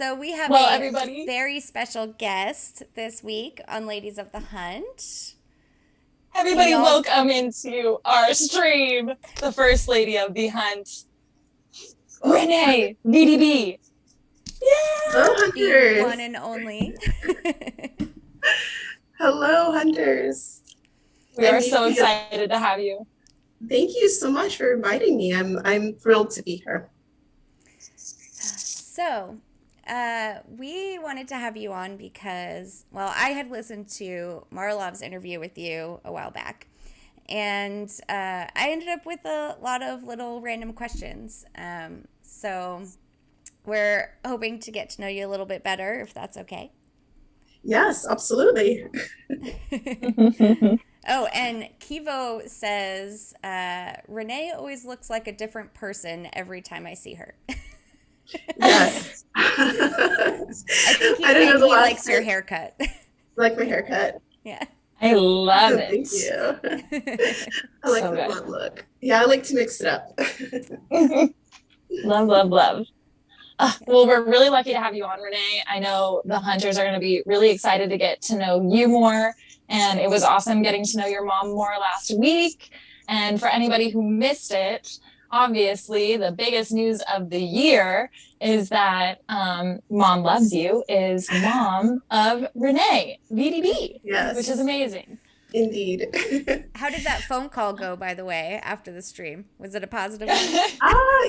So we have Well, a everybody, very special guest this week on Ladies of the Hunt. Can everybody, y'all? welcome into our stream, the First Lady of the Hunt, Renee, VDB. Hello, Yeah! The one hunters. and only. Hello, hunters. We I are mean, so excited to have you. thank you so much for inviting me. I'm thrilled to be here. So, we wanted to have you on because, well, I had listened to Marlov's interview with you a while back, and I ended up with a lot of little random questions. So, we're hoping to get to know you a little bit better, if that's okay. Yes, absolutely. Oh, and Kivo says Renee always looks like a different person every time I see her. Yes. I think he's I don't know saying the he last likes your time. haircut. Like my haircut. Yeah. I love Thank it. you. I like So the good. blonde look. Yeah, I like to mix it up. Love, love, love. Well, we're really lucky to have you on, Renee. I know the hunters are going to be really excited to get to know you more. And it was awesome getting to know your mom more last week. And for anybody who missed it, obviously, the biggest news of the year is that Mom Loves You is mom of Renee, VDB, which is Yes, amazing. indeed. How did that phone call go, by the way, after the stream? Was it a positive one?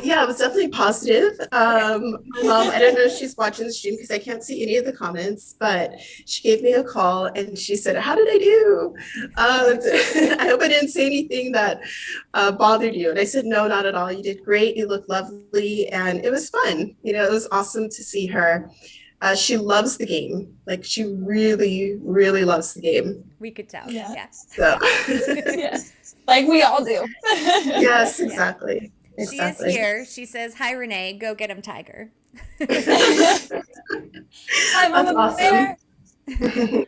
Yeah, it was definitely positive. Okay. My mom, I don't know if she's watching the stream because I can't see any of the comments, but she gave me a call and she said, "How did I do? I hope I didn't say anything that bothered you." And I said, "No, not at all. You did great. You look lovely." And it was fun. It was awesome to see her. She loves the game. Like, she really, really loves the game. We could tell. Yeah. Yeah. So, Yeah. Like we all do. yes, Yeah. exactly. She is Exactly. here. She says, "Hi, Renee. Go get him, Tiger." Hi, That's Mama awesome. Bear.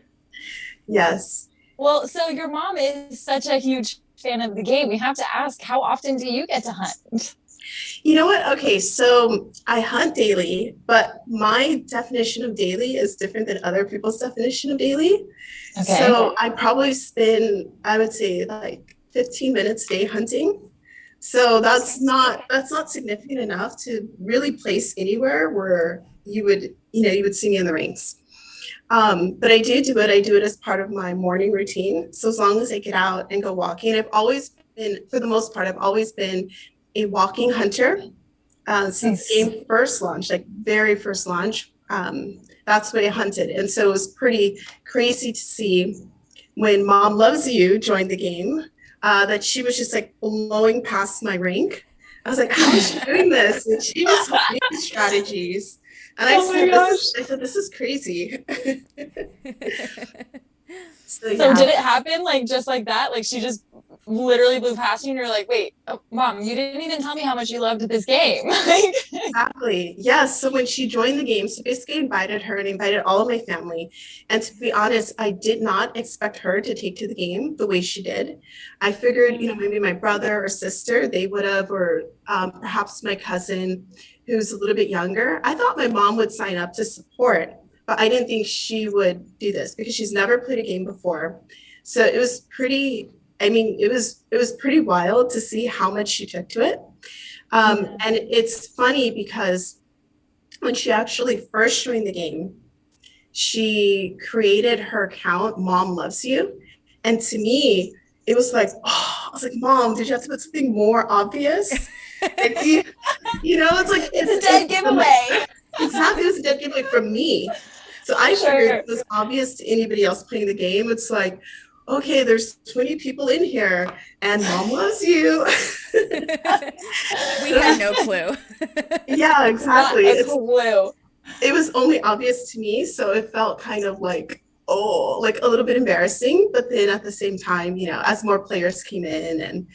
Yes. Well, so your mom is such a huge fan of the game. We have to ask, how often do you get to hunt? You know what? Okay, so I hunt daily, but my definition of daily is different than other people's definition of daily. Okay. So I probably spend, I would say, like 15 minutes a day hunting. So that's not significant enough to really place anywhere where you would see me in the ranks. But I do it. I do it as part of my morning routine. So as long as I get out and go walking, I've always been, for the most part, I've always been a walking hunter since the Nice. game first launched, like very first launch. That's what I hunted. And so it was pretty crazy to see when Mom Loves You joined the game, that she was just like blowing past my rank. I was like, how is she doing this? And she was making strategies. And Oh my gosh. I said, this is crazy. So So yeah, did it happen like just like that? Like she just literally blew past you and you're like, wait, oh, Mom, you didn't even tell me how much you loved this game. Like, exactly. Yes. So when she joined the game, so basically invited her and invited all of my family. And to be honest, I did not expect her to take to the game the way she did. I figured, maybe my brother or sister, they would have, or perhaps my cousin who's a little bit younger. I thought my mom would sign up to support, but I didn't think she would do this because she's never played a game before. So it was pretty, I mean, it was pretty wild to see how much she took to it. And it's funny because when she actually first joined the game, she created her account, Mom Loves You. And to me, it was like, oh, I was like, Mom, did you have to put something more obvious? Like, it's like, it's a dead giveaway. exactly, it was a dead giveaway from me. So I figured Sure. it was obvious to anybody else playing the game. It's like, okay, there's 20 people in here and Mom loves you. We had no clue. Yeah, Not exactly. a clue. It was only obvious to me, so it felt kind of like, oh, like a little bit embarrassing. But then at the same time, as more players came in and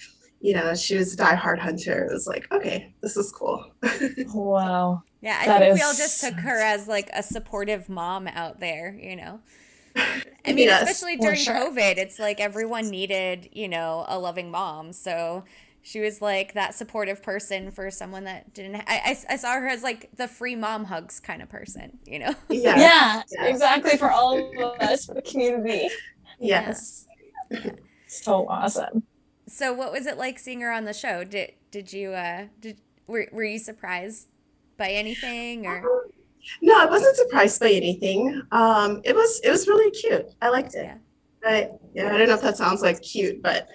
she was a diehard hunter, it was like, okay, this is cool. Wow. Yeah, I That think we is all just took her as like a supportive mom out there. I mean, Yes, especially for during sure. COVID, it's like everyone needed, a loving mom. So She was like that supportive person for someone that didn't. I saw her as like the free mom hugs kind of person, you know? Yes, Yeah, yes, exactly. For all of us, for the community. Yeah, yes. yeah. So awesome. So what was it like seeing her on the show? Did you did were you surprised by anything or No, I wasn't surprised by anything. It was really cute. I liked it. yeah. But yeah, I don't know if that sounds like cute, but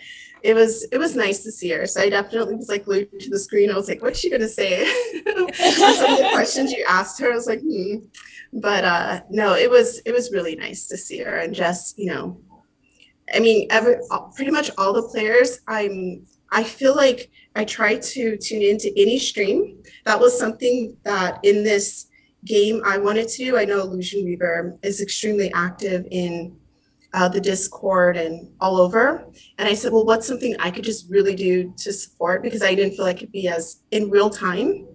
it was nice to see her. So I definitely was like glued to the screen. I was like, what's she gonna say? On some of the questions you asked her, I was like, hmm. But no, it was really nice to see her and just, I mean, pretty much all the players, I feel like I try to tune into any stream. That was something that in this game I wanted to do. I know Illusion Weaver is extremely active in the Discord and all over. And I said, well, what's something I could just really do to support? Because I didn't feel like it'd be as in real time,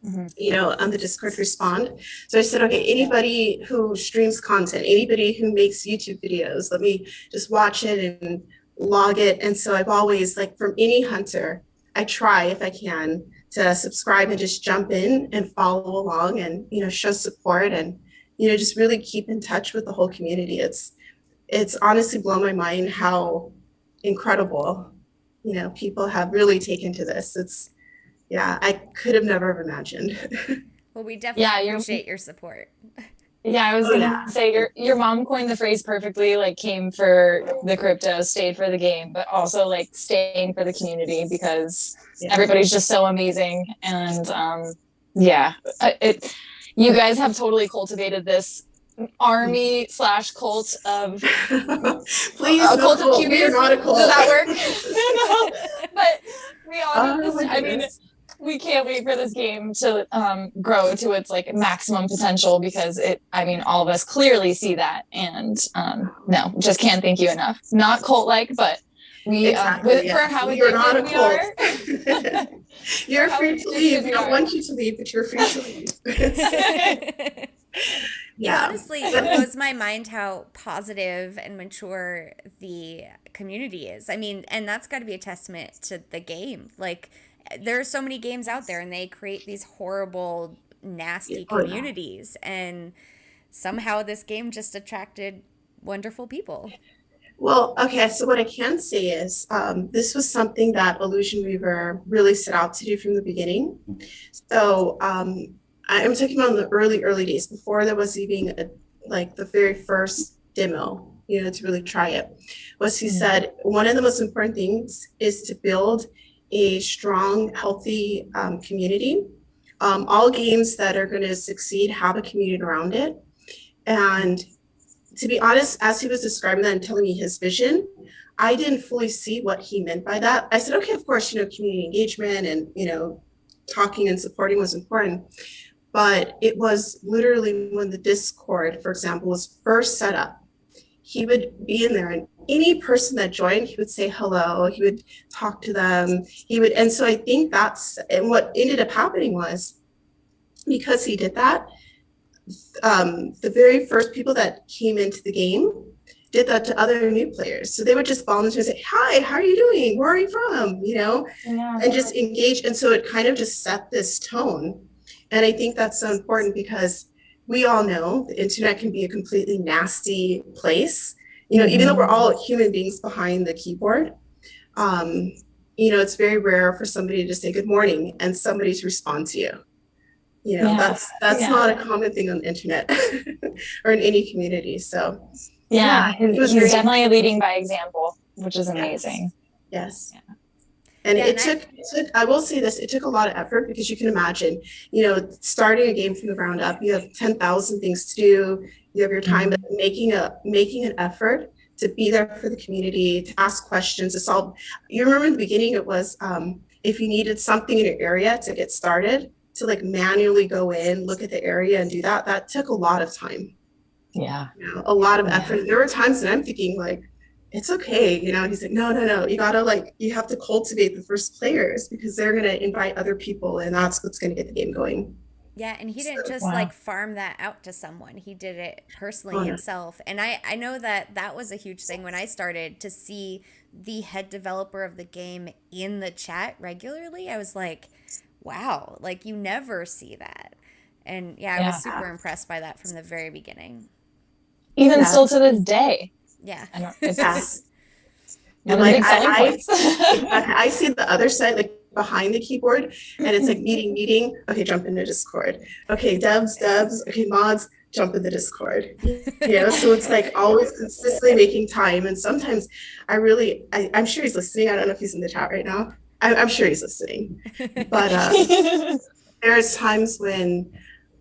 Mhm. on the Discord respond. So I said, okay, anybody who streams content, anybody who makes YouTube videos, let me just watch it and log it. And so I've always, like, from any hunter, I try if I can to subscribe and just jump in and follow along and, show support and, just really keep in touch with the whole community. It's honestly blown my mind how incredible, people have really taken to this. Yeah, I could have never imagined. Well, we definitely Yeah, appreciate your support. yeah, I was Oh, gonna yeah. say your mom coined the phrase perfectly, like came for the crypto, stayed for the game, but also like staying for the community because Yeah. everybody's just so amazing. And yeah, it you guys have totally cultivated this army slash cult of Please, a no cult of cult. We are cubies. not a Does cult. that work? No, but we Oh honest, my I mean, goodness. we can't wait for this game to grow to its like maximum potential because I mean, all of us clearly see that. And no, just can't thank you enough. Not cult like, but we, Exactly. for Yes. how We are not addicted a we cult. are, for You're how free to addicted leave. We we don't are. want you to leave, but you're free to leave. Yeah. Honestly, it blows my mind how positive and mature the community is. I mean, and that's got to be a testament to the game. Like, there are so many games out there, and they create these horrible, nasty Oh, yeah. communities, and somehow this game just attracted wonderful people. Well, okay, so what I can say is this was something that Illusion Weaver really set out to do from the beginning. So I'm talking about in the early days before there was even like the very first demo, to really try it. Was he said one of the most important things is to build a strong, healthy community. All games that are going to succeed have a community around it. And to be honest, as he was describing that and telling me his vision, I didn't fully see what he meant by that. I said, okay, of course, community engagement and, talking and supporting was important. But it was literally when the Discord, for example, was first set up, he would be in there and any person that joined, he would say hello, he would talk to them, and so I think and what ended up happening was because he did that, the very first people that came into the game did that to other new players. So they would just volunteer and say, hi, how are you doing? Where are you from? Yeah. And just engage. And so it kind of just set this tone. And I think that's so important because we all know the internet can be a completely nasty place. Even though we're all human beings behind the keyboard, it's very rare for somebody to say good morning and somebody to respond to you. That's not a common thing on the internet or in any community. So yeah, it was he's definitely leading by example, which is Yes. amazing. Yes. And Yeah, it took, I will say this, it took a lot of effort because you can imagine, starting a game from the ground up, you have 10,000 things to do, you have your time, but making an effort to be there for the community, to ask questions, to solve. You remember in the beginning, it was if you needed something in your area to get started, to like manually go in, look at the area and do that. That took a lot of time. Yeah. A lot of effort. There were times that I'm thinking like, it's okay. He's like, no. You gotta you have to cultivate the first players because they're going to invite other people and that's what's going to get the game going. Yeah, and he So, didn't just Wow. like farm that out to someone. He did it personally oh no. himself. And I know that that was a huge thing when I started to see the head developer of the game in the chat regularly. I was like, wow, like you never see that. And yeah, I was Yeah. super impressed by that from the very beginning. Even Yeah. still to this day. Yeah. I know Yeah. it's one And of the like big selling points. I see the other side, like behind the keyboard, and it's like meeting. Okay, jump into Discord. Okay, devs. Okay, mods, jump into Discord. So it's like always consistently making time. And sometimes I'm sure he's listening. I don't know if he's in the chat right now. I'm sure he's listening. But there's times when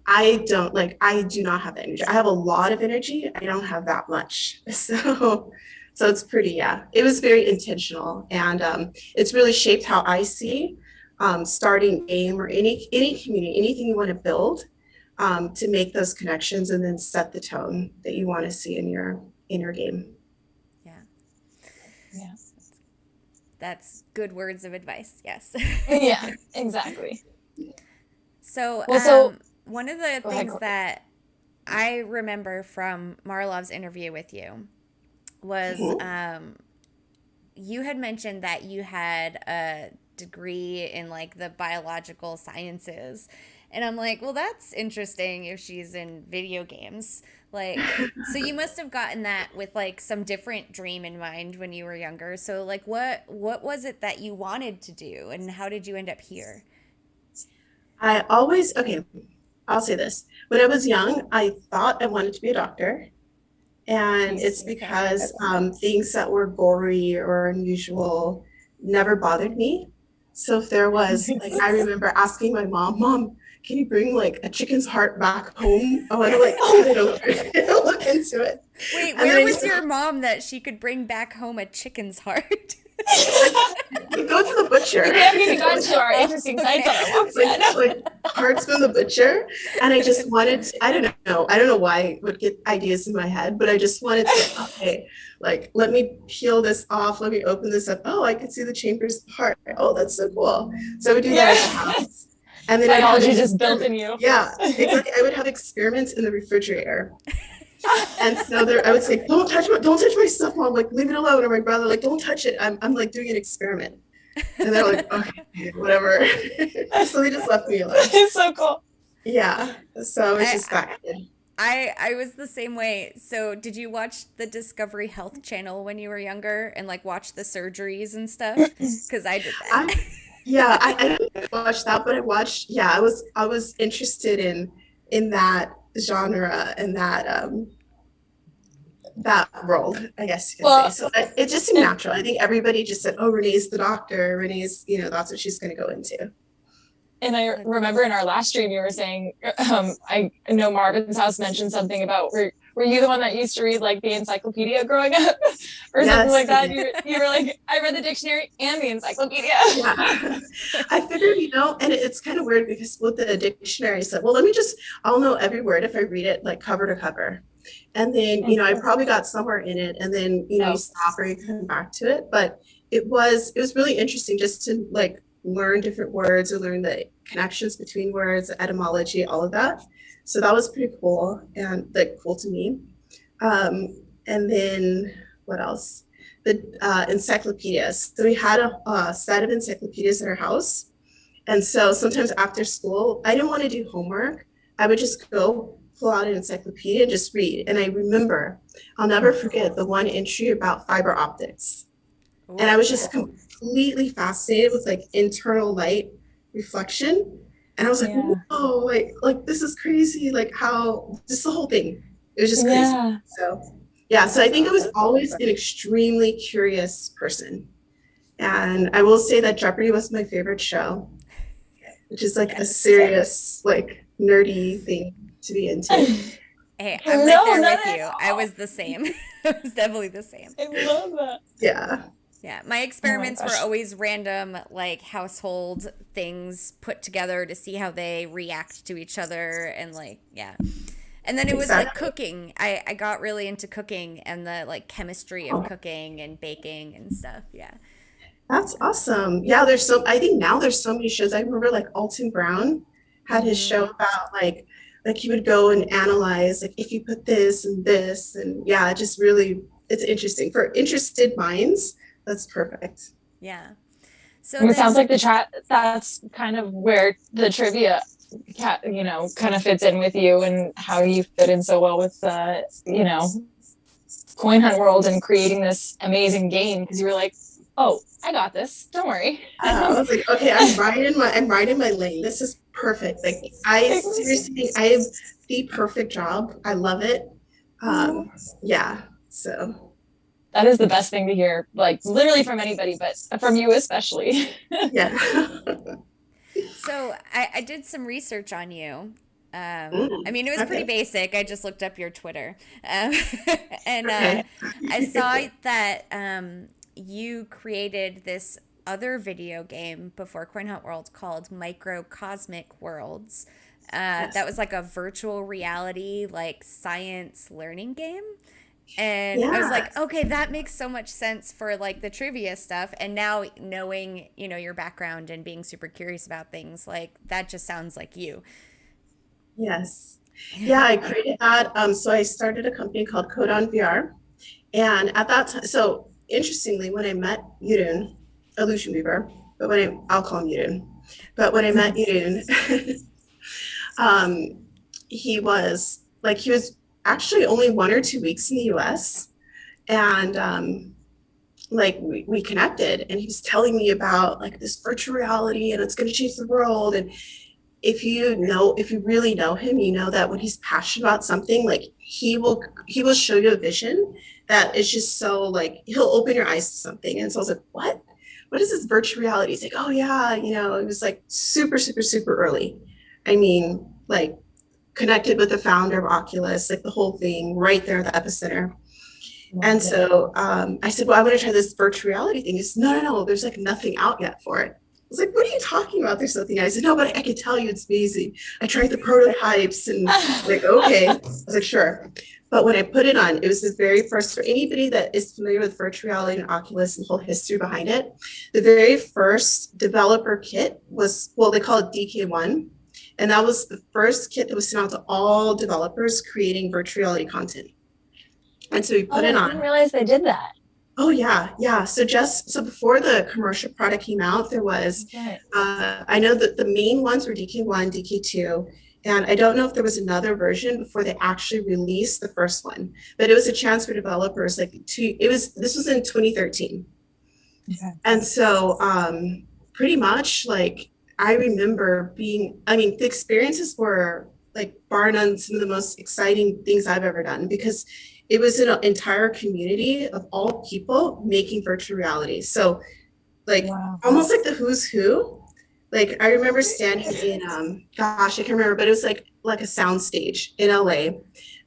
I do not have energy. I have a lot of energy. I don't have that much. So it's pretty, yeah. It was very intentional, and it's really shaped how I see starting game or any community, anything you want to build, to make those connections and then set the tone that you want to see in your game. Yeah. Yeah. That's good words of advice. Yes. Yeah, exactly. So, Well, so one of the go ahead, things Korkio. that I remember from Marlov's interview with you was Mhm. you had mentioned that you had a degree in like the biological sciences. And I'm like, well, that's interesting if she's in video games. Like, so you must have gotten that with like some different dream in mind when you were younger. So like what was it that you wanted to do and how did you end up here? Okay, I'll say this. When I was young, I thought I wanted to be a doctor. And it's Okay. because things that were gory or unusual never bothered me. So if there was, like, I remember asking my mom, can you bring like a chicken's heart back home? I want to like cut it open, look into it. Wait, And then where I was just your mom that she could bring back home a chicken's heart? you go to the butcher. We haven't even gotten to our Oh, interesting sites on okay. our walks It's like yet. hearts from the butcher. And I just wanted to, I don't know why I would get ideas in my head, but I just wanted to, okay, like let me peel this off, let me open this up. Oh, I can see the chamber's heart. Oh, that's so cool. So I would do that at the Yeah. house. And then I'd have Biology just built in you. yeah, exactly. I would have experiments in the refrigerator. And so there, I would say, don't touch my stuff, mom. Like, leave it alone. Or my brother, like, don't touch it. I'm like doing an experiment. And they're like, okay, whatever. So they just left me alone. It's so cool. Yeah. So it's I, just that. I was the same way. So, did you watch the Discovery Health channel when you were younger and like watch the surgeries and stuff? Because I did that. I yeah, I didn't watch that, but I watched, yeah, I was interested in that genre and that world, I guess you can say. Well, So it just seemed and natural. I think everybody just said, oh, Renee's the doctor. Renee's, that's what she's going to go into. And I remember in our last stream, you were saying, I know Marvin's house mentioned something about were you the one that used to read like the encyclopedia growing up or something like that? You were like, I read the dictionary and the encyclopedia. Yeah. I figured, and it's kind of weird because with the dictionary, I said, well, I'll know every word if I read it like cover to cover. And then, I probably got somewhere in it and then, you stop or you come back to it. But it was really interesting just to like learn different words or learn the connections between words, etymology, all of that. So that was pretty cool and like cool to me. And then what else? The encyclopedias. So we had a set of encyclopedias in our house. And so sometimes after school, I didn't want to do homework. I would just go pull out an encyclopedia and just read. And I remember, I'll never forget the one entry about fiber optics. And I was just completely fascinated with like internal light reflection. And I was like, whoa, like this is crazy. Like how just the whole thing. It was just crazy. So yeah, so I think I was always an extremely curious person. And I will say that Jeopardy was my favorite show, which is like a serious, like nerdy thing to be into. Hey, I'm right there with you. I was the same. I was definitely the same. I love that. Yeah. Yeah, my experiments were always random, like household things put together to see how they react to each other, and like, yeah. And then it was like cooking. I got really into cooking and the like chemistry of cooking and baking and stuff. Yeah. That's awesome. Yeah, I think now there's so many shows. I remember like Alton Brown had his show about like he would go and analyze like if you put this and this, and yeah, it just really, it's interesting for interested minds. That's perfect. Yeah. So And it sounds then, like the chat, that's kind of where the trivia kind of fits in with you and how you fit in so well with coin hunt world and creating this amazing game, because you were like, oh, I got this, don't worry. I was like, okay, I'm right in my lane. This is perfect. Like I seriously think I have the perfect job. I love it. Um, yeah. So That is the best thing to hear, like literally from anybody, but from you especially. yeah. so I did some research on you. I Mm, mean, it was pretty okay. basic. I just looked up your Twitter, um, and Okay. I saw that you created this other video game before Coin Hunt World called Microcosmic Worlds. That Yes. was like a virtual reality, like science learning game. And I was like, Yes. okay, that makes so much sense for like the trivia stuff. And now knowing, your background and being super curious about things, like that just sounds like you. Yes. Yeah, I created that. So I started a company called Code on VR. And at that time, so interestingly, when I met Yurun, Illusion Weaver, but I'll call him Yurun. But when I met Yurun, um, he was actually only 1 or 2 weeks in the US. And like we connected, and he was telling me about like this virtual reality and it's going to change the world. And if you really know him, you know that when he's passionate about something, like he will show you a vision that is just so like he'll open your eyes to something. And so I was like, what is this virtual reality? He's like, oh yeah, it was like super, super, super early. I mean, like connected with the founder of Oculus, like the whole thing right there at the epicenter. And so I said, well, I want to try this virtual reality thing. He said, no, no, no, there's like nothing out yet for it. I was like, what are you talking about? There's nothing. I said, no, but I can tell you it's amazing. I tried the prototypes and like, okay. I was like, sure. But when I put it on, it was the very first, for anybody that is familiar with virtual reality and Oculus and the whole history behind it, the very first developer kit was, well, they call it DK1. And that was the first kit that was sent out to all developers creating virtual reality content. And so we put Oh, it I didn't on. realize they did that. Oh yeah, yeah. So before the commercial product came out, there was Okay. I know that the main ones were DK1, DK2, and I don't know if there was another version before they actually released the first one. But it was a chance for developers like to this was in 2013. Okay. And so pretty much like I remember I mean, the experiences were like bar none some of the most exciting things I've ever done, because it was an entire community of all people making virtual reality. So like Wow. almost like the who's who. Like I remember standing in gosh, I can't remember, but it was like a sound stage in LA.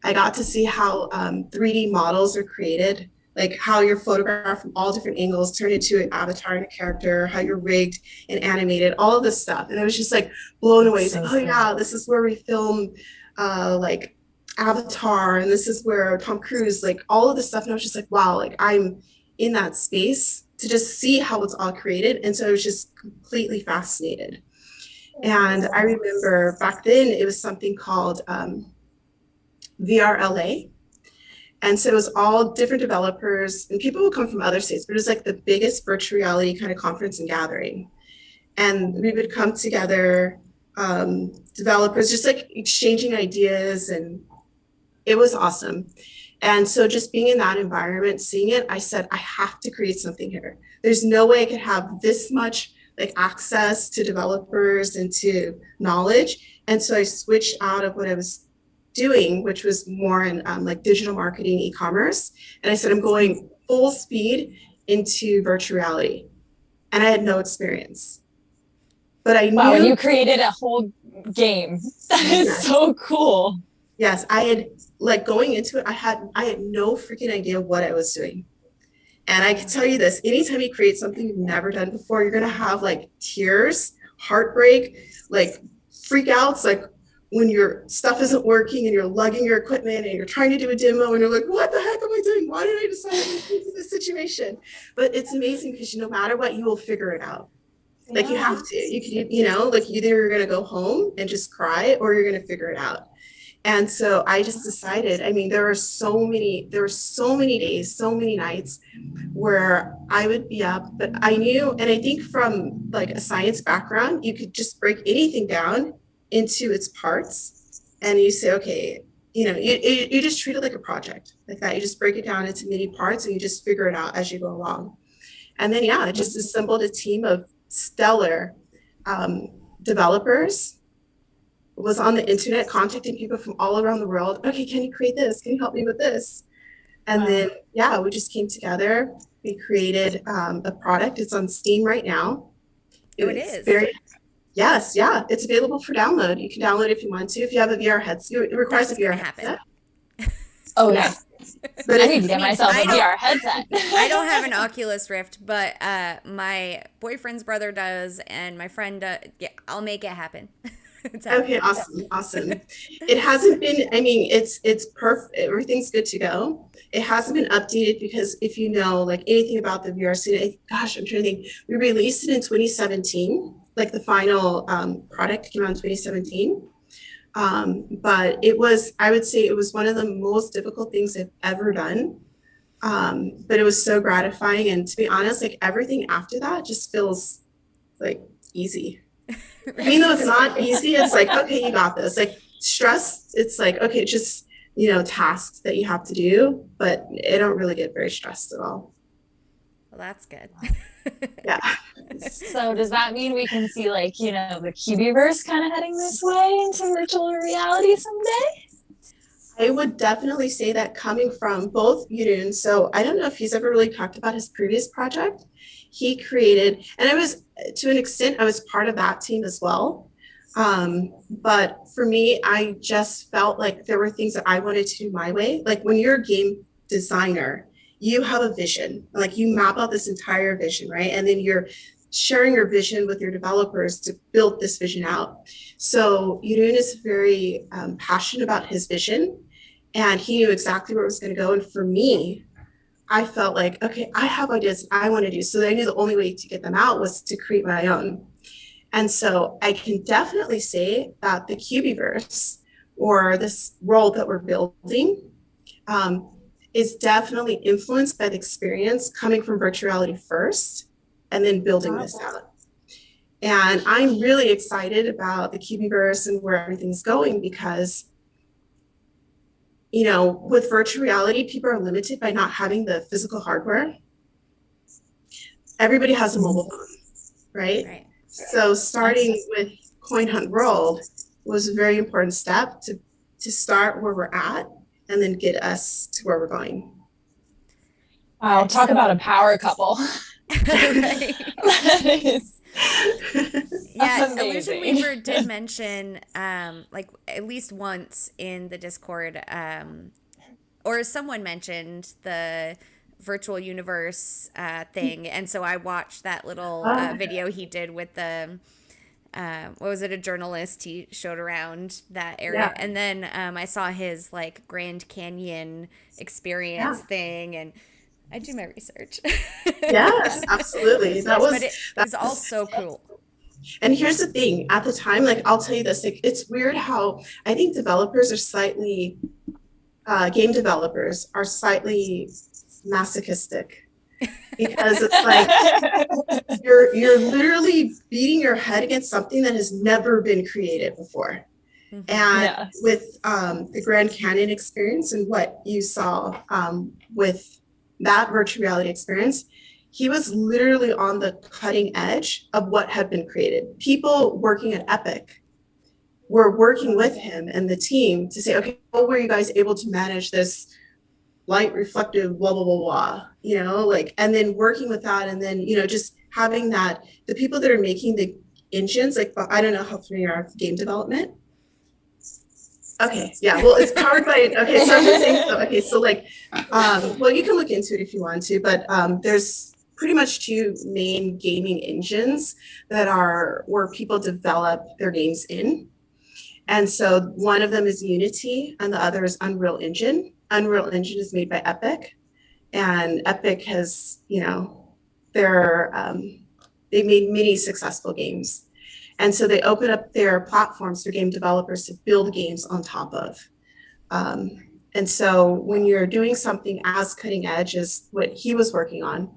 I got to see how 3D models are created, like how you're photographed from all different angles, turned into an avatar and a character, how you're rigged and animated, all of this stuff. And I was just like blown away. It's like, oh yeah, this is where we filmed like Avatar, and this is where Tom Cruise, like all of this stuff. And I was just like, wow, like I'm in that space to just see how it's all created. And so I was just completely fascinated. And I remember back then it was something called VRLA. And so it was all different developers, and people would come from other states, but it was like the biggest virtual reality kind of conference and gathering. And we would come together, developers, just like exchanging ideas, and it was awesome. And so just being in that environment, seeing it, I said, I have to create something here. There's no way I could have this much like access to developers and to knowledge. And so I switched out of what I was doing, which was more in like digital marketing, e-commerce. And I said, I'm going full speed into virtual reality. And I had no experience. But I Wow, and knew, you created a whole game. That is yes, so cool. yes, I had like going into it, I had no freaking idea what I was doing. And I can tell you this, anytime you create something you've never done before, you're gonna have like tears, heartbreak, like freakouts, like when your stuff isn't working and you're lugging your equipment and you're trying to do a demo and you're like, what the heck am I doing? Why did I decide to get into this situation? But it's amazing because no matter what, you will figure it out. Like you have to, you can, like either you're going to go home and just cry or you're going to figure it out. And so I just decided, I mean, there were so many days, so many nights where I would be up, but I knew, and I think from like a science background, you could just break anything down into its parts and you say, okay, you just treat it like a project like that. You just break it down into many parts and you just figure it out as you go along. And then, yeah, I just assembled a team of stellar developers, was on the internet contacting people from all around the world. Okay, can you create this? Can you help me with this? And then, yeah, we just came together. We created a product. It's on Steam right now. It is. Yes, yeah. It's available for download. You can download it if you want to. If you have a VR headset, it requires That's a VR happen. headset. Oh, yeah. But I need to get myself a VR headset. I don't have an Oculus Rift, but my boyfriend's brother does, and my friend does. Yeah, I'll make it happen. Okay, awesome. It hasn't been, I mean, it's perfect. Everything's good to go. It hasn't been updated because if you know like anything about the VR scene, gosh, I'm trying to think. We released it in 2017, like the final product came out in 2017. But I would say it was one of the most difficult things I've ever done. But it was so gratifying. And to be honest, like everything after that just feels like easy. Even though it's not easy, it's like, okay, you got this. Like stress, it's like, okay, just, tasks that you have to do, but I don't really get very stressed at all. Well, that's good. Yeah. So does that mean we can see like, the Cubiverse kind of heading this way into virtual reality someday? I would definitely say that coming from both Yudun. So I don't know if he's ever really talked about his previous project. He created, and I was, to an extent, I was part of that team as well. But for me, I just felt like there were things that I wanted to do my way. Like when you're a game designer, you have a vision, like you map out this entire vision, right? And then you're sharing your vision with your developers to build this vision out. So Yudun is very passionate about his vision, and he knew exactly where it was going to go. And for me, I felt like, okay, I have ideas I want to do. So I knew the only way to get them out was to create my own. And so I can definitely say that the Cubiverse, or this world that we're building, is definitely influenced by the experience coming from virtual reality first, and then building this out. And I'm really excited about the Cubiverse and where everything's going because, with virtual reality, people are limited by not having the physical hardware. Everybody has a mobile phone, right? So starting with Coin Hunt World was a very important step to start where we're at and then get us to where we're going. Wow, talk about a power couple. Yeah, Illusion Weaver did mention, like at least once in the Discord, or someone mentioned the virtual universe thing, and so I watched that little video he did with the what was it, a journalist he showed around that area, and then I saw his like Grand Canyon experience thing, and I do my research. Yes, absolutely. But it was all so cool. And here's the thing, at the time, like I'll tell you this, like it's weird how I think developers are slightly, game developers are slightly masochistic, because it's like you're literally beating your head against something that has never been created before. And with the Grand Canyon experience and what you saw with that virtual reality experience, he was literally on the cutting edge of what had been created. People working at Epic were working with him and the team to say, okay, how were you guys able to manage this light reflective, blah, blah, blah, blah, and then working with that. And then, just having that, the people that are making the engines, like, I don't know how familiar you are with game development. Okay, yeah, well, it's powered by, okay, so I'm just saying, well, you can look into it if you want to, but there's pretty much two main gaming engines that are where people develop their games in. And so one of them is Unity and the other is Unreal Engine. Unreal Engine is made by Epic, and Epic has, their they made many successful games. And so they open up their platforms for game developers to build games on top of. Um, and so when you're doing something as cutting edge as what he was working on,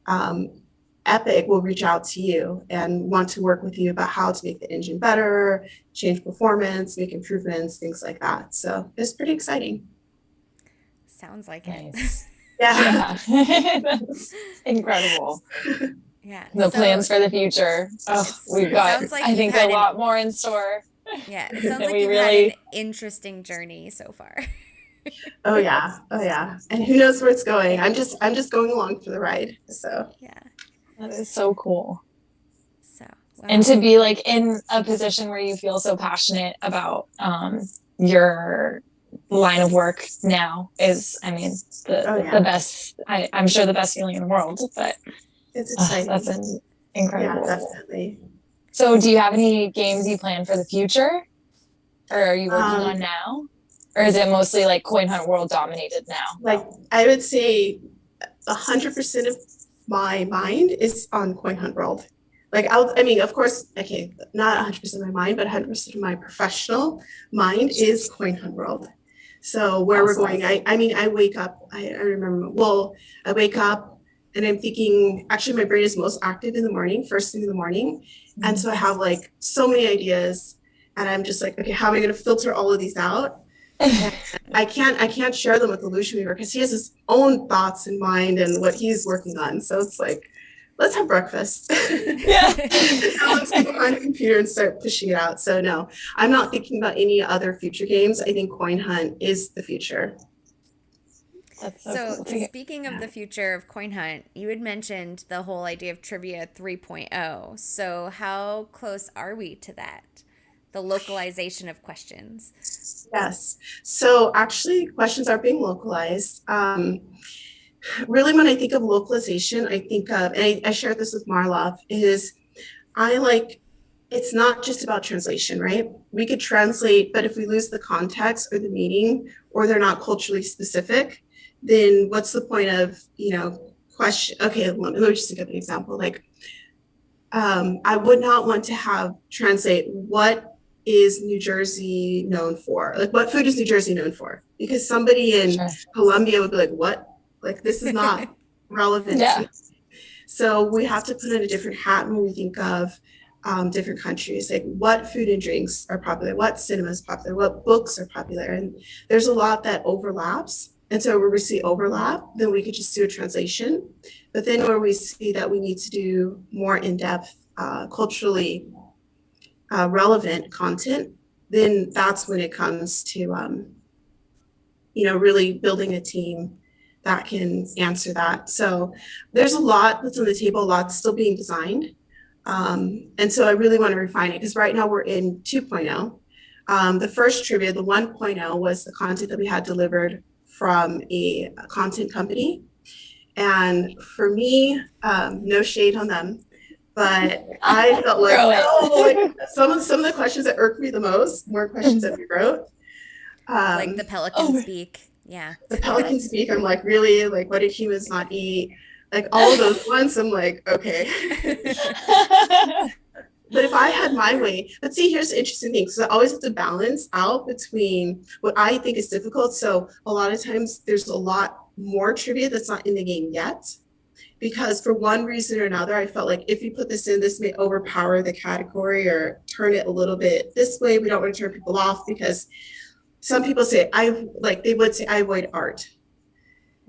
um, Epic will reach out to you and want to work with you about how to make the engine better, change performance, make improvements, things like that. So it's pretty exciting. Sounds like Nice. it. Yeah. That's incredible. Yeah. The plans for the future. Oh, we've got, sounds like I you've think, had a lot more in store. Yeah, it sounds And like we you've had an interesting journey so far. Oh yeah. Oh yeah. And who knows where it's going? I'm just going along for the ride. So Yeah. That is so cool. So, wow. And to be like in a position where you feel so passionate about your line of work now is, I mean, the best, I'm sure the best feeling in the world, but it's exciting. That's incredible. Yeah, definitely. So do you have any games you plan for the future, or are you working on now, or is it mostly like Coin Hunt World dominated now? Like I would say 100% of my mind is on Coin Hunt World. Like I mean, of course, okay, not 100% of my mind, but 100% of my professional mind is Coin Hunt World. So where we're going, I mean, I wake up, I remember, well, I wake up and I'm thinking, actually my brain is most active in the morning, first thing in the morning. And so I have like so many ideas and I'm just like, okay, how am I going to filter all of these out? And I can't share them with Illusion Weaver because he has his own thoughts in mind and what he's working on. So it's like, let's have breakfast. Yeah. Let's go behind the computer and start pushing it out. So no, I'm not thinking about any other future games. I think Coin Hunt is the future. That's so cool. Speaking of the future of Coin Hunt, you had mentioned the whole idea of Trivia 3.0. So how close are we to that? The localization of questions. Yes. So actually questions are being localized. Really, when I think of localization, I think of, and I shared this with Marlov, is I like, it's not just about translation, right? We could translate, but if we lose the context or the meaning, or they're not culturally specific, then what's the point of, question? Okay, let me just think of an example. Like, I would not want to have translate what is New Jersey known for? Like, what food is New Jersey known for? Because somebody in Colombia would be like, what? Like, this is not relevant. Yeah. So we have to put in a different hat when we think of different countries, like what food and drinks are popular, what cinema is popular, what books are popular. And there's a lot that overlaps. And so where we see overlap, then we could just do a translation. But then where we see that we need to do more in-depth, culturally relevant content, then that's when it comes to, really building a team that can answer that. So there's a lot that's on the table, a lot still being designed. And so I really want to refine it because right now we're in 2.0. The first trivia, the 1.0, was the content that we had delivered from a content company. And for me, no shade on them, but I felt like, some of the questions that irked me the most were questions that we wrote. Like the pelican speak. Yeah. The pelican speak, I'm like, really? Like, what did humans not eat? Like all of those ones, I'm like, okay. But if I had my way, but see, here's the interesting thing. So I always have to balance out between what I think is difficult. So a lot of times there's a lot more trivia that's not in the game yet. Because for one reason or another, I felt like if you put this in, this may overpower the category or turn it a little bit this way. We don't want to turn people off because some people say, they would say, I avoid art.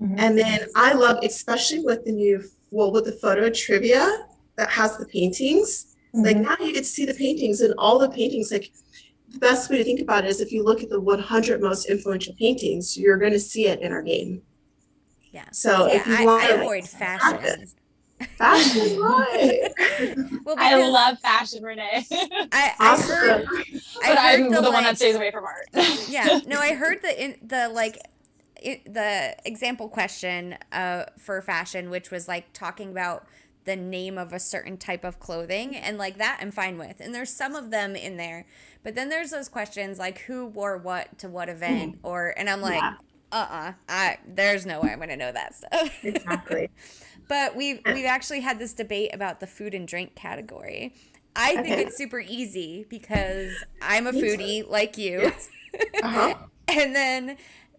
Mm-hmm. And then I love, especially with with the photo trivia that has the paintings, mm-hmm. like now you get to see the paintings and all the paintings, like the best way to think about it is if you look at the 100 most influential paintings, you're going to see it in our game. Yeah. So if you want I avoid fashion. Fashion, right? Well, I love fashion, Renee. I heard I'm the one that stays away from art. Yeah. No, I heard the example question for fashion, which was like talking about the name of a certain type of clothing, and like that I'm fine with. And there's some of them in there, but then there's those questions like who wore what to what event, and I'm like, there's no way I'm gonna know that stuff. Exactly. But we've actually had this debate about the food and drink category. I think Okay. it's super easy because I'm a Me too. foodie like you. Yes. Uh-huh. And then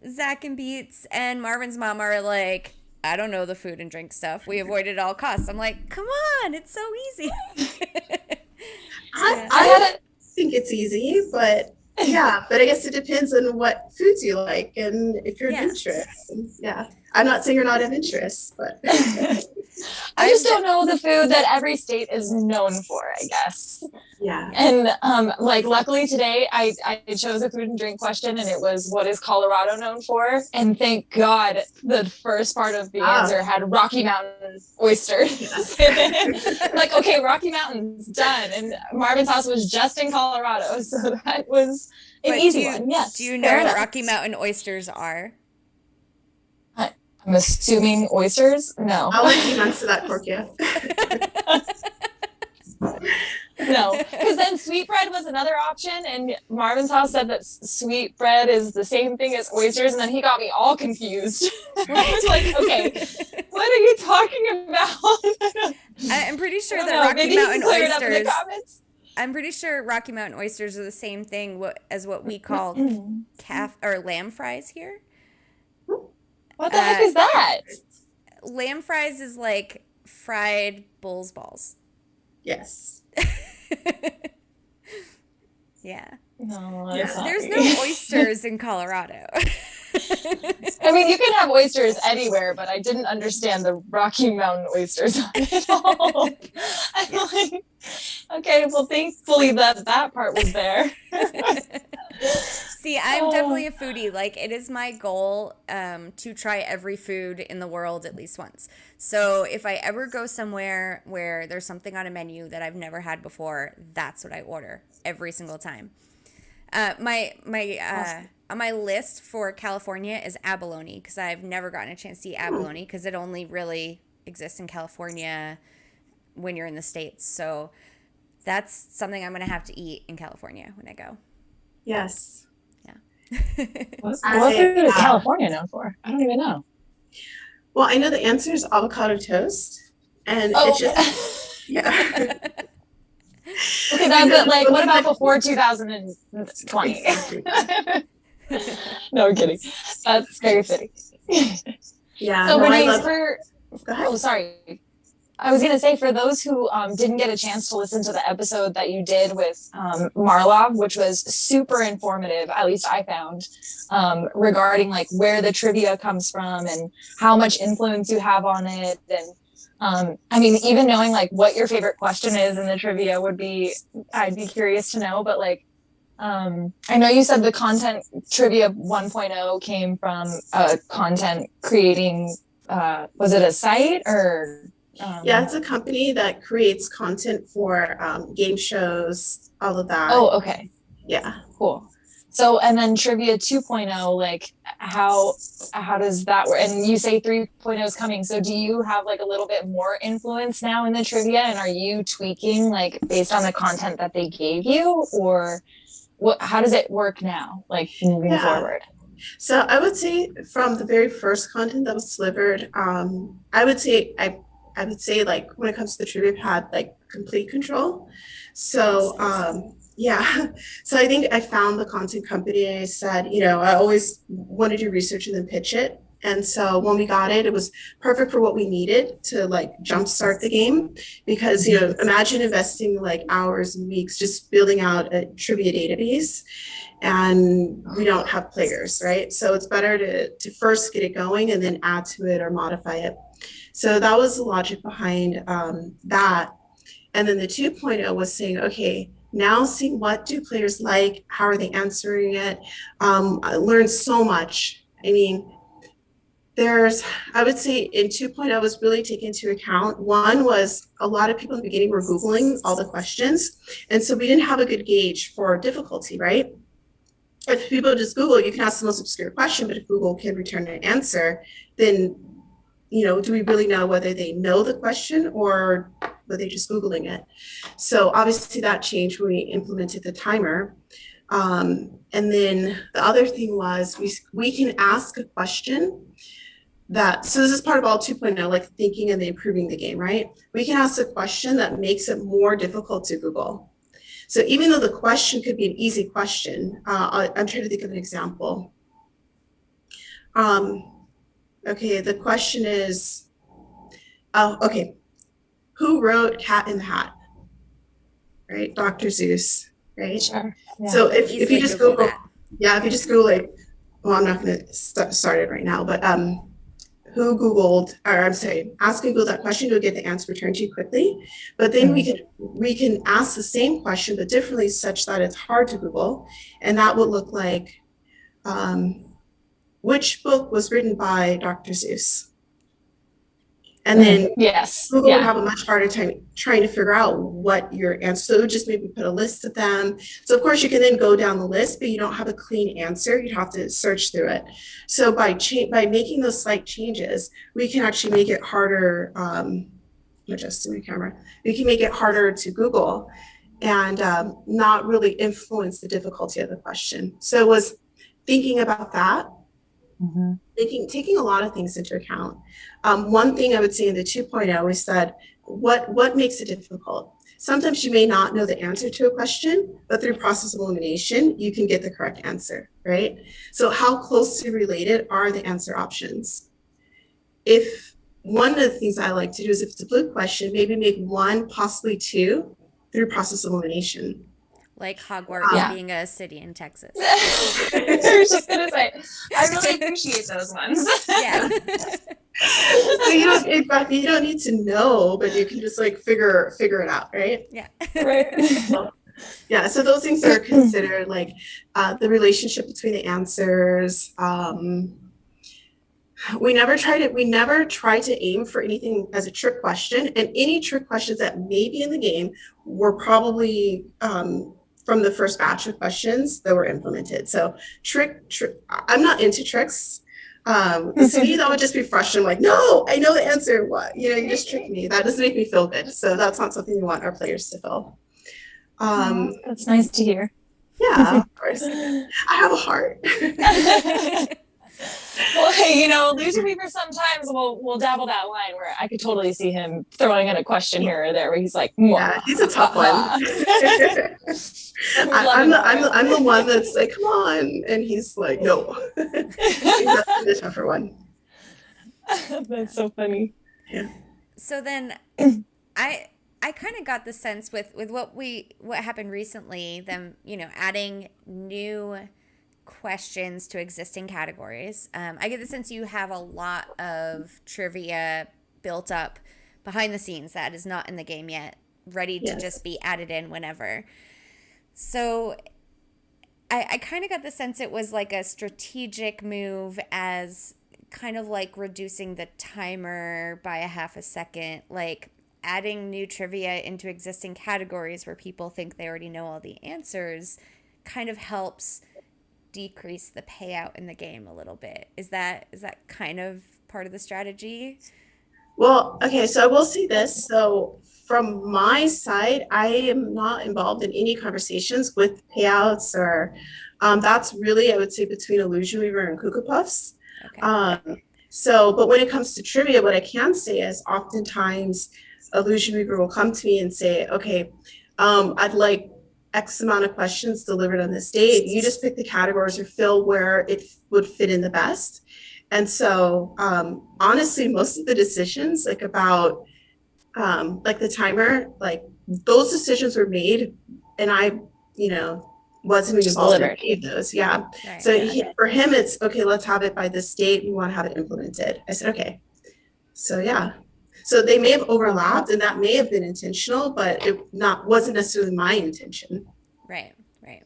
Zach and Beats and Marvin's mom are like, I don't know the food and drink stuff. We avoid it at all costs. I'm like, come on, it's so easy. I, Yeah. I I had think it's easy, but yeah, but I guess it depends on what foods you like and if you're Yeah. adventurous. And yeah. I'm not saying you're not adventurous, but I just don't know the food that every state is known for, I guess. yeah. And like luckily today I chose a food and drink question and it was what is Colorado known for? And thank God the first part of the answer had Rocky Mountain oysters. Yes. Like, okay, Rocky Mountains, done. And Marvin's house was just in Colorado, so that was an But easy one. Yes. do you know fair what enough. Rocky Mountain oysters are? I'm assuming oysters? No. I'll let you answer that, Korkio. No, because then sweetbread was another option, and Marvin's house said that sweetbread is the same thing as oysters, and then he got me all confused. I was like, okay, what are you talking about? I'm pretty sure that know, Rocky maybe you Mountain can clear it up in the oysters. comments. I'm pretty sure Rocky Mountain oysters are the same thing as what we call calf or lamb fries here. What the heck is that? Lamb fries is like fried bull's balls. Yes. Yeah. No, Yeah. There's no oysters in Colorado. I mean, you can have oysters anywhere, but I didn't understand the Rocky Mountain oysters at all. I'm like, okay, well, thankfully that part was there. See, I'm definitely a foodie. Like, it is my goal to try every food in the world at least once. So if I ever go somewhere where there's something on a menu that I've never had before, that's what I order every single time. On my list for California is abalone because I've never gotten a chance to eat abalone because it only really exists in California when you're in the States. So that's something I'm going to have to eat in California when I go. Yes. What food is California known for? I don't even know. Well, I know the answer is avocado toast. And it's just, yeah. Okay, that's like, what about before 2020? Exactly. No, I'm kidding. That's very fitting. Yeah. So no, I Renee, love. Go ahead. oh, sorry. I was going to say, for those who didn't get a chance to listen to the episode that you did with Marlov, which was super informative, at least I found, regarding like where the trivia comes from and how much influence you have on it. And I mean, even knowing like what your favorite question is in the trivia I'd be curious to know, but like, I know you said the content trivia 1.0 came from content creating, was it a site or? Yeah, it's a company that creates content for game shows, all of that. Oh, okay. Yeah. Cool. So, and then trivia 2.0, like how does that work? And you say 3.0 is coming. So do you have like a little bit more influence now in the trivia? And are you tweaking like based on the content that they gave you, or how does it work now, like moving forward? So I would say from the very first content that was delivered, I would say like when it comes to the trivia, I've had like complete control. So yeah, so I think I found the content company and I said, I always want to do research and then pitch it. And so when we got it, it was perfect for what we needed to like jumpstart the game because, imagine investing like hours and weeks just building out a trivia database and we don't have players, right? So it's better to first get it going and then add to it or modify it. So that was the logic behind that. And then the 2.0 was saying, okay, now see what do players like? How are they answering it? I learned so much. I mean, I would say in 2.0 was really taken into account. One was a lot of people in the beginning were Googling all the questions. And so we didn't have a good gauge for difficulty, right? If people just Google, you can ask the most obscure question, but if Google can return an answer, then do we really know whether they know the question or were they just Googling it? So obviously that changed when we implemented the timer. And then the other thing was we can ask a question so this is part of all 2.0, like thinking and improving the game, right? We can ask a question that makes it more difficult to Google. So even though the question could be an easy question, I'm trying to think of an example. Okay, the question is, okay, who wrote Cat in the Hat? Right, Dr. Seuss, right? Sure. Yeah. So if you just Google, that. yeah, if you just Google like, well, I'm not going to start it right now, but who Googled, or I'm sorry, ask Google that question, you'll get the answer returned to you quickly. But then we can ask the same question, but differently, such that it's hard to Google, and that would look like, which book was written by Dr. Seuss? And then yes, Google would have a much harder time trying to figure out what your answer. So it would just maybe put a list of them. So of course you can then go down the list, but you don't have a clean answer. You'd have to search through it. So by making those slight changes, we can actually make it harder. I'm adjusting my camera. We can make it harder to Google and not really influence the difficulty of the question. So it was thinking about that. Taking a lot of things into account. One thing I would say in the 2.0, we said, what makes it difficult? Sometimes you may not know the answer to a question, but through process elimination, you can get the correct answer, right? So how closely related are the answer options? If one of the things I like to do is, if it's a blue question, maybe make one, possibly two, through process elimination. Like Hogwarts being a city in Texas. I was just going to say, I really appreciate those ones. Yeah. So you don't need to know, but you can just like figure it out, right? Yeah. Right. Yeah. So those things are considered, like the relationship between the answers. We never try to aim for anything as a trick question, and any trick questions that may be in the game were probably from the first batch of questions that were implemented. So I'm not into tricks. To me, that would just be frustrating. Like, no, I know the answer. What? You just tricked me. That doesn't make me feel good. So that's not something we want our players to feel. That's nice to hear. Yeah, of course. I have a heart. Well, hey, Illusion Weaver sometimes will dabble that line where I could totally see him throwing in a question here or there where he's like, yeah, he's a tough one. I'm the one that's like, come on, and he's like, no. He's the tougher one. That's so funny. Yeah. So then I kind of got the sense with what happened recently, them adding new questions to existing categories. I get the sense you have a lot of trivia built up behind the scenes that is not in the game yet, ready to just be added in whenever. So I kind of got the sense it was like a strategic move, as kind of like reducing the timer by a half a second, like adding new trivia into existing categories where people think they already know all the answers kind of helps decrease the payout in the game a little bit. Is that kind of part of the strategy? Well, okay, so I will say this. So from my side, I am not involved in any conversations with payouts or that's really, I would say, between Illusion Weaver and Cuckoo Puffs. Okay. But when it comes to trivia, what I can say is oftentimes Illusion Weaver will come to me and say, okay, I'd like X amount of questions delivered on this date. You just pick the categories or fill where it would fit in the best. And so honestly, most of the decisions like about like the timer, like those decisions were made and I, wasn't involved in any of those. Yeah. Right. So for him, it's okay, let's have it by this date. We want to have it implemented. I said, okay. So yeah. So they may have overlapped and that may have been intentional, but it wasn't necessarily my intention. Right.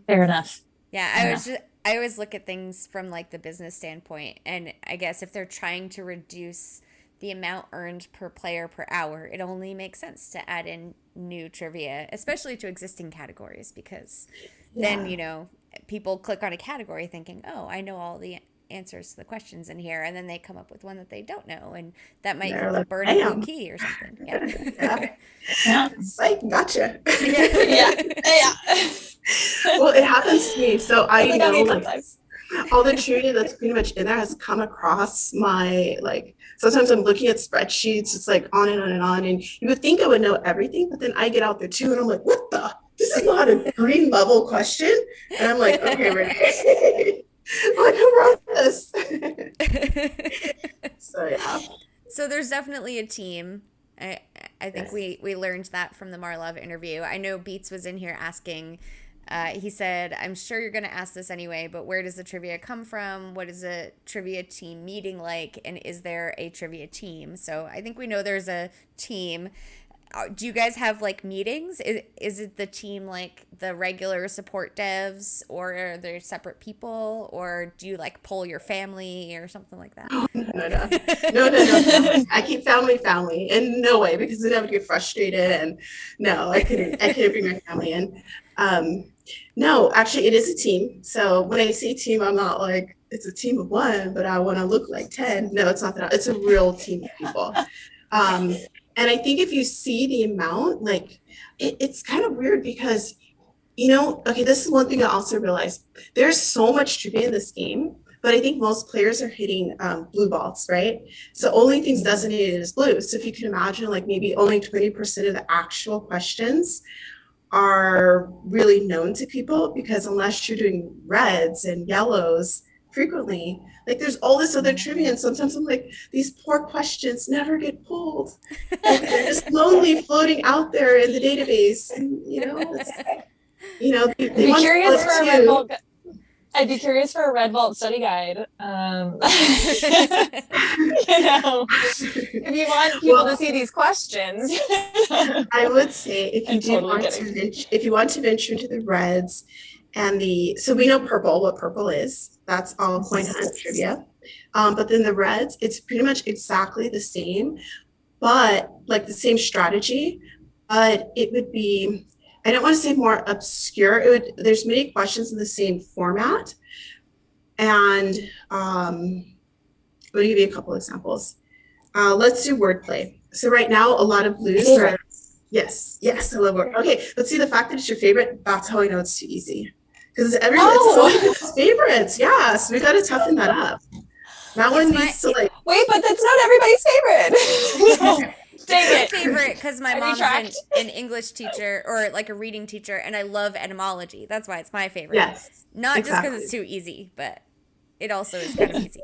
Fair enough. Yeah. I always look at things from like the business standpoint. And I guess if they're trying to reduce the amount earned per player per hour, it only makes sense to add in new trivia, especially to existing categories, because then, people click on a category thinking, oh, I know all the answers to the questions in here, and then they come up with one that they don't know, and that might burn a blue key or something. Yeah. It's like, gotcha. Yeah. Well, it happens to me. So I know, all the trivia that's pretty much in there has come across my, like, sometimes I'm looking at spreadsheets, it's like on and on and on. And you would think I would know everything, but then I get out there too and I'm like, what the? This is not a green level question. And I'm like, okay, Renee. I'm like, who wrote this? So yeah. So there's definitely a team. I I think Yes. we learned that from the Marlov interview. I know Beats was in here asking. He said, "I'm sure you're going to ask this anyway, but where does the trivia come from? What is a trivia team meeting like? And is there a trivia team?" So I think we know there's a team. Do you guys have like meetings? Is it the team like the regular support devs, or are there separate people, or do you like poll your family or something like that? Oh, no, no, no, no, no, no, family. I keep family in no way because then I would get frustrated and no, I couldn't bring my family in. Um, no, actually, it is a team. So when I say team, I'm not like it's a team of one, but I want to look like 10. No, it's not that. It's a real team of people. Um, and I think if you see the amount, like it's kind of weird because okay, this is one thing I also realized. There's so much trivia in this game, but I think most players are hitting blue balls, right? So only things designated as blue. So if you can imagine, like maybe only 20% of the actual questions are really known to people because unless you're doing reds and yellows frequently, like there's all this other trivia. And sometimes I'm like, these poor questions never get pulled. Like they're just lonely floating out there in the database. And I'd they be want to curious flip for a Red too. Vault. I'd be curious for a Red Vault study guide. If you want people to Well, see these questions. I would say if you I'm did totally want kidding. to if you want to venture into the reds and so we know purple, what purple is. That's all coin hunt trivia. But then the reds, it's pretty much exactly the same, but like the same strategy, but it would be, I don't want to say more obscure. There's many questions in the same format. And let me give you a couple examples. Let's do wordplay. So right now, a lot of blues Favorite. are, yes, yes, I love word. Okay, let's see the fact that it's your favorite. That's how I know it's too easy. Because it's so many Oh, people's favorites. Yeah, so we got to toughen that up. That It's one my needs to like, wait, but that's not everybody's favorite. No, it's dang my it. favorite because my I mom's retract. an English teacher or like a reading teacher, and I love etymology. That's why it's my favorite. yes, Not just because it's exactly. too easy, but it also is kind of easy.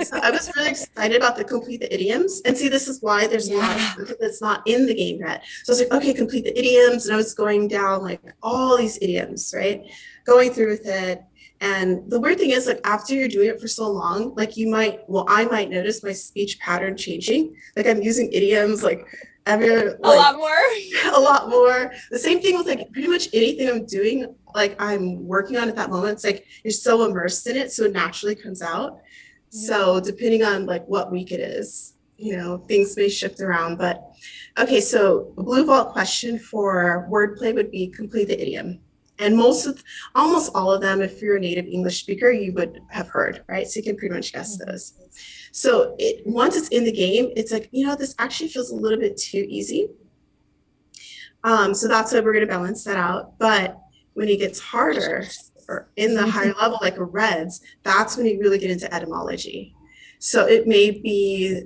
So I was really excited about the complete the idioms. And see, this is why there's a lot of Yeah. content that's not in the game yet. So I was like, okay, complete the idioms. And I was going down like all these idioms, right? Going through with it. And the weird thing is, like, after you're doing it for so long, like I might notice my speech pattern changing. Like I'm using idioms like every A like lot more. a lot more. The same thing with like pretty much anything I'm doing, like I'm working on at that moment. It's like you're so immersed in it, so it naturally comes out. So depending on like what week it is, things may shift around. But okay, so a blue vault question for wordplay would be complete the idiom. And almost all of them, if you're a native English speaker, you would have heard, right? So you can pretty much guess those. So once it's in the game, it's like, this actually feels a little bit too easy. So that's why we're going to balance that out. But when it gets harder or in the higher level, like a reds, that's when you really get into etymology. So it may be,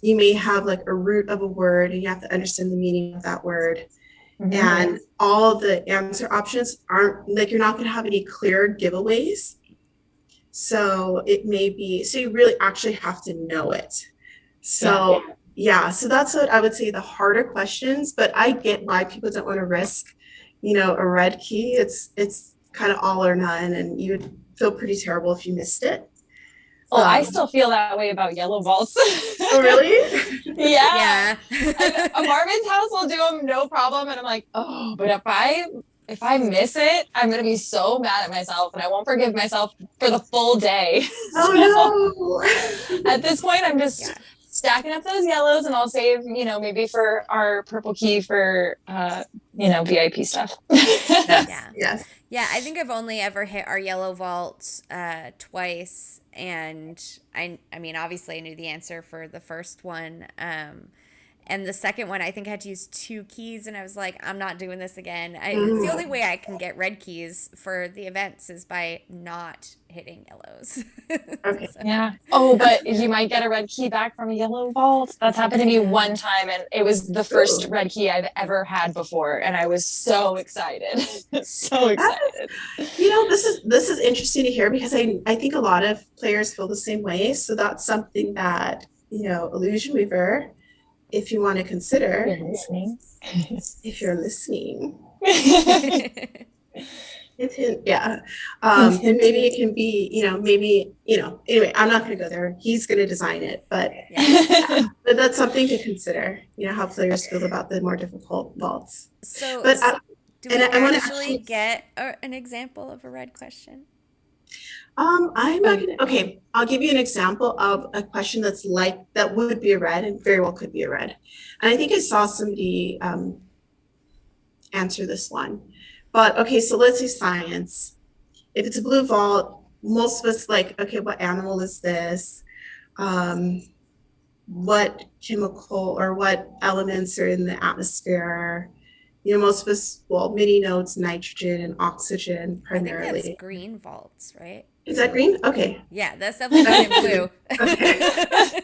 you may have like a root of a word and you have to understand the meaning of that word. And all the answer options aren't like, you're not going to have any clear giveaways. So it may be, so you really actually have to know it. So yeah, so that's what I would say the harder questions, but I get why people don't want to risk, a red key. It's kind of all or none, and you would feel pretty terrible if you missed it. Oh, I still feel that way about yellow vaults. Oh, really? Yeah. Yeah. A Marvin's house will do them no problem. And I'm like, oh, but if I miss it, I'm gonna be so mad at myself and I won't forgive myself for the full day. Oh So at this point, I'm just stacking up those yellows and I'll save, maybe for our purple key for VIP stuff. Yeah. Yes. Yeah, I think I've only ever hit our yellow vault twice, and I mean, obviously, I knew the answer for the first one, And the second one, I think I had to use 2 keys, and I was like, I'm not doing this again. It's the only Mm. way I can get red keys for the events is by not hitting yellows. Okay. So, Yeah. Oh, but you might get a red key back from a yellow vault. That's happened to I me know. one time, and it was the first Ooh. red key I've ever had before, and I was so excited. So That's, excited. this is interesting to hear because I think a lot of players feel the same way. So that's something that, Illusion Weaver, if you want to consider, You're listening. if you're listening, Yeah. yeah. Hint, Then hint. maybe it can be, anyway, I'm not going to go there. He's going to design it, but that's something to consider, how players feel about the more difficult vaults. So, But do and we I want to actually actually, get an example of a red question? I'm not gonna, okay, I'll give you an example of a question that would be a red and very well could be a red. And I think I saw somebody answer this one. But okay, so let's say science. If it's a blue vault, most of us like, okay, what animal is this? Um, what chemical or what elements are in the atmosphere? Most of us, well, MIDI notes nitrogen and oxygen I think that's primarily. green vaults, right? Is that green? Okay. Yeah, that's definitely not in blue. Okay.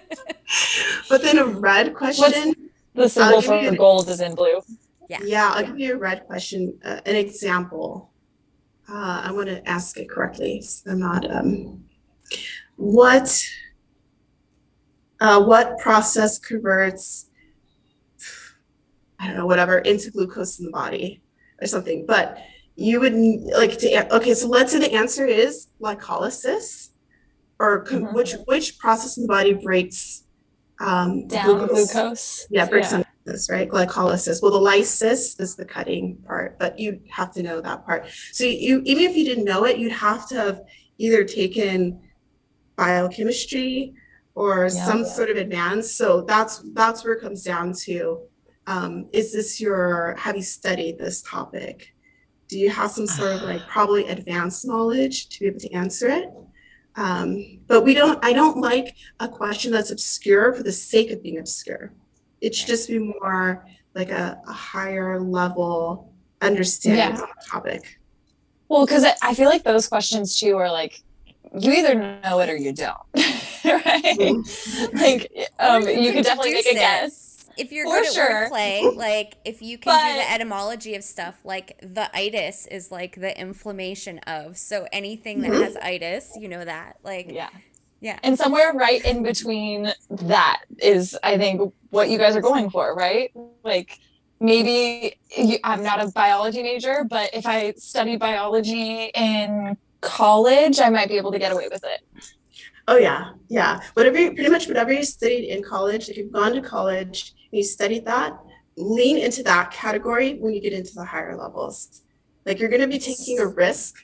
But then a red What's question, the I'll symbol give you for an, gold is in blue? Yeah. yeah, I'll give you a red question, an example. I want to ask it correctly. So I'm not, what, what process converts, I don't know, whatever, into glucose in the body or something, but you would like to, okay, so let's say the answer is glycolysis, or Mhm. which process in the body breaks Down glucose? glucose. Yeah, breaks Yeah. down glucose, right? Glycolysis. Well, the lysis is the cutting part, but you have to know that part. So you, even if you didn't know it, you'd have to have either taken biochemistry or Yeah. some sort of advanced. So that's where it comes down to. Is this have you studied this topic? Do you have some sort of like probably advanced knowledge to be able to answer it? But I don't like a question that's obscure for the sake of being obscure. It should Right. just be more like a higher level understanding of the topic. Well, because I feel like those questions too are like, you either know it or you don't, right? Mhm. Like, Or you you can could definitely make deduce a it. guess If you're for good at sure, wordplay, like if you can do the but etymology of stuff, like the itis is like the inflammation of. So anything that has Mhm. itis, you know that. Like, yeah. yeah. And somewhere right in between that is, I think, what you guys are going for, right? Like, maybe I'm not a biology major, but if I studied biology in college, I might be able to get away with it. Oh yeah. Pretty much whatever you studied in college, if you've gone to college and you studied that, lean into that category when you get into the higher levels. Like you're going to be taking a risk.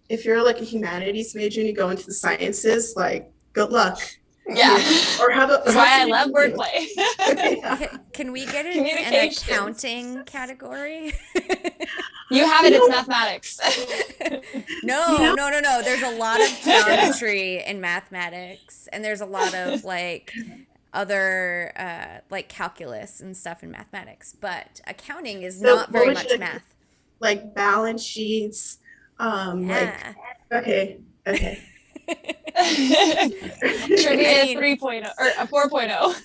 If you're like a humanities major and you go into the sciences, like good luck. Yeah. Or This is have why I somebody love with you. wordplay. Yeah. Can we get an Communications. accounting category? You have You it, it's know, mathematics. you know, No. There's a lot of geometry in mathematics, and there's a lot of like other like calculus and stuff in mathematics, but accounting is so not what very would you much math. like balance sheets? Like, Yeah. okay, okay. I Trivia mean, 3.0 or 4.0.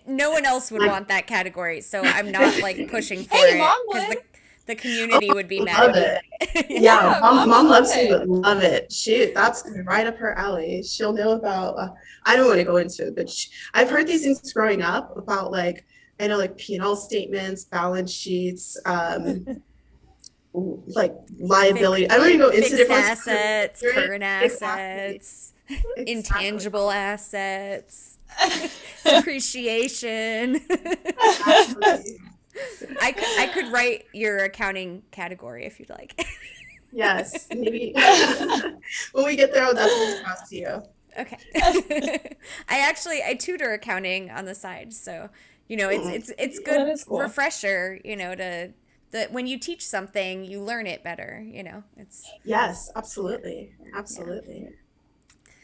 no one else would Like, want that category, so I'm not like pushing for Hey, mom it because would. the oh, community would be mad love at me. it. Yeah, Yeah, mom, mom would mom love loves me, it. but love it. That's right up her alley. She'll know about. I don't want to go into it, but I've heard these things growing up about like I know like P&L statements, balance sheets, like liability. I don't even go into Fixed different assets, current exactly, assets, exactly, intangible assets, depreciation. exactly. I could write your accounting category if you'd like. Yes, maybe when we get there, I'll definitely talk to you. Okay. I tutor accounting on the side, so it's Mm. it's Well, that good is cool. refresher, to that when you teach something, you learn it better, it's Yes, absolutely, yeah. absolutely.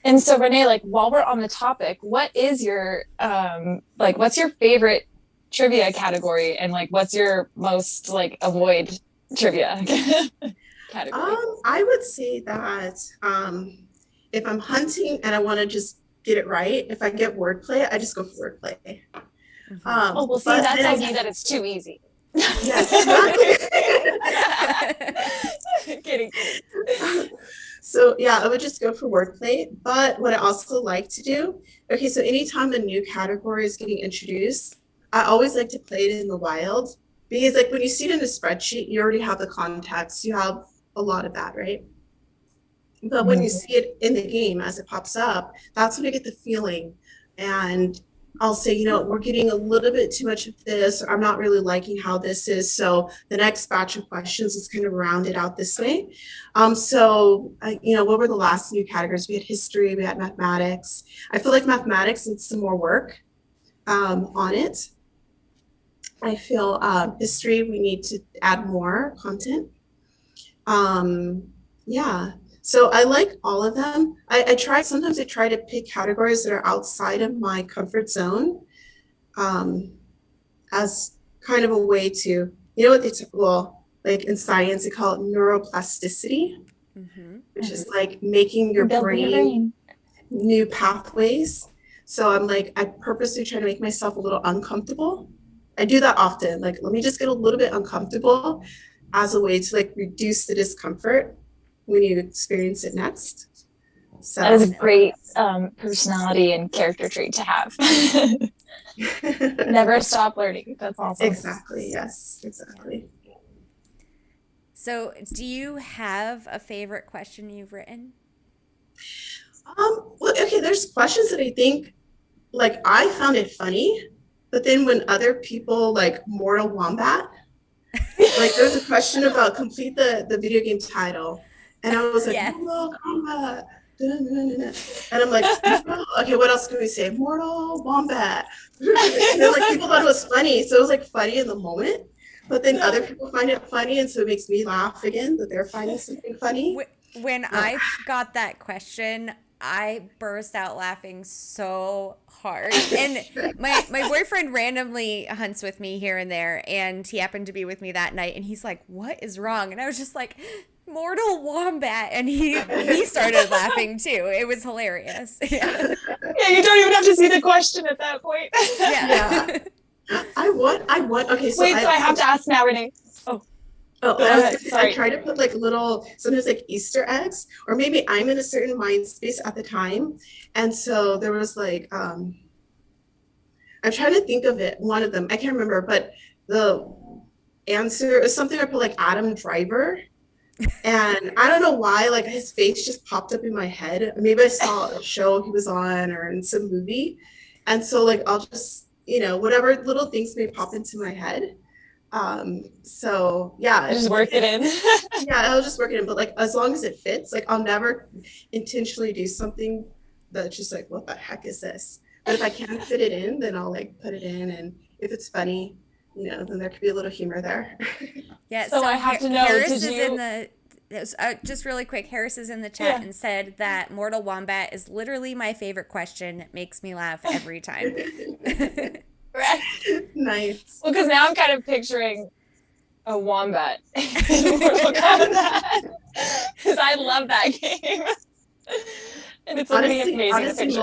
And so Renee, like while we're on the topic, what is your like what's your favorite trivia category, and like what's your most like avoid trivia category? I would say that if I'm hunting and I want to just get it right, if I get wordplay, I just go for wordplay. Oh, well, see, But that then tells me that it's too easy. yes, exactly. Kidding. So yeah, I would just go for wordplay. But what I also like to do, okay, so anytime a new category is getting introduced, I always like to play it in the wild because like when you see it in a spreadsheet, you already have the context, you have a lot of that, right? But when you see it in the game as it pops up, that's when I get the feeling. And I'll say, you know, we're getting a little bit too much of this. Or I'm not really liking how this is. So the next batch of questions is kind of rounded out this way. You know, what were the last new categories? We had history, we had mathematics. I feel like mathematics needs some more work on it. I feel history, we need to add more content. Yeah. So I like all of them. Sometimes I try to pick categories that are outside of my comfort zone um, as kind of a way to, you know what well, like in science, they call it neuroplasticity, which is like making your brain new pathways. So I'm like, I purposely try to make myself a little uncomfortable. I do that often. Like, let me just get a little bit uncomfortable as a way to like reduce the discomfort when you experience it next. So that is a great personality and character trait to have. Never stop learning. That's awesome. Exactly. Yes, exactly. So, do you have a favorite question you've written? Well, okay, there's questions that I think like I found it funny, but then when other people like Mortal Wombat, like there's a question about complete the video game title. And I was like, Yes. Mortal Kombat. And I'm like, okay, what else can we say? Mortal Wombat. And then like people thought it was funny. So it was like funny in the moment. But then other people find it funny. And so it makes me laugh again that they're finding something funny. When I got that question, I burst out laughing so hard. And my boyfriend randomly hunts with me here and there, and he happened to be with me that night, and he's like, "What is wrong?" And I was just like, "Mortal Wombat," and he started laughing too. It was hilarious. Yeah. Yeah, you don't even have to see the question at that point. Yeah. I want. Okay, so wait, so I have to ask now, Renee. I try to put like little, sometimes like Easter eggs, or maybe I'm in a certain mind space at the time. And so there was like, I'm trying to think of it, one of them, I can't remember, but the answer is something I put like Adam Driver. And I don't know why, like his face just popped up in my head. Maybe I saw a show he was on or in some movie. And so like, I'll just, you know, whatever little things may pop into my head. So yeah, just work it in. Yeah, I'll just work it in, but like as long as it fits, like I'll never intentionally do something that's just like, what the heck is this? But if I can fit it in, then I'll like put it in, and if it's funny, you know, then there could be a little humor there. Yeah. So I have to know, Harris did is you... in the. Just really quick, Harris is in the chat and said that Mortal Wombat is literally my favorite question. It makes me laugh every time. Nice. Well, because now I'm kind of picturing a wombat in Mortal Kombat, because I love that game. And it's honestly amazing.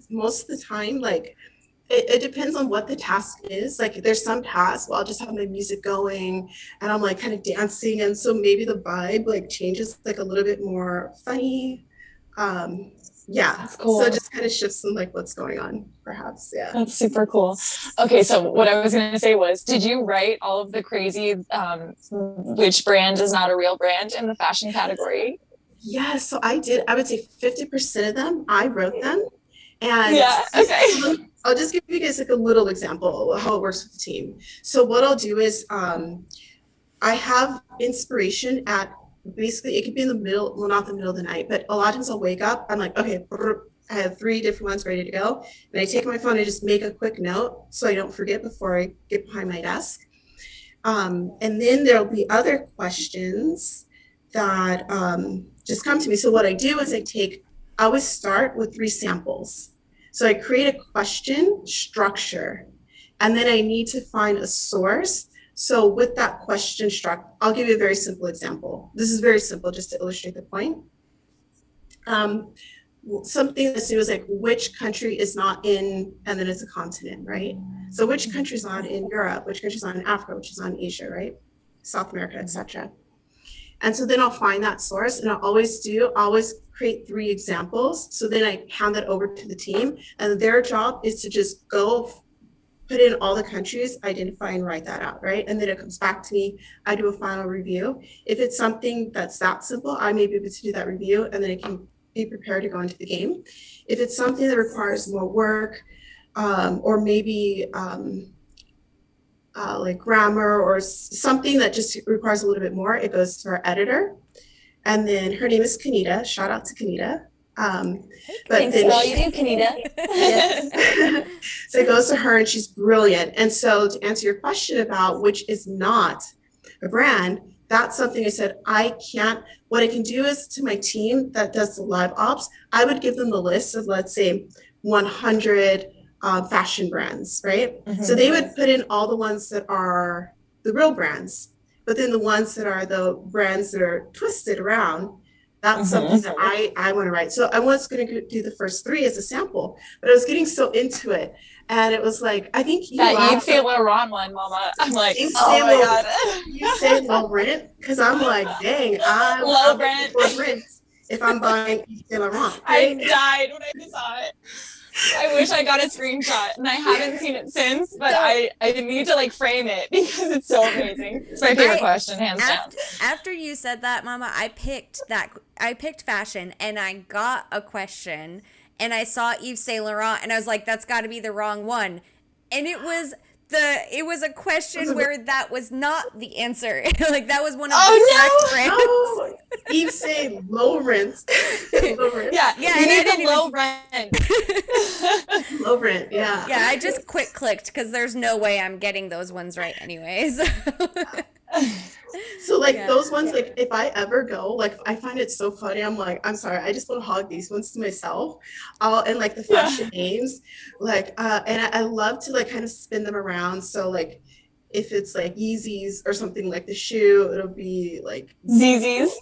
Most of the time, like it depends on what the task is. Like there's some tasks where I'll just have my music going and I'm like kind of dancing, and so maybe the vibe like changes like a little bit more funny. Yeah, that's cool. So it just kind of shifts in like what's going on, perhaps. Yeah, that's super cool. Okay, so what I was going to say was, did you write all of the crazy which brand is not a real brand in the fashion category? Yeah, so I did. I would say 50% of them I wrote them. And yeah, okay. I'll just give you guys like a little example of how it works with the team. So what I'll do is I have inspiration at basically, it could be in the middle, well, not the middle of the night, but a lot of times I'll wake up, I'm like, okay, I have 3 different ones ready to go. And I take my phone and just make a quick note so I don't forget before I get behind my desk. And then there'll be other questions that just come to me. So what I do is I take I always start with 3 samples. So I create a question structure, and then I need to find a source. So with that question struct, I'll give you a very simple example. This is very simple just to illustrate the point. Something that's new is like, which country is not in, and then it's a continent, right? So which country is not in Europe, which country is not in Africa, which is not in Asia, right? South America, etc. And so then I'll find that source, and I'll always create 3 examples. So then I hand that over to the team, and their job is to just go put in all the countries, identify and write that out, right? And then it comes back to me, I do a final review. If it's something that's that simple, I may be able to do that review, and then I can be prepared to go into the game. If it's something that requires more work, or maybe like grammar or something that just requires a little bit more, it goes to our editor. And then her name is Kanita. Shout out to Kanita. But thanks for all you do, Kanita. So it goes to her, and she's brilliant. And so to answer your question about which is not a brand, that's something I said, I can't, what I can do is to my team that does the live ops, I would give them the list of, let's say, 100 fashion brands, right? Mm-hmm. So they would put in all the ones that are the real brands, but then the ones that are the brands that are twisted around, that's something that I want to write. So I was going to do the first 3 as a sample, but I was getting so into it. And it was like, I think you feel Laurent one, Mama. I'm like, oh my God. You say low rent? Because I'm like, dang, I'm low rent. If I'm buying Saint Laurent. Right? I died when I saw it. I wish I got a screenshot, and I haven't seen it since, but I need to like frame it because it's so amazing. It's my favorite question, hands down. After you said that, Mama, I picked fashion, and I got a question, and I saw Yves Saint Laurent, and I was like, that's got to be the wrong one. And it was a question where that was not the answer. Like, that was one of the correct brands. No. Yves Saint Laurent. Yeah, you need the low rent. Low rent, yeah. Yeah, I just clicked because there's no way I'm getting those ones right anyways. So like those ones, like if I ever go, like I find it so funny. I'm like, I'm sorry, I just want to hog these ones to myself. And like the fashion names, like and I love to like kind of spin them around. So like if it's like Yeezys or something like the shoe, it'll be like Yeezys,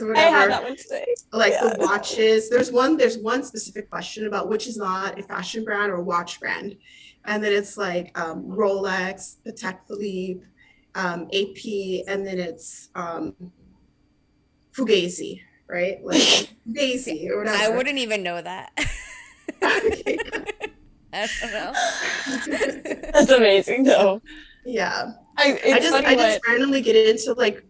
or whatever. I had that one today. Like the watches. There's one specific question about which is not a fashion brand or a watch brand, and then it's like Rolex, Patek Philippe, AP, and then it's Fugazi, right? Like Fugazi or whatever. I wouldn't even know that. Okay. I don't know. That's amazing, though. Yeah, I just randomly get into like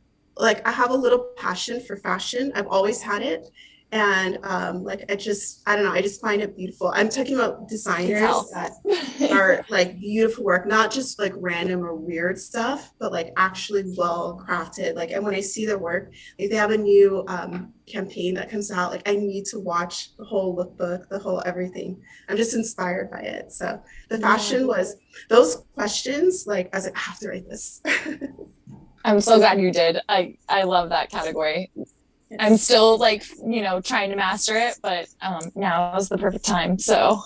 I have a little passion for fashion. I've always had it. And like I don't know, I just find it beautiful. I'm talking about designers that are like beautiful work, not just like random or weird stuff, but like actually well crafted. Like, and when I see their work, like they have a new campaign that comes out, like I need to watch the whole lookbook, the whole everything. I'm just inspired by it. So the fashion was those questions, like I was like, I have to write this. I'm so glad you did. I love that category. I'm still like, trying to master it, but now is the perfect time. So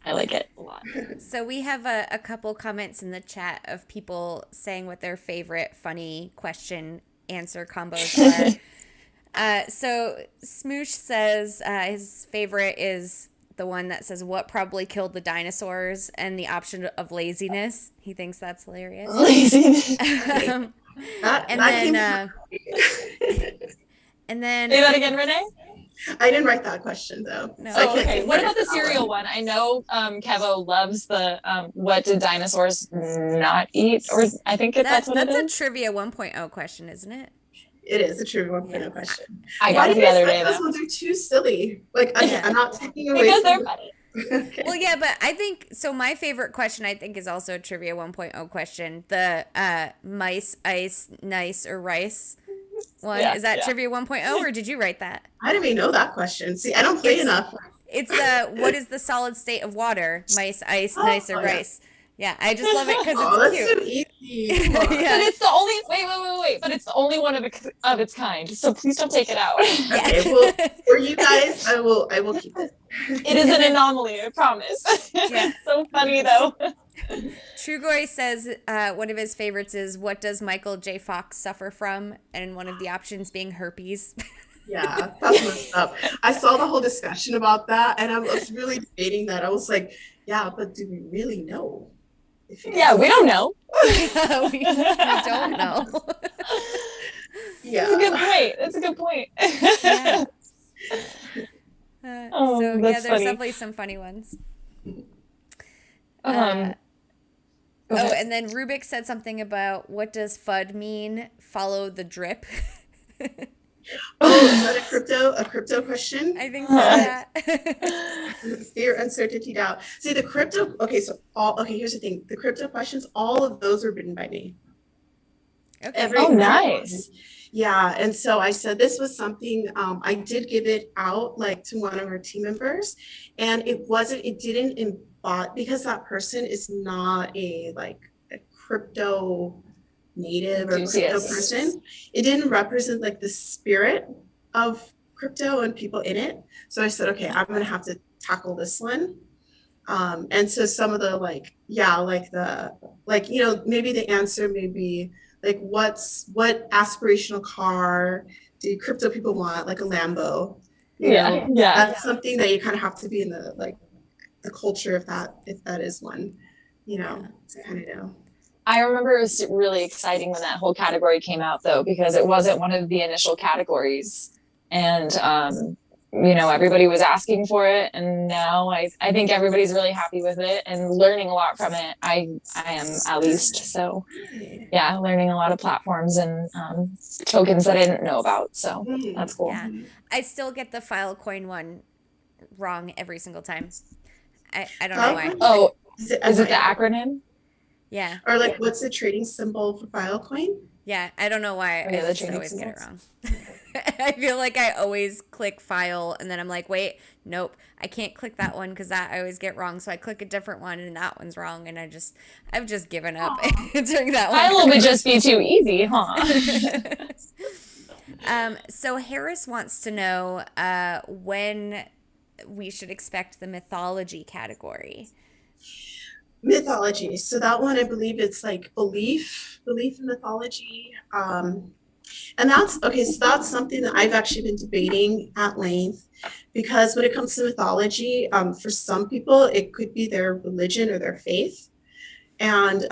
I like it a lot. So we have a couple comments in the chat of people saying what their favorite funny question answer combos are. So Smoosh says his favorite is the one that says what probably killed the dinosaurs and the option of laziness. He thinks that's hilarious. Laziness. And then say that again, Renee. I didn't write that question though. No. So okay. What about the cereal one? I know Kevo loves the what did dinosaurs not eat? Or I think that's what it is. That's a trivia 1.0 question, isn't it? It is a trivia 1.0 question. I got it the other day. Those ones are too silly. Like I'm not taking away because they're funny. Okay. Well, yeah, but I think so. My favorite question, I think, is also a trivia 1.0 question. The mice, ice, nice, or rice one. Is that trivia 1.0, or did you write that? I didn't even know that question. See, I don't play enough. It's what is the solid state of water? Mice, ice, nice, or rice? Yeah, I just love it because Oh, it's that's so cute. easy. Come on. But Yeah. it's the only wait. But it's the only one of its kind. So please don't take it out. Yeah. Okay, well, for you guys, I will keep it. It is an anomaly, I promise. Yeah. It's so funny though. Trugoy says one of his favorites is what does Michael J. Fox suffer from? And one of the options being herpes. Yeah, that's messed up. I saw the whole discussion about that, and I was really debating that. I was like, yeah, but do we really know if it Yeah, is? we don't know. Yeah, we don't know. Yeah. That's a good point. That's a good point. Yeah. So Oh, yeah, that's there's funny. definitely some funny ones. Um, go Oh, ahead. and then Rubik said something about what does FUD mean? Follow the drip. Oh, is that a crypto question? I think so. Yeah. Fear, uncertainty, doubt. See, the crypto. Okay, so okay. Here's the thing: the crypto questions, all of those were written by me. Okay. Oh, Every nice. Yeah, and so I said this was something I did give it out like to one of our team members, and it didn't embody because that person is not a like a crypto native or crypto Enthusiast. person. It didn't represent like the spirit of crypto and people in it. So I said, okay, I'm gonna have to tackle this one. And so some of the like, yeah, like maybe the answer may be like what aspirational car do crypto people want, like a Lambo? Yeah, yeah. That's something that you kind of have to be in the like the culture of that, if that is one, Yeah. to kind of know. I remember it was really exciting when that whole category came out, though, because it wasn't one of the initial categories. And, everybody was asking for it. And now I think everybody's really happy with it and learning a lot from it. I am at least. So, yeah, learning a lot of platforms and tokens that I didn't know about. So that's cool. Yeah. I still get the Filecoin one wrong every single time. I don't know why. Oh, Is it is it the acronym? Yeah. or like what's the trading symbol for Filecoin? Yeah. I don't know why. Oh, yeah, I the just trading always get it symbols. wrong. I feel like I always click file and then I'm like, wait, nope, I can't click that one because that I always get wrong. So I click a different one and that one's wrong. And I've just given up answering that one. File would just be too easy, huh? So Harris wants to know when we should expect the mythology category. Mythology. So that one, I believe it's like belief in mythology. And that's okay. So that's something that I've actually been debating at length because when it comes to mythology, for some people, it could be their religion or their faith. And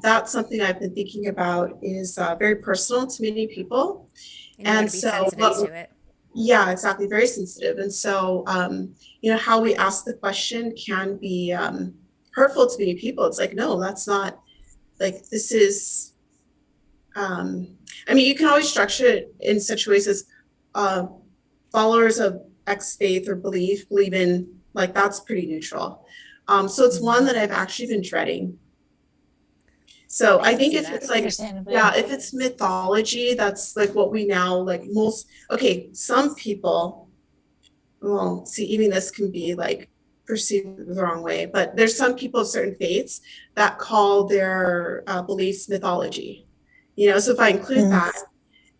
that's something I've been thinking about is very personal to many people. And you want to be sensitive to it. Yeah, exactly. Very sensitive. And so, how we ask the question can be hurtful to many people. It's like, no, that's not like this is. You can always structure it in such ways as followers of X faith or believe in like that's pretty neutral. So it's one that I've actually been dreading. So I think if it's like, yeah, if it's mythology, that's like what we now like most, okay, some people, well, see, even this can be like perceived the wrong way, but there's some people of certain faiths that call their beliefs mythology. So if I include that,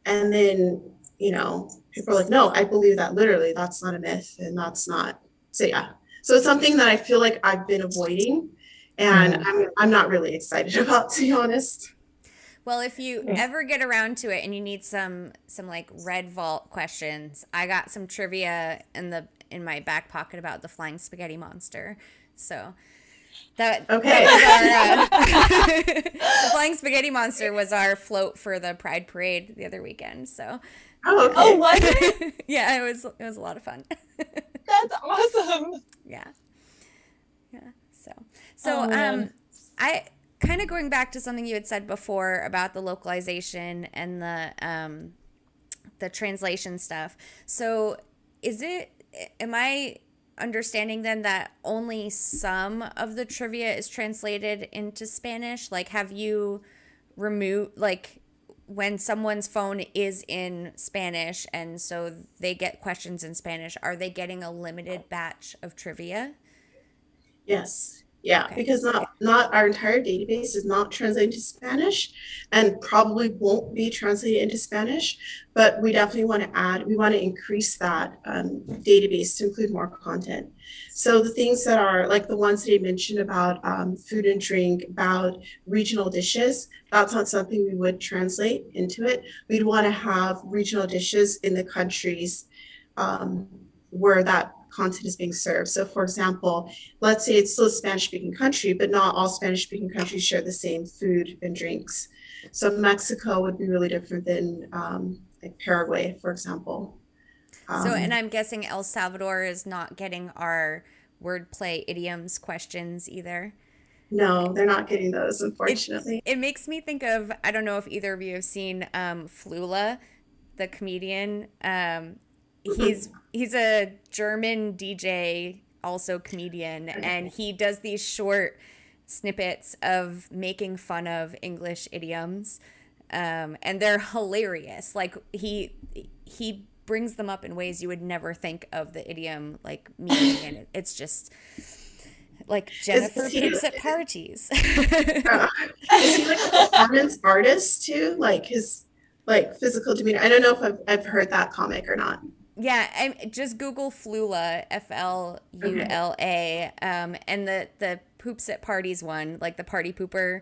and then, people are like, no, I believe that literally, that's not a myth, and that's not, so yeah. So it's something that I feel like I've been avoiding, and I'm not really excited about, to be honest. Well, if you ever get around to it and you need some like red vault questions, I got some trivia in my back pocket about the flying spaghetti monster. So that was the flying spaghetti monster was our float for the Pride Parade the other weekend. So Oh, was it? yeah, it was a lot of fun. That's awesome. Yeah. So I kind of going back to something you had said before about the localization and the translation stuff. So am I understanding then that only some of the trivia is translated into Spanish? Like, have you removed, like, when someone's phone is in Spanish and so they get questions in Spanish, are they getting a limited batch of trivia? Yes. Yeah, Okay. because not our entire database is not translated to Spanish and probably won't be translated into Spanish, but we definitely want to we want to increase that database to include more content. So the things that are like the ones that you mentioned about food and drink, about regional dishes, that's not something we would translate into it. We'd want to have regional dishes in the countries um, where that content is being served. So for example, let's say it's still a Spanish speaking country, but not all Spanish speaking countries share the same food and drinks. So Mexico would be really different than like Paraguay, for example. So, and Um, I'm guessing El Salvador is not getting our wordplay idioms questions either. no, they're not getting those, It unfortunately. it makes me think of, I don't know if either of you have seen Flula, the comedian. He's a German DJ, also comedian, and he does these short snippets of making fun of English idioms, and they're hilarious. Like he brings them up in ways you would never think of the idiom like meaning, and it's just like Is Jennifer he poops at parties. uh, is he like a performance artist too? Like his like physical demeanor. I don't know if I've heard that comic or not. Yeah, just Google Flula, Okay. Flula, and the poops at parties one, like the party pooper.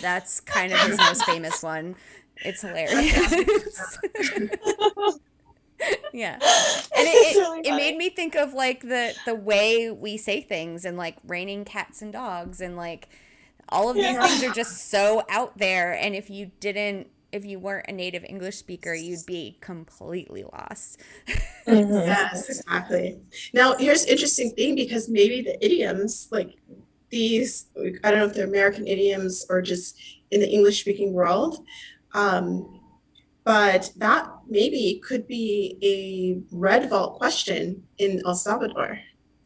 That's kind of his most famous one. It's hilarious. Yeah, and It's really it made funny. me think of like the way we say things and like raining cats and dogs and like all of these Yeah. things are just so out there. And if you weren't a native English speaker, you'd be completely lost. Mhm. Yes, exactly. Now, here's an interesting thing because maybe the idioms, like these, I don't know if they're American idioms or just in the English speaking world, um, but that maybe could be a red vault question in El Salvador.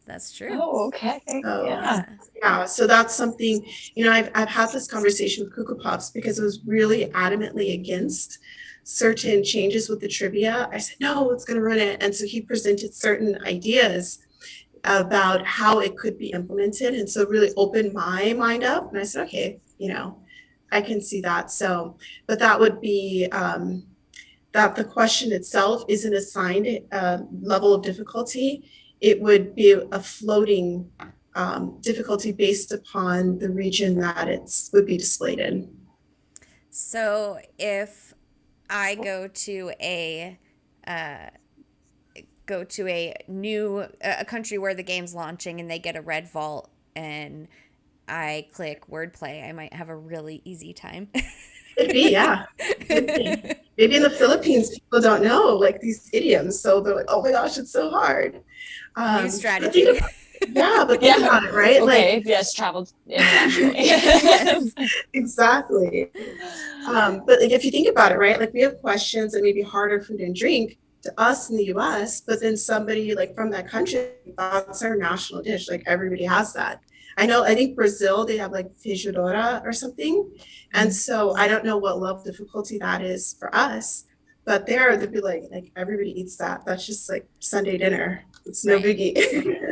That's true. Oh, okay. So, Yeah. Yeah. yeah, so that's something, I've had this conversation with Cuckoo Puffs because I was really adamantly against certain changes with the trivia. I said, no, it's going to run it. And so he presented certain ideas about how it could be implemented. And so it really opened my mind up. And I said, okay, I can see that. So, but that would be that the question itself isn't assigned a level of difficulty. It would be a floating difficulty based upon the region that it's would be displayed in. So if I uh, go to a new a country where the game's launching and they get a red vault and I click wordplay, I might have a really easy time. Could be, yeah. Could be. Maybe in the Philippines, people don't know like these idioms, so they're like, "Oh my gosh, it's so hard." New But think strategy. about, yeah, but think Yeah. about it, right? Like, Okay. Yes, traveled internationally. Yes. exactly. But like, if you think about it, right? Like, we have questions that may be harder food and drink to us in the U.S., but then somebody like from that country, that's our national dish. Like, everybody has that. I know. I think Brazil, they have like feijoada or something, and so I don't know what level of difficulty that is for us. But there, they'd be like everybody eats that. That's just like Sunday dinner. It's no Right. biggie.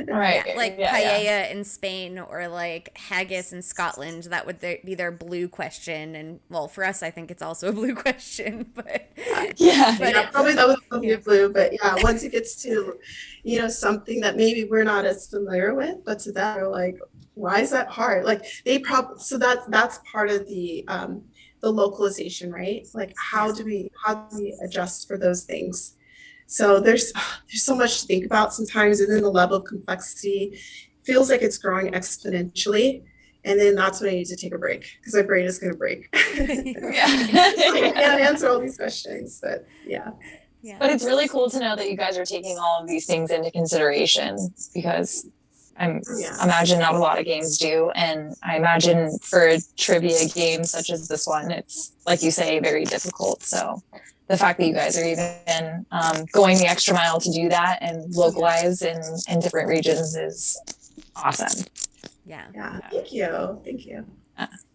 Yeah, Right. like Yeah. Yeah. paella in Spain or like haggis in Scotland. That would be their blue question. And well, for us, I think it's also a blue question. But Yeah. but Yeah, probably that was probably yeah, a blue, but yeah, once it gets to, something that maybe we're not as familiar with, but to that, we're like, why is that hard? Like they probably, so that's part of the localization, right? Like yeah, how do we adjust for those things? So there's so much to think about sometimes, and then the level of complexity feels like it's growing exponentially. And then that's when I need to take a break because my brain is going to break. I Yeah. can't answer all these questions, but yeah. yeah, But it's really cool to know that you guys are taking all of these things into consideration because I'm Yeah. imagine not a lot of games do. And I imagine for a trivia game such as this one, it's like you say, very difficult. So the fact that you guys are even going the extra mile to do that and localize in different regions is awesome. yeah, Yeah. Thank you. Thank you.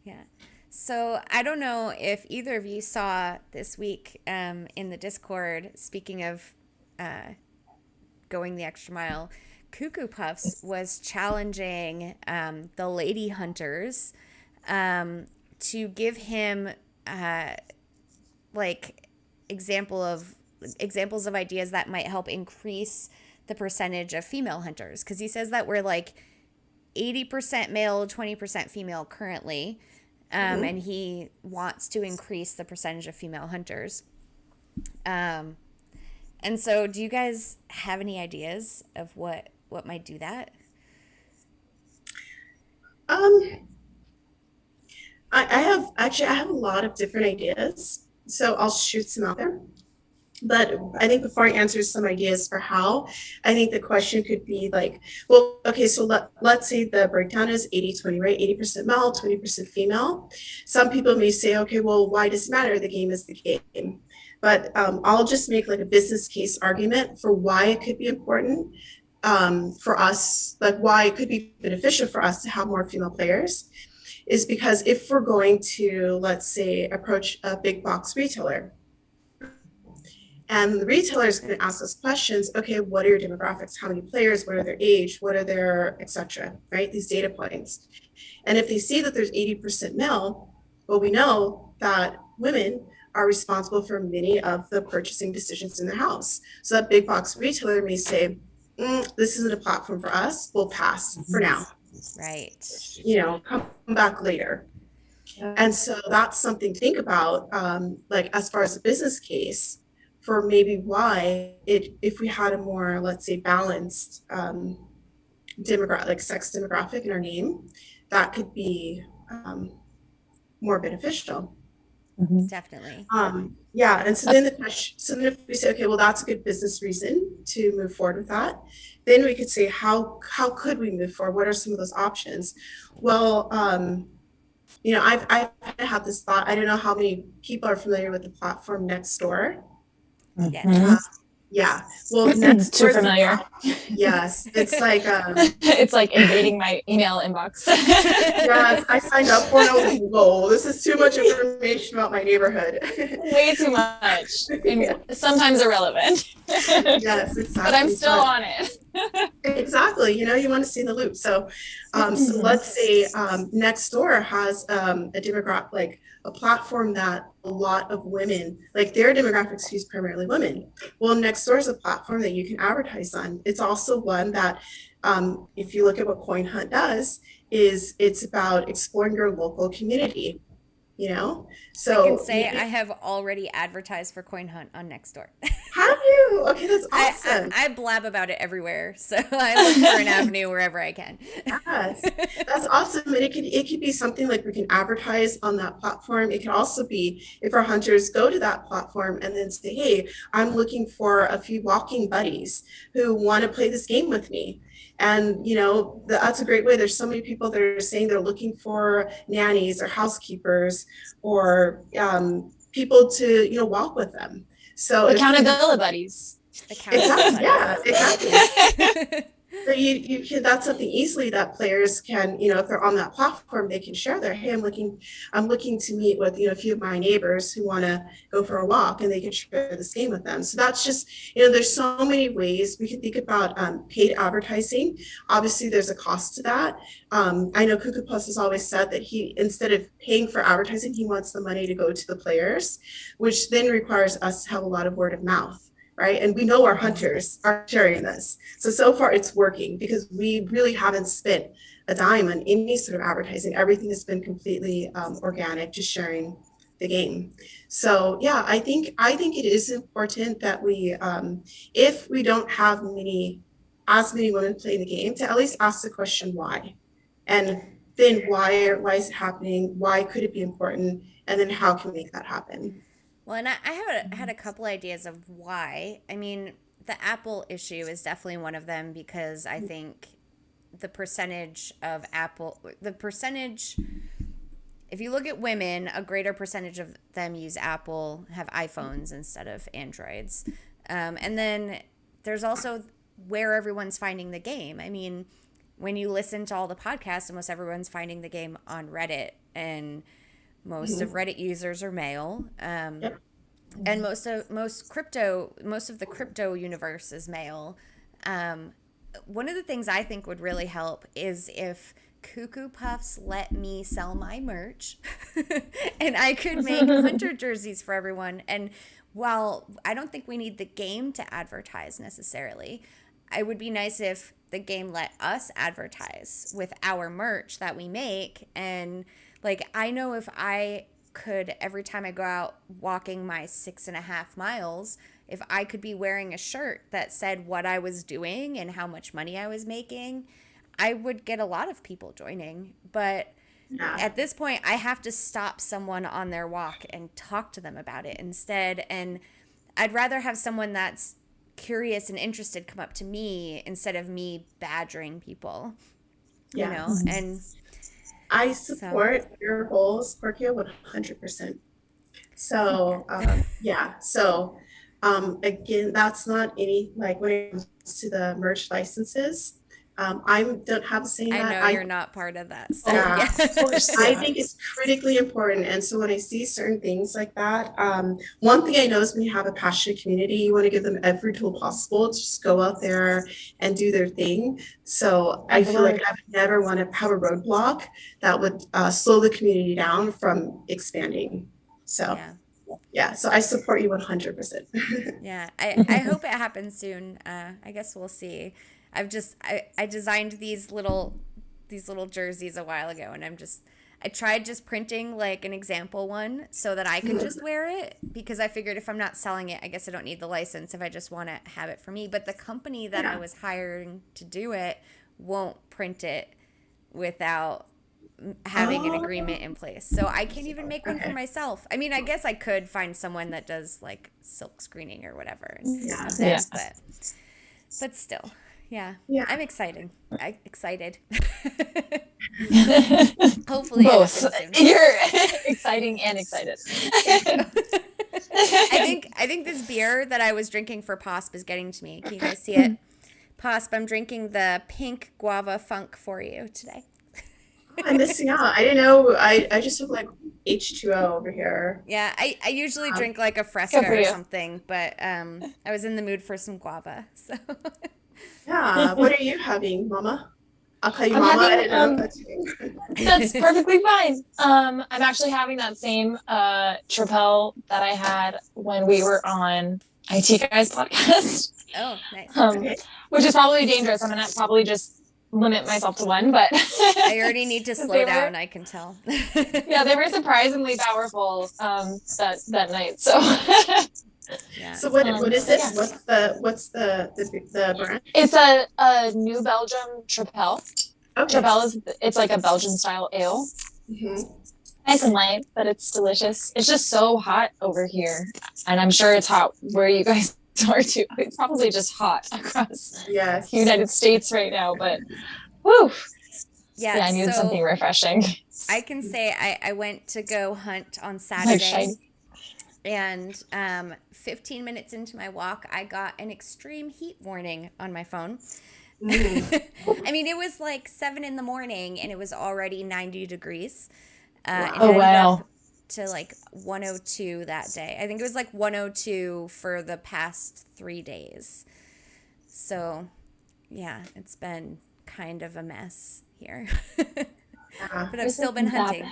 yeah. So I don't know if either of you saw this week in the Discord. Speaking of going the extra mile, Cuckoo Puffs was challenging the lady hunters to give him like examples of ideas that might help increase the percentage of female hunters, because he says that we're like 80% male, 20% female currently, and he wants to increase the percentage of female hunters. And so, do you guys have any ideas of what might do that? Um, I have a lot of different ideas, so I'll shoot some out there. But I think before I answer some ideas for how, I think the question could be like, well, okay, so let's say the breakdown is 80-20, right? 80% male, 20% female. Some people may say, okay, well, why does it matter? The game is the game. But I'll just make like a business case argument for why it could be important for us, like why it could be beneficial for us to have more female players, is because if we're going to, let's say, approach a big box retailer, and the retailer is going to ask us questions. Okay, what are your demographics? How many players? What are their age? What are their, etc. Right? These data points. And if they see that there's 80% male, well, we know that women are responsible for many of the purchasing decisions in their house. So that big box retailer may say, this isn't a platform for us. We'll pass for now. Right. Come back later. And so that's something to think about, like as far as a business case, for maybe why if we had a more, let's say, balanced demographic, like sex demographic in our game, that could be more beneficial. Definitely. Yeah, and so then the question, so then if we say, okay, well, that's a good business reason to move forward with that, then we could say, how could we move forward? What are some of those options? Well, I've had this thought. I don't know how many people are familiar with the platform Nextdoor. Yes. Yeah. Well, next too familiar. Yes. It's like it's like invading my email inbox. Yes, I signed up for it. I was like, whoa, this is too much information about my neighborhood. Way too much. And sometimes irrelevant. Yes, exactly. But I'm still on it. Exactly. You want to see the loop. So so let's say Nextdoor has a demographic, like a platform that a lot of women, like their demographics use primarily women. Well, Nextdoor is a platform that you can advertise on. It's also one that, if you look at what Coin Hunt does, is it's about exploring your local community. So I can say I have already advertised for Coin Hunt on Nextdoor. Have you? Okay, that's awesome. I blab about it everywhere, so I look for an avenue wherever I can. Yes, that's awesome. And it could be something like we can advertise on that platform. It can also be if our hunters go to that platform and then say, hey, I'm looking for a few walking buddies who want to play this game with me. And that's a great way. There's so many people that are saying they're looking for nannies or housekeepers or people to walk with them. So accountability buddies. Exactly. Yeah, exactly. So you can, that's something easily that players can, if they're on that platform, they can share their, hey, I'm looking to meet with, a few of my neighbors who want to go for a walk, and they can share this game with them. So that's just, there's so many ways we can think about paid advertising. Obviously, there's a cost to that. I know Cuckoo Plus has always said that instead of paying for advertising, he wants the money to go to the players, which then requires us to have a lot of word of mouth. Right. And we know our hunters are sharing this. So far it's working because we really haven't spent a dime on any sort of advertising. Everything has been completely organic, just sharing the game. So yeah, I think it is important that we, if we don't have as many women playing the game, to at least ask the question why, and then why is it happening? Why could it be important? And then how can we make that happen? Well, and I had a couple ideas of why. I mean, the Apple issue is definitely one of them, because I think the percentage, if you look at women, a greater percentage of them use Apple, have iPhones instead of Androids. And then there's also where everyone's finding the game. I mean, when you listen to all the podcasts, almost everyone's finding the game on Reddit, and most of Reddit users are male, and most of the crypto universe is male. one of the things I think would really help is if Cuckoo Puffs let me sell my merch and I could make hunter jerseys for everyone. And while I don't think we need the game to advertise necessarily, it would be nice if the game let us advertise with our merch that we make. And like, I know if I could, every time I go out walking my 6.5 miles, if I could be wearing a shirt that said what I was doing and how much money I was making, I would get a lot of people joining. But at this point, I have to stop someone on their walk and talk to them about it instead. And I'd rather have someone that's curious and interested come up to me instead of me badgering people, you know? And I support your goals, Korkio, 100%. So, again, that's not any, like, when it comes to the merch licenses, I don't have a say in that. I know you're not part of that. So of course. I think it's critically important. And so when I see certain things like that, one thing I know is when you have a passionate community, you want to give them every tool possible to just go out there and do their thing. So I feel like I would never want to have a roadblock that would slow the community down from expanding. So so I support you 100%. Yeah, I hope it happens soon. I guess we'll see. I designed these little jerseys a while ago, and I tried just printing like an example one so that I could just wear it, because I figured if I'm not selling it, I guess I don't need the license if I just want to have it for me. But the company that I was hiring to do it won't print it without having an agreement in place. So I can't even make one for myself. I mean, I guess I could find someone that does like silk screening or whatever. But still. Yeah. I'm excited. Hopefully both. You're exciting and excited. I think this beer that I was drinking for POSP is getting to me. Can you guys see it? POSP, I'm drinking the pink guava funk for you today. I'm missing out. I didn't know. I just have like H2O over here. Yeah, I usually drink like a Fresca or something, but I was in the mood for some guava. So yeah, what are you having, Mama? I'll call you Mama. I didn't know that's perfectly fine. I'm actually having that same Tripel that I had when we were on IT Guys podcast. Oh, nice. Which is probably dangerous. I'm gonna probably just limit myself to one, but I already need to slow down. I can tell. Yeah, they were surprisingly powerful that night. So. Yeah. So what is it? What's the brand? It's a New Belgium Tripel. Okay. Tripel it's like a Belgian style ale. Mm-hmm. Nice and light, but it's delicious. It's just so hot over here, and I'm sure it's hot where you guys are too. It's probably just hot across the United States right now, but woo. Yeah, I need something refreshing. I can say I went to go hunt on Saturday. And 15 minutes into my walk, I got an extreme heat warning on my phone. I mean, it was like 7 a.m, and it was already 90 degrees. And it ended up to like 102 that day. I think it was like 102 for the past 3 days. So, yeah, it's been kind of a mess here. But I've still been hunting.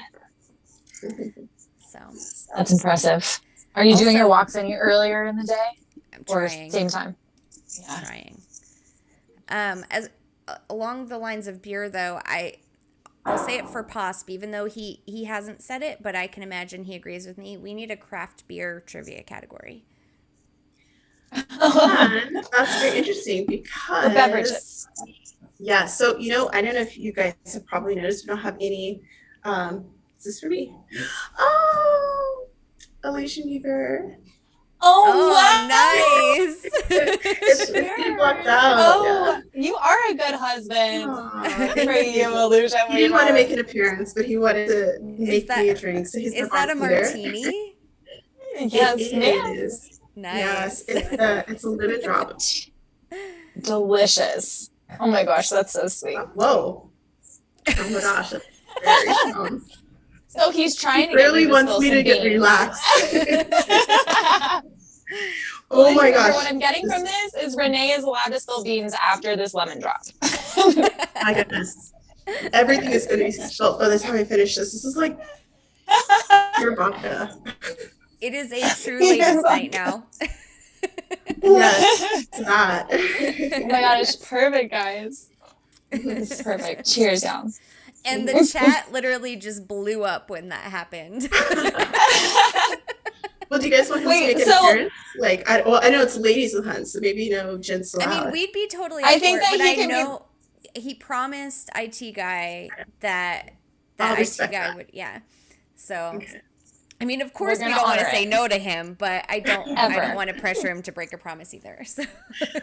So that's impressive. Are you doing your walks any earlier in the day? I'm trying. Or same time? Yeah. Trying. As along the lines of beer, though, I'll say it for POSP, even though he hasn't said it, but I can imagine he agrees with me. We need a craft beer trivia category. That's very interesting because beverages. Yeah. So I don't know if you guys have probably noticed we don't have any. Is this for me? Oh. Elysian Beaver. Oh wow. Nice. It's blocked out. Oh, you are a good husband. For you, Elysian. He didn't want to make an appearance, but he wanted to make me a drink. So is that a martini? Yes, it is. Nice. Yes, it's a lemon drop. Delicious. Oh my gosh, that's so sweet. Whoa. Oh my gosh, that's very strong. So he's trying to really wants me to get relaxed. Oh my What gosh. I'm getting from this is Renee is allowed to spill beans after this lemon drop. My goodness. Everything is going to be spilled by the time I finish this. This is like pure vodka. It is a true ladies' night now. Yes, it's that. Oh my god, it's perfect, guys. It's perfect. Cheers, y'all. And the chat literally just blew up when that happened. Well, do you guys want him to make an appearance? Like, I know it's ladies with Hunt, so maybe gents allowed. I mean, we'd be totally. I think that but he I can know he promised IT guy that I'll IT respect guy that. would, yeah. So, Okay. I mean, of course, we gonna don't want to honor say it. no to him, but I don't Ever. want to pressure him to break a promise either. So,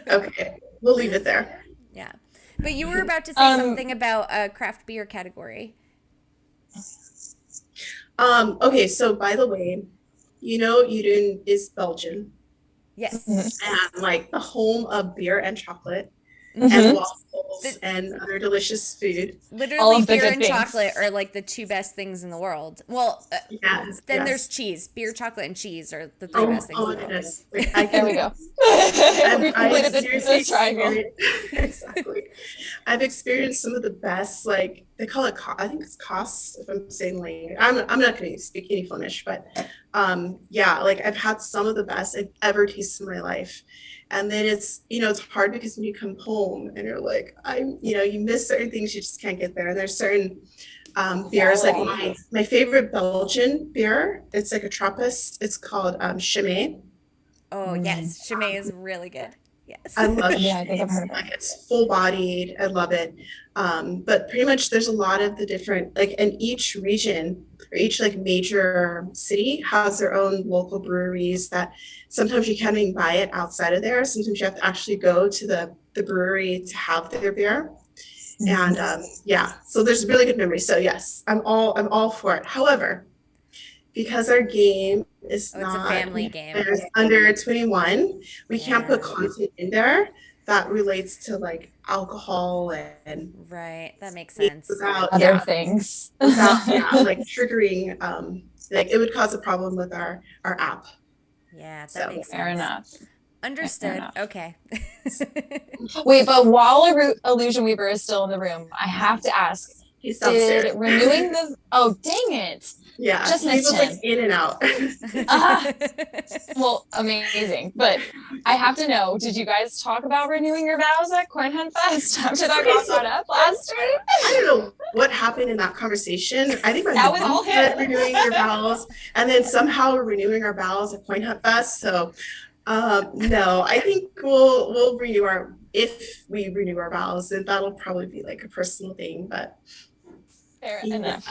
Okay, we'll leave it there. yeah. But you were about to say something about a craft beer category. Okay, so by the way, Uden is Belgian Yes. and like the home of beer and chocolate Mhm. and waffles and other delicious food. All Literally, of the beer good and things. chocolate are like the two best things in the world. Well, Yes, then yes. there's cheese. Beer, chocolate, and cheese are the three best things Oh in my the world. goodness. Like, I There can, we go. We I've completed seriously the triangle. exactly. I've experienced some of the best, like they call it, I think it's Kos, if I'm saying language. I'm not going to speak any Flemish, but yeah, like I've had some of the best I've ever tasted in my life. And then it's hard because when you come home and you're like, you miss certain things, you just can't get there. And there's certain beers, like my favorite Belgian beer, it's like a Trappist, it's called Chimay. Oh, yes. Chimay is really good. Yes. I love Yeah, I think I've heard of like it's full bodied. I love it. But pretty much there's a lot of the different, like, in each region or each like major city has their own local breweries that sometimes you can't even buy it outside of there. Sometimes you have to actually go to the brewery to have their beer. And yeah, so there's really good memories. So yes, I'm all for it. However, because our game is Oh, it's a not family game. there's under 21, we can't put Yeah. content in there that relates to like alcohol and Right. That makes sense. without Other things. without like triggering like it would cause a problem with our app. Yeah, that So, makes sense. Fair enough. Understood. enough. Okay. Wait, but while Illusion Weaver is still in the room, I have to ask, He's downstairs. did renewing the oh dang it. Yeah, Just he missed was like him. in and out. Well, amazing. But I have to know, did you guys talk about renewing your vows at Corn Hunt Fest after that got brought up last time? I don't know what happened in that conversation. I think my That was mom all said him. renewing your vows, and then somehow we're renewing our vows at Point Hunt Fest. So no, I think we'll renew if we renew our vows, and that'll probably be like a personal thing, but Fair yeah. enough.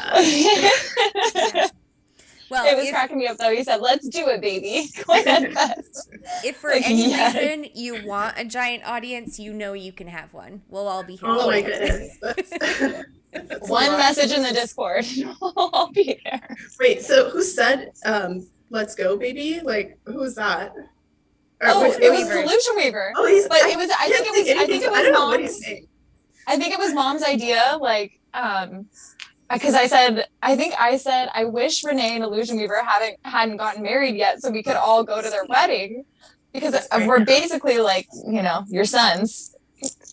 Well, It was cracking me up though. He said, "Let's do it, baby." Corn Hunt Fest. if for Like, any yes. reason you want a giant audience, you can have one. We'll all be here. Oh for my you. goodness. That's a One lot. message in the Discord. I'll be there. Wait, so who said let's go, baby? Like, who was that? Or Oh, which- it was Weaver. Illusion Weaver. Oh, he's. But it was. I think it was I don't know what mom's. he's saying. I think it was mom's idea. Like, because I said, I wish Renee and Illusion Weaver hadn't gotten married yet, so we could all go to their wedding, because That's right. we're basically like, your sons,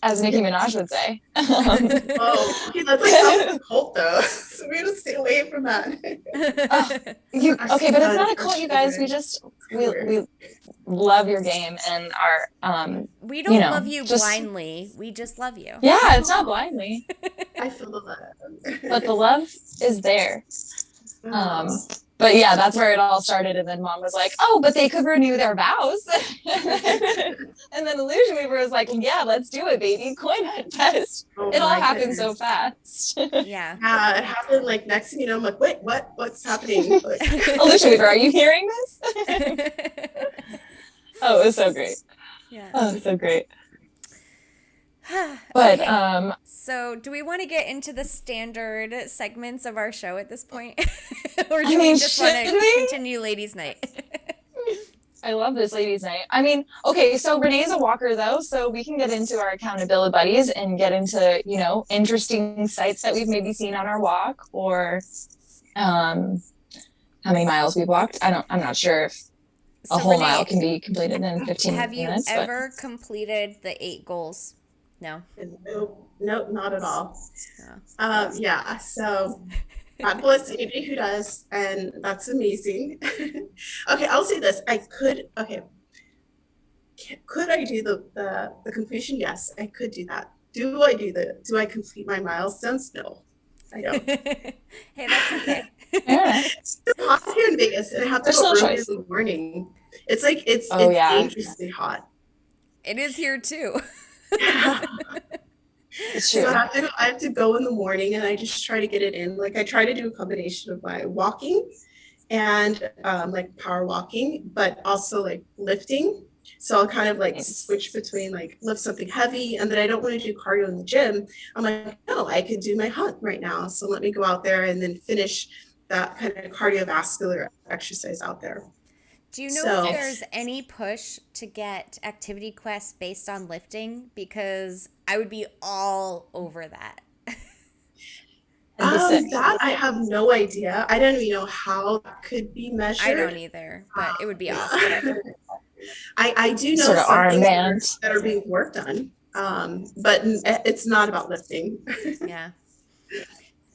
as Nicki Minaj would say. Oh, okay, that's like some cult though. So we gotta stay away from that. Okay, but it's not a cult, you guys. We love your game and our We don't love you just- blindly. We just love you. Yeah, it's not blindly, I feel the love. but the love is there. But yeah, that's where it all started. And then mom was like, "Oh, but they could renew their vows." And then Illusion Weaver was like, "Yeah, let's do it, baby. Coin Hunt Fest." Oh It all my happened so goodness. fast. Yeah. Yeah, it happened like next thing you know, I'm like, wait, what's happening? Like, Illusion Weaver, are you hearing this? Oh, it was so great. Yeah. Oh, so great. But Okay. So, do we want to get into the standard segments of our show at this point? Or do we just want to should we? continue ladies' night? I love this ladies' night. I mean, okay, so Renee's a walker though, so we can get into our accountability buddies and get into, interesting sites that we've maybe seen on our walk, or how many miles we've walked. I'm not sure if a So whole mile Renee, can be completed in 15 have you minutes, but ever completed the 8 goals? No. And nope, nope, not at all. No. Yeah, so God bless anybody who does, and that's amazing. Okay, I'll say this. I could, okay, could I do the completion? Yes, I could do that. Do I complete my milestones? No, I don't. Hey, that's okay. yeah, It's so hot here in Vegas, and I have to go personal early in choice. the morning. It's like Oh it's yeah, dangerously hot. It is here too. it's So true. I have to go in the morning, and I just try to get it in. Like I try to do a combination of my walking and like power walking, but also like lifting. So I'll kind of like Nice. switch between like lift something heavy, and then I don't want to do cardio in the gym. I'm like, no, I could do my hunt right now. So let me go out there and then finish that kind of cardiovascular exercise out there. Do you know if So there's Nice. any push to get activity quests based on lifting? Because I would be all over that. That'd be sick. that I have no idea. I don't even know how that could be I don't measured. either, but it would be awesome. Yeah. I do know Sort of some things armband. that are being worked on, but it's not about lifting. Yeah.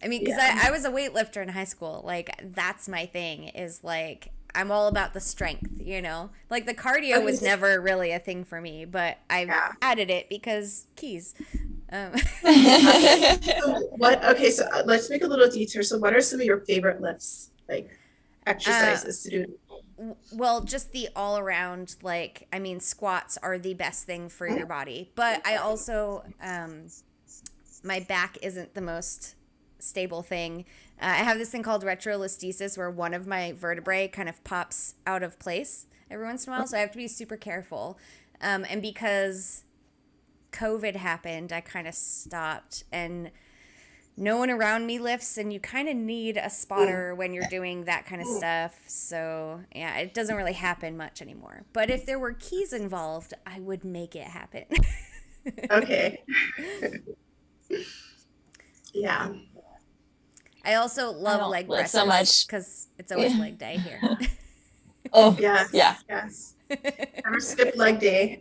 I mean, because Yeah. I was a weightlifter in high school. Like, that's my thing, is like, I'm all about the strength, you know? Like, the cardio Okay. was never really a thing for me, but I've Yeah. added it because keys. Um, So what? Okay, so let's make a little detour. So, what are some of your favorite lifts, like uh, exercises to do? well, just the all around, like, I mean, squats are the best thing for your body. But I also, my back isn't the most stable thing. I have this thing called retrolistesis where one of my vertebrae kind of pops out of place every once in a while. So I have to be super careful. And because COVID happened, I kind of stopped, and no one around me lifts, and you kind of need a spotter when you're doing that kind of stuff. So yeah, it doesn't really happen much anymore. But if there were keys involved, I would make it happen. Okay. Yeah. I also I love don't leg lift so presses much. because it's always Yeah. leg day here. Oh yeah. Yes. Yes. Never skip leg day.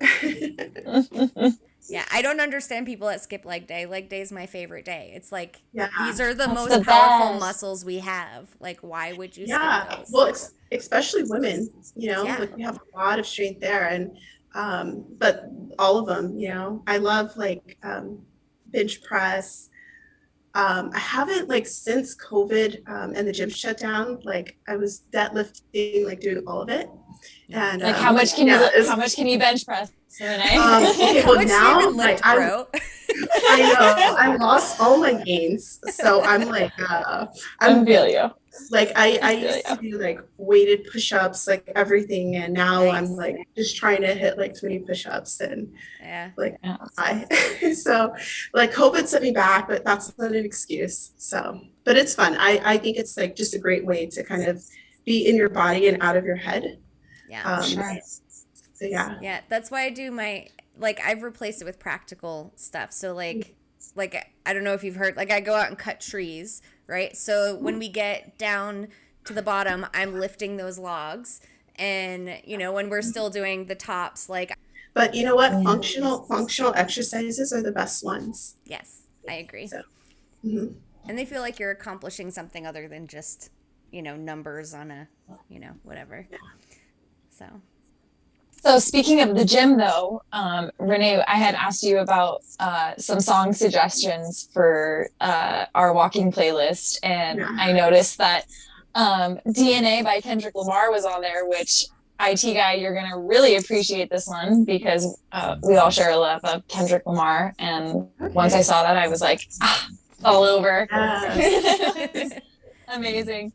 Yeah, I don't understand people that skip leg day. Leg day is my favorite day. It's like Yeah. these are the That's most the powerful best. muscles we have. Like, why would you skip Yeah. those? Well, especially women, Yeah. like we have a lot of strength there, and but all of them, I love like bench press. I haven't like since COVID and the gym shut down, like I was deadlifting, like doing all of it. And Like how much can yeah, how much can you bench press, okay, How well much do you now even like lift, bro? I know I lost all my gains. So I'm like I I'm feel you. like I I feel used to you. do like weighted push-ups, like everything, and now I'm Nice. like just trying to hit like 20 push-ups and Yeah. like Yeah. I so like COVID set me back, but that's not an excuse. So, but it's fun. I think it's like just a great way to kind of be in your body and out of your head. Yeah. Sure. So yeah. Yeah. That's why I do my, like, I've replaced it with practical stuff. So like I don't know if you've heard, like, I go out and cut trees, right? So when we get down to the bottom, I'm lifting those logs. And, when we're still doing the tops, like, But you know what? Yeah. Functional exercises are the best ones. yes, I agree. So mhm. And they feel like you're accomplishing something other than just, numbers on a, whatever. So, So speaking of the gym, though, Renee, I had asked you about some song suggestions for our walking playlist, and Yeah. I noticed that DNA by Kendrick Lamar was on there, which IT guy, you're gonna really appreciate this one because we all share a love of Kendrick Lamar, and once I Okay. saw that, I was like, all over. Yes. Amazing.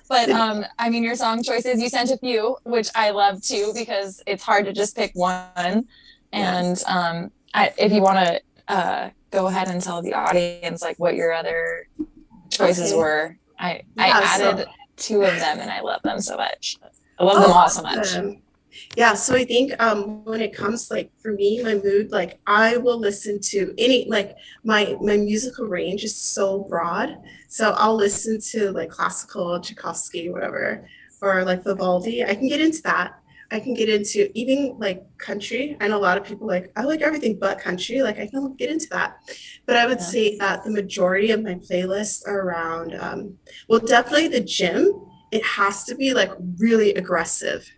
But I mean, your song choices, you sent a few, which I love too, because it's hard to just pick one. And Yes. if you want to go ahead and tell the audience like what your other choices Okay. were, I Yeah. added So two of them, and I love them so much. I love them all so much. awesome. Yeah, so I think when it comes like for me, my mood, like I will listen to any like my musical range is so broad. So I'll listen to like classical, Tchaikovsky, whatever, or like Vivaldi. I can get into that. I can get into even like country. I know a lot of people like, I like everything but country. Like I can get into that. But I would Yeah. say that the majority of my playlists are around, well, definitely the gym. It has to be like really aggressive.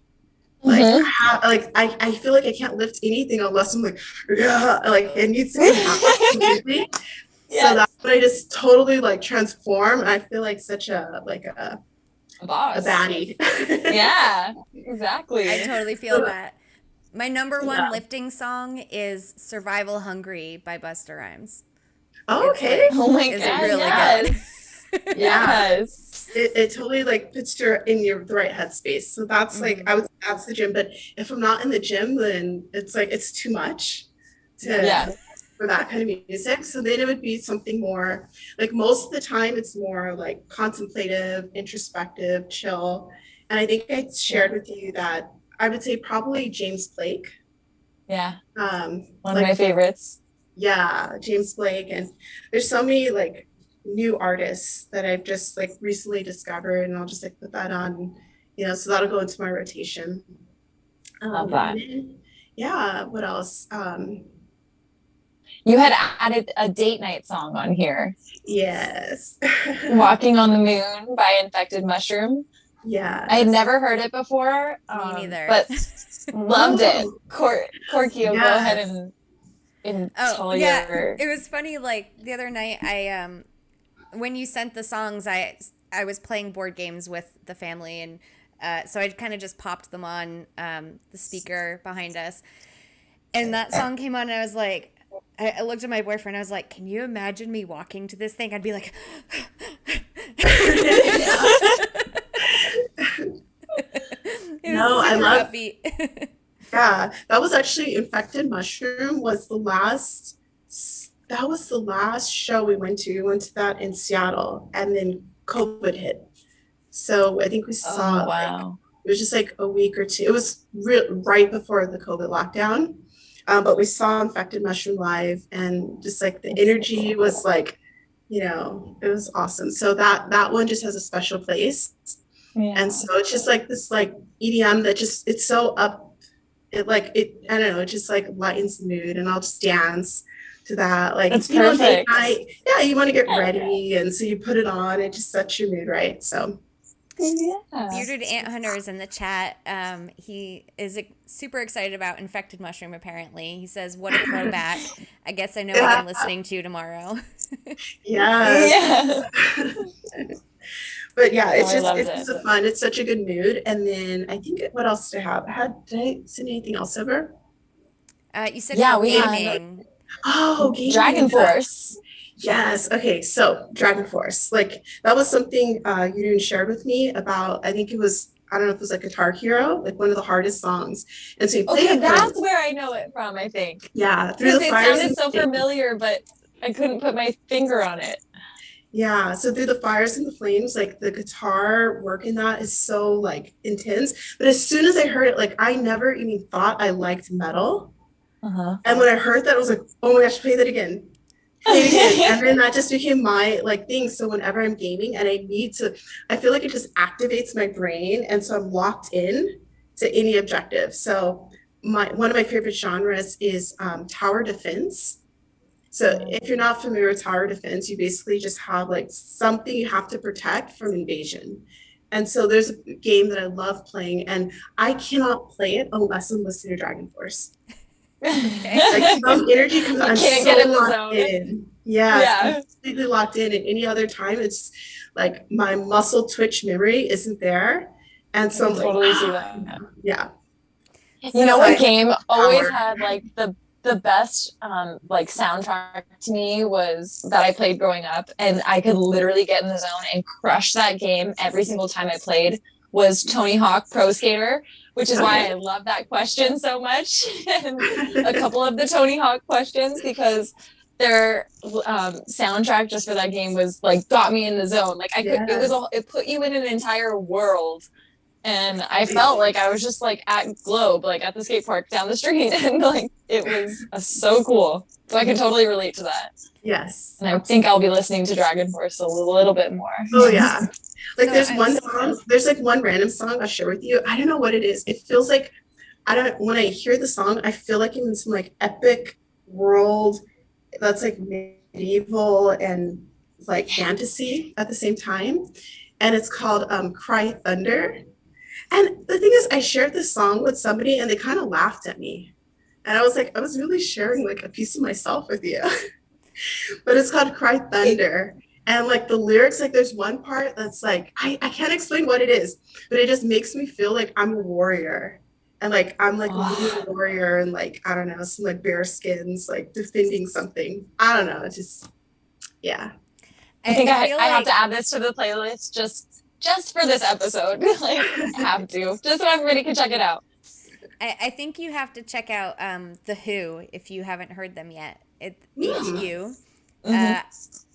Like, Mm-hmm. I feel like I can't lift anything unless I'm like, yeah, like it needs to come out completely. So Yes. that's when I just totally like transform. I feel like such a A a boss. baddie. Yeah, I exactly. totally feel So, that. My number yeah. one lifting song is Survival Hungry by Busta Rhymes. Oh, It's okay. like, Oh my is God, really good. yes. Yeah. Yes. It totally like puts you in the right headspace. So that's like Hmm. that's the gym. But if I'm not in the gym, then it's like it's too much Yeah. to Yes. for that kind of music. So then it would be something more like most of the time it's more like contemplative, introspective, chill. And I think I Yeah. shared with you that I would say probably James Blake. Yeah. One of my Like favorites. yeah, James Blake. And there's so many like new artists that I've just like recently discovered, and I'll just like put that on, so that'll go into my rotation. Love And that. then, yeah, what else? You had added a date night song on here, Yes. Walking on the Moon by Infected Mushroom. I had Yes. never heard it before, Me neither. but loved it. Oh, Korkio, go ahead yes. and Oh, tell yeah. your. It was funny. Like the other night, when you sent the songs, I was playing board games with the family, and so I kind of just popped them on the speaker behind us, and that song came on, and I was like, I looked at my boyfriend. I was like, "Can you imagine me walking to this thing?" I'd be like, Yeah. it No, was I super love, upbeat. yeah, that was actually Infected Mushroom that was the last show we went to. We went to that in Seattle, and then COVID hit. So I think we Oh, saw like wow. it was just like a week or two. It was right before the COVID lockdown. But we saw Infected Mushroom live, and just like the That's so energy cool. was like, it was awesome. So that one just has a special place. And Yeah. so it's just like this like EDM that just it's so up I don't know, it just like lightens the mood, and I'll just dance to that. Like, That's date perfect. night, yeah, you want to get ready, and so you put it on, it just sets your mood right. So Yeah. Bearded Ant Hunter is in the chat. He is super excited about Infected Mushroom, apparently. He says, "What a throwback. I guess I know what yeah, I'm listening to tomorrow." yes. Yeah. But yeah, Oh, I loved it's it. just a fun, it's such a good mood. And then I think what else did I have? Did I send anything else over? You said for Yeah, we had gaming. Oh, gaming. Dragon Force. Yes. Okay. So Dragon Force, like that was something you shared with me about. I think it was, I don't know if it was like Guitar Hero, like one of the hardest songs. And so you play Okay, it through, that's where I know it from, I think. yeah, through Because the it fires sounded and so flames. familiar, but I couldn't put my finger on it. Yeah. So through the fires and the flames, like the guitar work in that is so like intense. But as soon as I heard it, like I never even thought I liked metal. Uh-huh. And when I heard that, I was like, oh my gosh, play that again. Play it again. And then that just became my like thing. So whenever I'm gaming and I feel like it just activates my brain. And so I'm locked in to any objective. So one of my favorite genres is tower defense. So if you're not familiar with tower defense, you basically just have like something you have to protect from invasion. And so there's a game that I love playing, and I cannot play it unless I'm listening to Dragon Force. Okay. Like some energy comes out. You I'm can't so get in the locked zone. in. Yes, I'm Yeah. completely locked in. And any other time, it's like my muscle twitch memory isn't there. And I so can I'm like, totally see that. yeah. You know So, what So game always power. had like the best like soundtrack to me was that I played growing up, and I could literally get in the zone and crush that game every single time I played, was Tony Hawk Pro Skater, which is why Okay. I love that question so much. And a couple of the Tony Hawk questions, because their soundtrack just for that game was like got me in the zone. Like I could, Yes. it put you in an entire world, And I felt like I was just like at Globe, like at the skate park down the street. And like, it was so cool. So I can totally relate to that. Yes. And I think I'll be listening to Dragon Force a little bit more. Oh yeah. Like So there's I- one song, there's like one random song I'll share with you. I don't know what it is. It feels like when I hear the song, I feel like I'm in some like epic world that's like medieval and like fantasy at the same time. And it's called Cry Thunder. And the thing is, I shared this song with somebody and they kind of laughed at me. And I was like, I was really sharing like a piece of myself with you. But it's called Cry Thunder. And like the lyrics, like there's one part that's like, I can't explain what it is, but it just makes me feel like I'm a warrior. And like I'm like a little warrior and like, I don't know, some like bear skins, like defending something. I don't know. It's just, yeah. I think I feel have like- to add this to the playlist just for this episode. Like, I have to, just so everybody can check it out. I think you have to check out The Who if you haven't heard them yet. It's HU.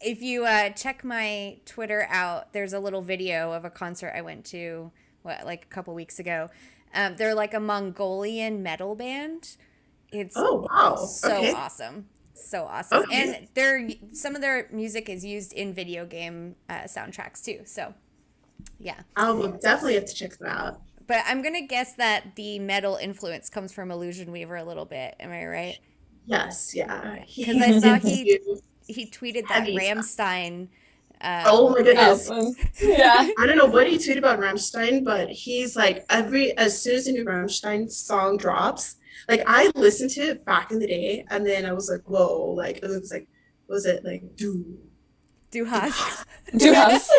If you check my Twitter out, there's a little video of a concert I went to, like a couple weeks ago. They're like a Mongolian metal band. It's Oh, wow. so Okay. awesome. So awesome. Okay. And some of their music is used in video game soundtracks too. So, yeah. I will definitely have to check them out. But I'm going to guess that the metal influence comes from Illusion Weaver a little bit. Am I right? Yes, yeah. Because I saw he He tweeted that Heavy stuff. Rammstein. Oh my goodness. Yeah. I don't know what he tweeted about Rammstein, but he's like as soon as a new Rammstein song drops, like I listened to it back in the day, and then I was like, whoa, like it was like, what was it like Du hast. Do house.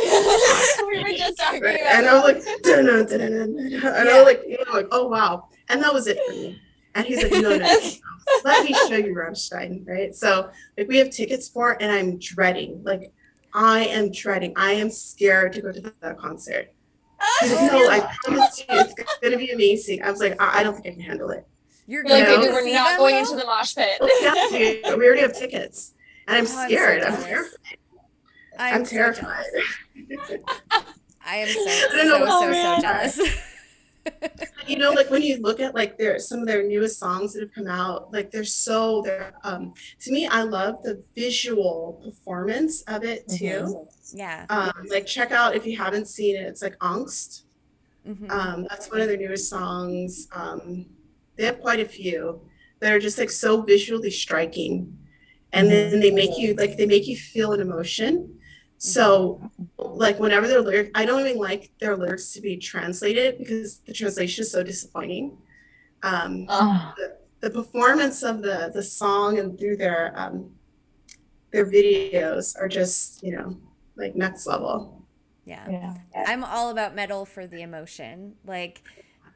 We were just talking about and I was like, dun, dun, dun, dun, dun, dun. And I was like, like, oh wow. And that was it for me. And he's like, no, let me show you Rammstein, right? So like we have tickets for it, and I'm dreading. Like I am dreading. I am scared to go to that concert. He's like, no, I promise you, it's gonna be amazing. I was like, I don't think I can handle it. You're like, going maybe to we're see not them, going though? into the mosh pit. We already have tickets, and I'm Oh, I'm so scared. I'm jealous. terrified. I'm So terrified. terrified. I am I don't know so what's jealous. You know, like when you look at like some of their newest songs that have come out, like they're to me, I love the visual performance of it too. Yeah. Like check out if you haven't seen it, it's like Angst. Mhm. That's one of their newest songs. They have quite a few that are just like so visually striking. And then they make you feel an emotion. So like whenever their lyric, I don't even like their lyrics to be translated because the translation is so disappointing. The performance of the song and through their videos are just, like next level. Yeah. I'm all about metal for the emotion. Like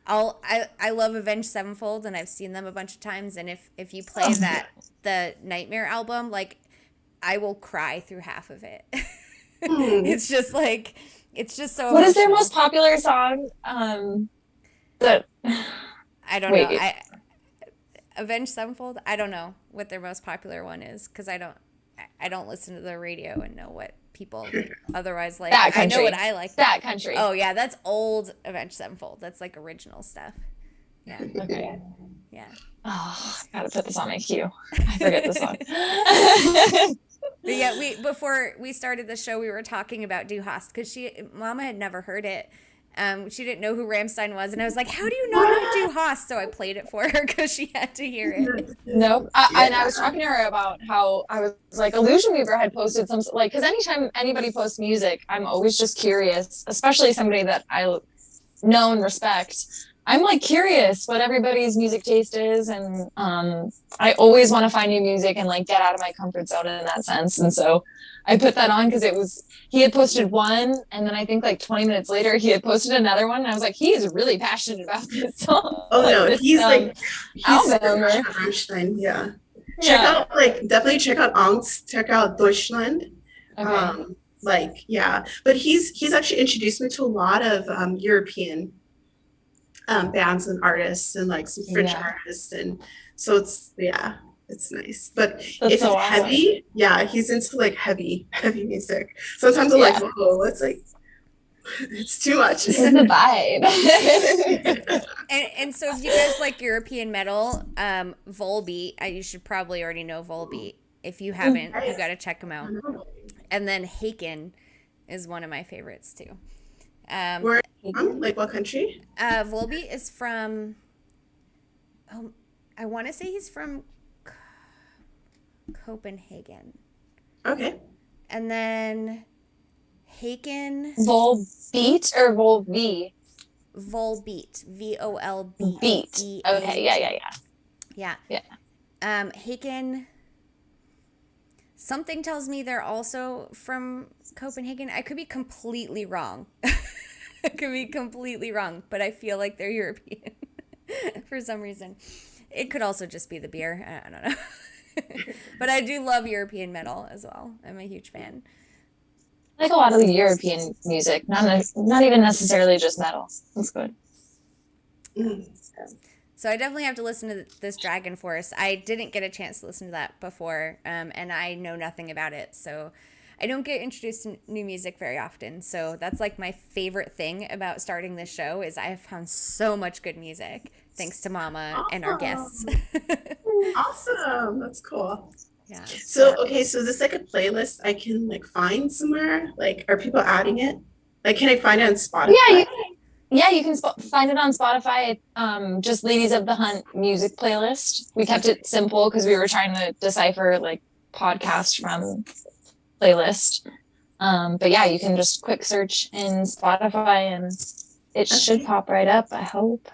I love Avenged Sevenfold, and I've seen them a bunch of times, and if you play the Nightmare album, like I will cry through half of it. It's just so what emotional. is their most popular song? That I don't know. Avenged Sevenfold, I don't know what their most popular one is, because I don't listen to the radio and know what people otherwise like. That I know Country. what I like. That Country. Oh yeah, that's old Avenged Sevenfold. That's like original stuff. Yeah. Okay. Yeah. Oh, I gotta put this on my queue. I forget the song. But yeah, before we started the show, we were talking about Du Hast, because Mama had never heard it. She didn't know who Rammstein was, and I was like, "How do you not know Du Hast?" So I played it for her because she had to hear it. Nope. And I was talking to her about how I was like, Illusion Weaver had posted some, like, because anytime anybody posts music, I'm always just curious, especially somebody that I know and respect. I'm like curious what everybody's music taste is, and I always want to find new music and like get out of my comfort zone in that sense. And so I put that on because he had posted one, and then I think like 20 minutes later he had posted another one, and I was like, he is really passionate about this song. Oh no, this, he's album. Rammstein, yeah. Definitely check out Angst, check out Deutschland. Okay. But he's actually introduced me to a lot of European bands and artists, and like some French artists, and so it's nice. But if it's so heavy, he's into like heavy music. Sometimes I'm like, whoa, it's like It's too much. This is the vibe. And so if you guys like European metal, Volbeat, you should probably already know Volbeat. If you haven't, you got to check them out. And then Haken is one of my favorites too. Where from? Like what country? Volbeat is from, I want to say he's from Copenhagen. Okay. And then Haken. Volbeat or Volv? Volbeat. Volbeat. Beat. Okay. Yeah. Yeah. Haken. Something tells me they're also from Copenhagen. I could be completely wrong. But I feel like they're European for some reason. It could also just be the beer. I don't know. But I do love European metal as well. I'm a huge fan. I like a lot of the European music, not even necessarily just metal. That's good. So I definitely have to listen to this Dragon Force. I didn't get a chance to listen to that before, and I know nothing about it. So I don't get introduced to new music very often. So that's like my favorite thing about starting this show is I have found so much good music thanks to Mama and our guests. Awesome. That's cool. Yeah. So, okay, so is this like a playlist I can like find somewhere? Like, are people adding it? Like, can I find it on Spotify? Yeah, you can find it on Spotify. Just Ladies of the Hunt music playlist. We kept it simple because we were trying to decipher like podcast from playlist. But yeah, you can just quick search in Spotify and it should pop right up, I hope.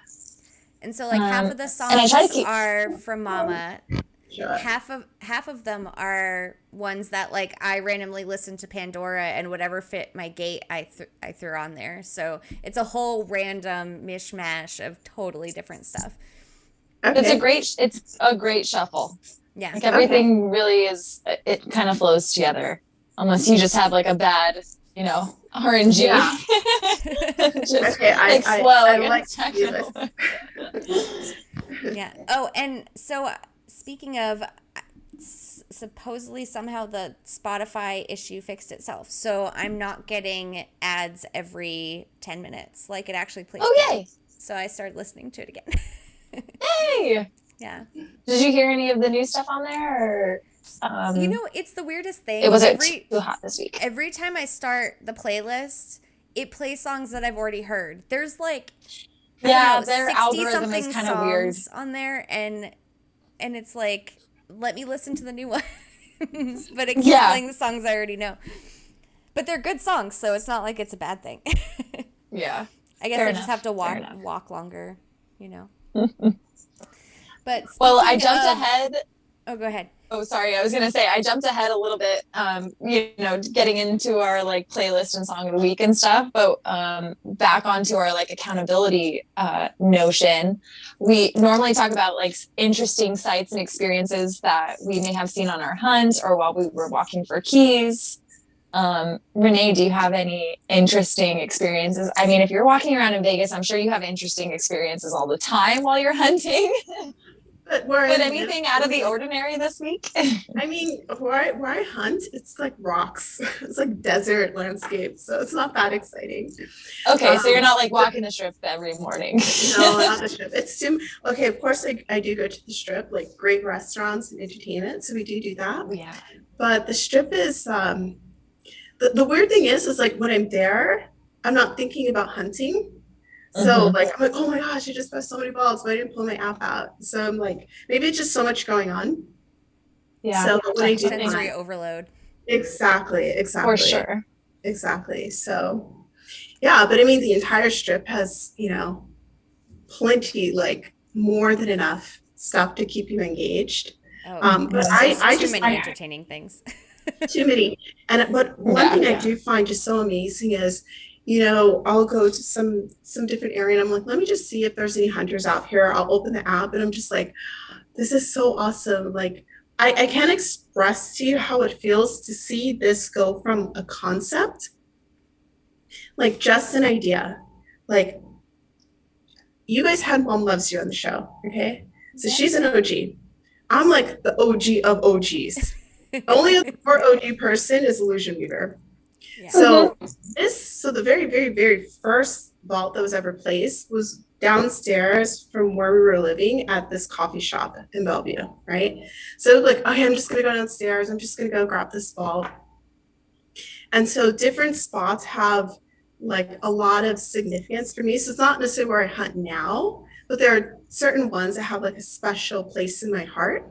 And so like half of the songs are from Mama. Sure. Half of them are ones that like I randomly listened to Pandora and whatever fit my gate I threw on there. So it's a whole random mishmash of totally different stuff. Okay. It's a great shuffle. Yeah. Like everything really is, it kind of flows together. Unless you just have like a bad, RNG. Yeah. Just okay, I like techno. Yeah. Oh, and so speaking of, supposedly somehow the Spotify issue fixed itself. So I'm not getting ads every 10 minutes. Like it actually plays. Oh, yay. So I started listening to it again. Hey. Yeah. Did you hear any of the new stuff on there? Or, it's the weirdest thing. It wasn't too hot this week. Every time I start the playlist, it plays songs that I've already heard. There's like, their algorithm is kind of weird on there, and it's like, let me listen to the new ones, but it keeps playing the songs I already know. But they're good songs, so it's not like it's a bad thing. Yeah, I guess I just have to walk longer, But I jumped ahead. Oh, go ahead. Oh, sorry. I was going to say, I jumped ahead a little bit, getting into our like playlist and song of the week and stuff, but back onto our like accountability notion. We normally talk about like interesting sights and experiences that we may have seen on our hunt or while we were walking for keys. Renee, do you have any interesting experiences? I mean, if you're walking around in Vegas, I'm sure you have interesting experiences all the time while you're hunting. But anything out of the ordinary this week? I mean, where I hunt, it's like rocks. It's like desert landscape, so it's not that exciting. Okay, so you're not like walking the strip every morning. No, not the strip. It's okay. Of course, I do go to the strip, like great restaurants and entertainment. So we do that. Yeah. But the strip is the weird thing is like when I'm there, I'm not thinking about hunting. So like I'm like, oh my gosh, I just pressed so many balls, but I didn't pull my app out. So I'm like, maybe it's just so much going on. Yeah. So when I do sensory overload. Exactly. For sure. Exactly. So yeah, but I mean the entire strip has, plenty, like more than enough stuff to keep you engaged. But I just many entertaining things. Too many. But one thing I do find just so amazing is I'll go to some different area and I'm like, let me just see if there's any hunters out here. I'll open the app and I'm just like, this is so awesome. Like, I can't express to you how it feels to see this go from a concept, like just an idea. Like, you guys had Mom Loves You on the show, okay? So she's an OG. I'm like the OG of OGs. Only other OG person is Illusion Weaver. Yeah. So this So the very, very, very first vault that was ever placed was downstairs from where we were living at this coffee shop in Bellevue, right? So like, okay, I'm just gonna go downstairs. I'm just gonna go grab this vault. And so different spots have like a lot of significance for me. So it's not necessarily where I hunt now, but there are certain ones that have like a special place in my heart.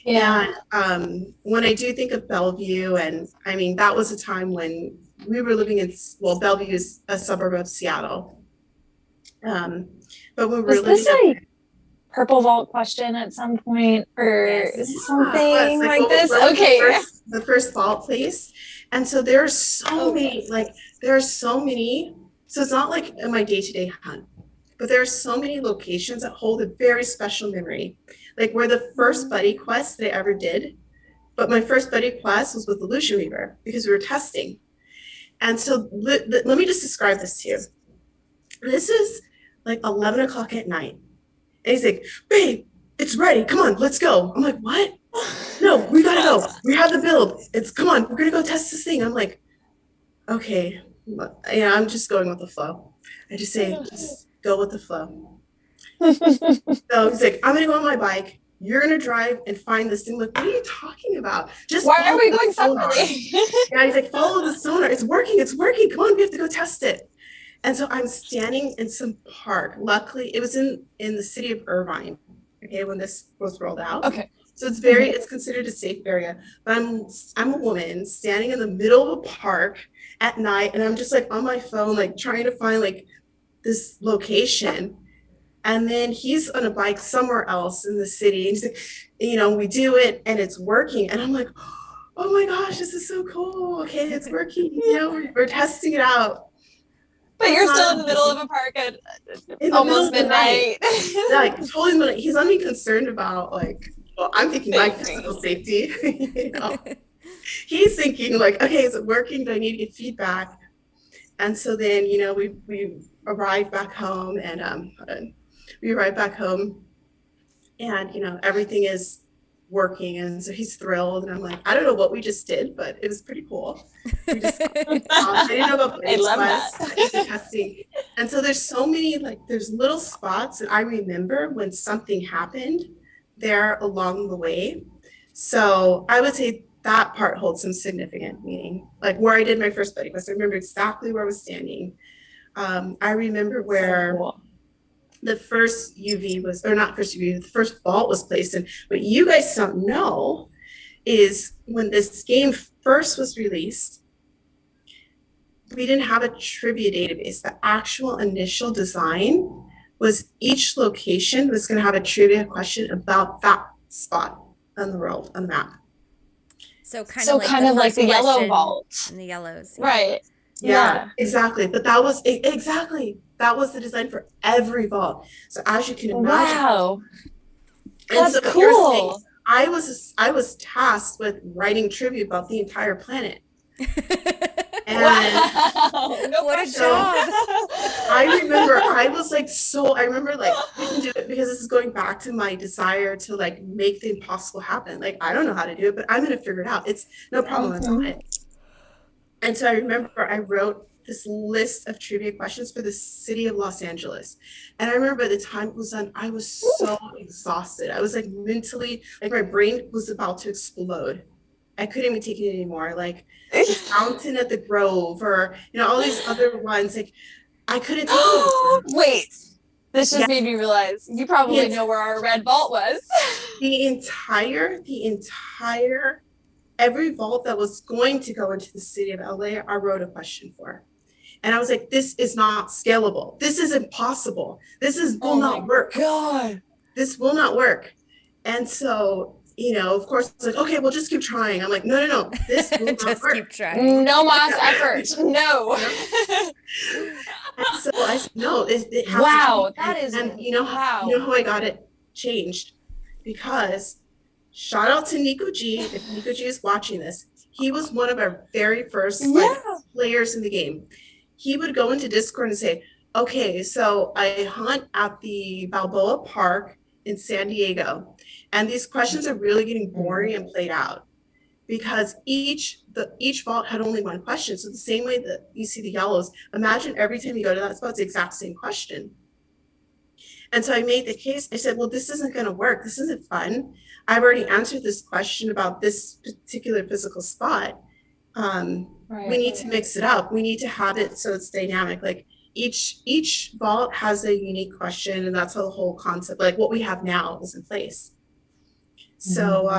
Yeah. And when I do think of Bellevue, and I mean, that was a time when we were living in, well, Bellevue is a suburb of Seattle. But when we were Was this living like purple vault question at some point or Yes. something like, like this? what was Okay. the first vault place? And so there are so many, like there are so many. So it's not like in my day-to-day hunt, but there are so many locations that hold a very special memory. Like where the first buddy quest they ever did, but my first buddy quest was with the Lucian Weaver because we were testing. And so let me just describe this to you. This is like 11 o'clock at night. And he's like, babe, it's ready. Come on, let's go. I'm like, what? No, we gotta go. We have the build. It's come on, we're gonna go test this thing. I'm like, okay. Yeah, I'm just going with the flow. I just say, just go with the flow. So he's like, I'm gonna go on my bike. You're gonna drive and find this thing. Like, what are you talking about? Just why are we follow going the sonar. separately? Yeah, he's like, follow the sonar. It's working. It's working. Come on, we have to go test it. And so I'm standing in some park. Luckily, it was in the city of Irvine. Okay, when this was rolled out. Okay. So it's considered a safe area. But I'm a woman standing in the middle of a park at night, and I'm just like on my phone, like trying to find like this location. And then he's on a bike somewhere else in the city. And he's like, you know, we do it and it's working. And I'm like, oh my gosh, this is so cool. Okay, it's working. You know, we're testing it out. But you're still in the middle of a park at almost midnight. Like totally midnight. He's not even concerned about like, well, I'm thinking my physical safety. You know? He's thinking like, okay, is it working? Do I need to get feedback? And so then, you know, we arrived back home and we arrived back home and, you know, everything is working. And so he's thrilled. And I'm like, I don't know what we just did, but it was pretty cool. We just, I didn't know about I love that. testing. And so there's so many, like, there's little spots that I remember when something happened there along the way. So I would say that part holds some significant meaning. Like where I did my first buddy quest, I remember exactly where I was standing. I remember where So cool. the first UV was, or not first UV, the first vault was placed in. What you guys don't know is when this game first was released, we didn't have a trivia database. The actual initial design was each location was going to have a trivia question about that spot on the world, on the map. So kind of like the yellow vault. And the yellows. Yeah. Right. Yeah, exactly. But that was exactly, that was the design for every vault. So as you can imagine. Wow. And that's cool. I was tasked with writing trivia about the entire planet. And wow. What a job. I remember I remember like I can do it because this is going back to my desire to like make the impossible happen. Like I don't know how to do it, but I'm gonna figure it out. It's no problem with it. And so I remember I wrote this list of trivia questions for the city of Los Angeles. And I remember by the time it was done, I was so exhausted. I was like mentally, like my brain was about to explode. I couldn't even take it anymore. Like the fountain at the Grove or, you know, all these other ones, like I couldn't take it anymore. Wait, this just made me realize you probably know where our red vault was. The entire, every vault that was going to go into the city of LA, I wrote a question for. And I was like, this is not scalable. This is impossible. Will not work. God. This will not work. And so, you know, of course, it's like, okay, we'll just keep trying. I'm like, no, this will not just work. keep trying. No mass effort. No. And so I said, no, it has wow, to that is, and you know how I got it changed? Because shout out to Nico G. If Nico G is watching this, he was one of our very first players in the game. He would go into Discord and say, okay, so I hunt at the Balboa Park in San Diego, and these questions are really getting boring and played out. because each vault had only one question. So the same way that you see the yellows, imagine every time you go to that spot, it's the exact same question. And so I made the case. I said, well, this isn't going to work. This isn't fun. I've already answered this question about this particular physical spot. We need to mix it up. We need to have it so it's dynamic. Like each vault has a unique question, and that's how the whole concept, like what we have now, is in place. So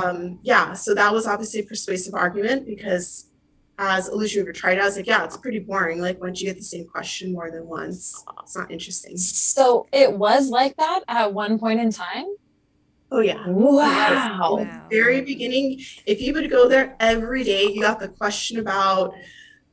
yeah, so that was obviously a persuasive argument, because as Illusion River tried, I was like, yeah, it's pretty boring. Like once you get the same question more than once, it's not interesting. So it was like that at one point in time? Oh yeah. Wow. Yes. Very beginning, if you would go there every day, you got the question about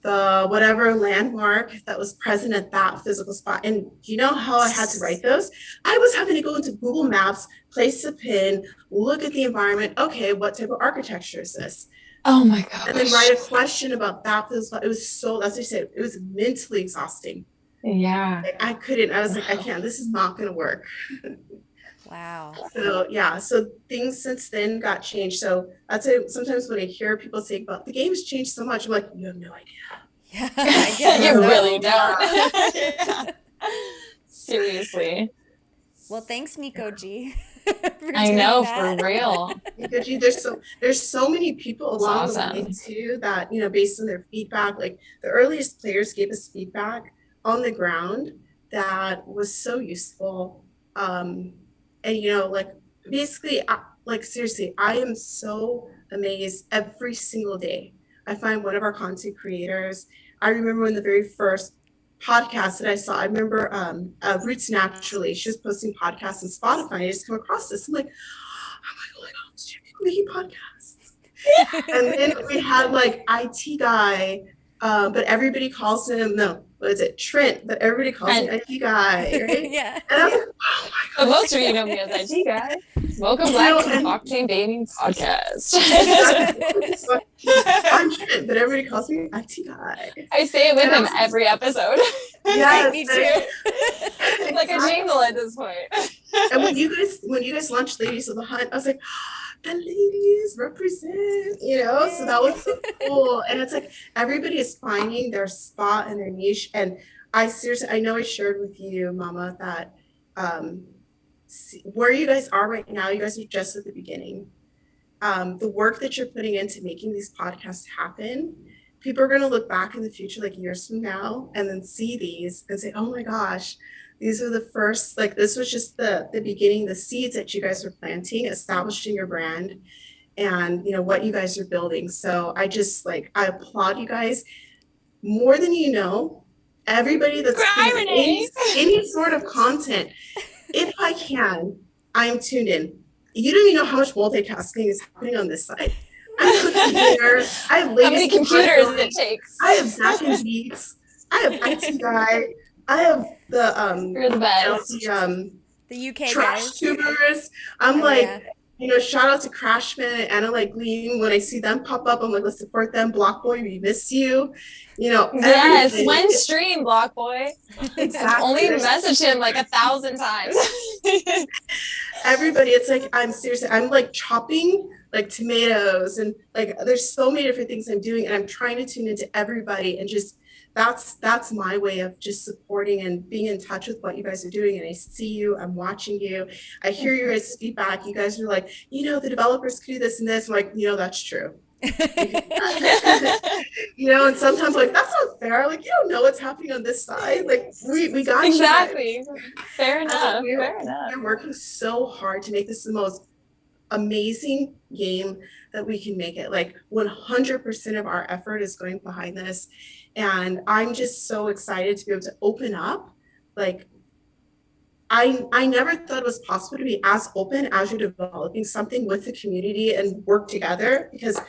the whatever landmark that was present at that physical spot. And do you know how I had to write those? I was having to go into Google Maps, place a pin, look at the environment. Okay, what type of architecture is this? Oh my gosh. And then write a question about that physical. It was so, as I said, it was mentally exhausting. Yeah. Like, I couldn't, I was like, I can't, this is not going to work. Wow. So yeah, so things since then got changed. So I'd say sometimes when I hear people say about the game's changed so much, I'm like, you have no idea. Yeah, you really don't. Seriously. Well, thanks, Nico G. I know, for real. Nico G, there's so many people along the way too that, you know, based on their feedback, like the earliest players gave us feedback on the ground that was so useful. And you know, like basically, like seriously, I am so amazed every single day. I find one of our content creators. I remember when the very first podcast that I saw, I remember Roots Naturally. She was posting podcasts on Spotify. I just come across this. I'm like, oh my God, people making podcasts. And then we had like IT guy, but everybody calls him, no, what is it, Trent, but everybody calls him IT guy, right? Yeah. And I was like, oh my God. Most of you know me as IT guy. Welcome back to the Octane Gaming Podcast. I'm Trent, but everybody calls me IT guy. I say it with him every episode. Yes, me too. It's like a jingle at this point. And when you guys launched Ladies of the Hunt, I was like, the ladies represent, you know, so that was so cool. And it's like everybody is finding their spot and their niche. And I seriously, I know I shared with you, Mama, that where you guys are right now, you guys are just at the beginning. The work that you're putting into making these podcasts happen, people are going to look back in the future, like years from now, and then see these and say, oh my gosh, these are the first, like this was just the beginning, the seeds that you guys are planting, establishing your brand, and you know what you guys are building. So I just like, I applaud you guys more than you know. Everybody that's creating any sort of content, if I can, I am tuned in. You don't even know how much multitasking is happening on this side. I'm cooking dinner. I have how many computers it takes. I have Zach and Beats. I have IT guy. I have the You're the best. The UK trash guys. tubers. I'm you know, shout out to Crashman and Anna like Gleam. When I see them pop up, I'm like, let's support them. Block Boy, we miss you. You know, yes, one stream, Block Boy. Exactly. I've only messaged him like 1,000 times. Everybody, it's like, I'm seriously, I'm like chopping like tomatoes, and like there's so many different things I'm doing, and I'm trying to tune into everybody, and just that's my way of just supporting and being in touch with what you guys are doing. And I see you, I'm watching you, I hear your guys' feedback. You guys are like, you know, the developers could do this and this. I'm like, you know, that's true. You know, and sometimes like, that's not fair. Like, you don't know what's happening on this side. Like we got exactly. You fair enough. Fair enough. We're working so hard to make this the most amazing game that we can make it. Like 100% of our effort is going behind this. And I'm just so excited to be able to open up. Like I never thought it was possible to be as open as you're developing something with the community and work together, because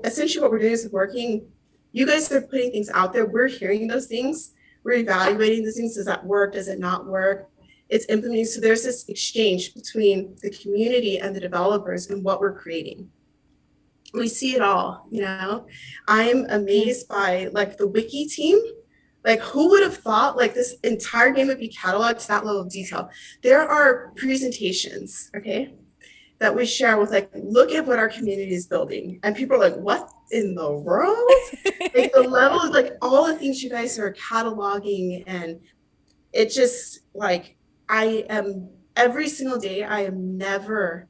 essentially what we're doing is working. You guys are putting things out there. We're hearing those things. We're evaluating those things. Does that work? Does it not work? It's implementing. So there's this exchange between the community and the developers and what we're creating. We see it all, you know. I'm amazed by like the wiki team. Like who would have thought like this entire game would be cataloged to that level of detail? There are presentations, okay? that we share with like, look at what our community is building. And people are like, what in the world? Like the level of like all the things you guys are cataloging, and it just like I am every single day, I never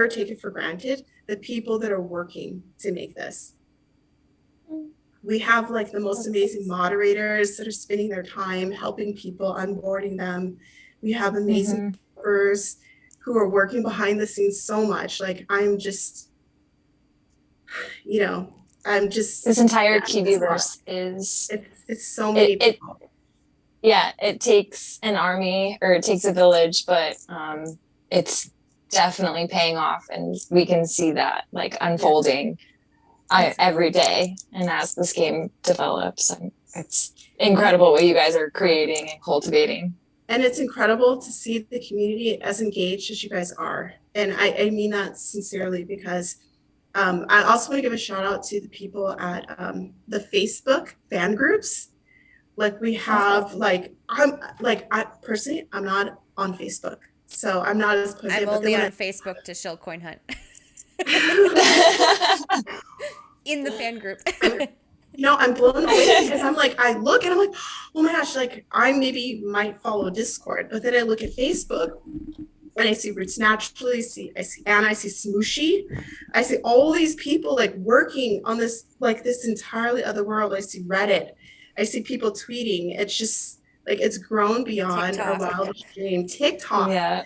take it for granted the people that are working to make this. We have like the most amazing moderators that are spending their time helping people, onboarding them. We have amazing members who are working behind the scenes so much. Like I'm just, I'm just this entire Kiwiverse is it's so many people. It takes an army, or it takes a village, but it's definitely paying off, and we can see that like unfolding every day. And as this game develops, it's incredible what you guys are creating and cultivating. And it's incredible to see the community as engaged as you guys are. And I mean that sincerely, because I also want to give a shout out to the people at the Facebook fan groups. Like we have I personally, I'm not on Facebook, so I'm not as quick. I'm only on Facebook to shill coin hunt. In the fan group. I'm blown away because I'm like, I look and I'm like, oh my gosh, like I maybe might follow Discord, but then I look at Facebook and I see Roots Naturally, I see Anna, I see Smooshy, I see all these people like working on this, like this entirely other world. I see Reddit, I see people tweeting. It's just like it's grown beyond our wildest dream. TikTok,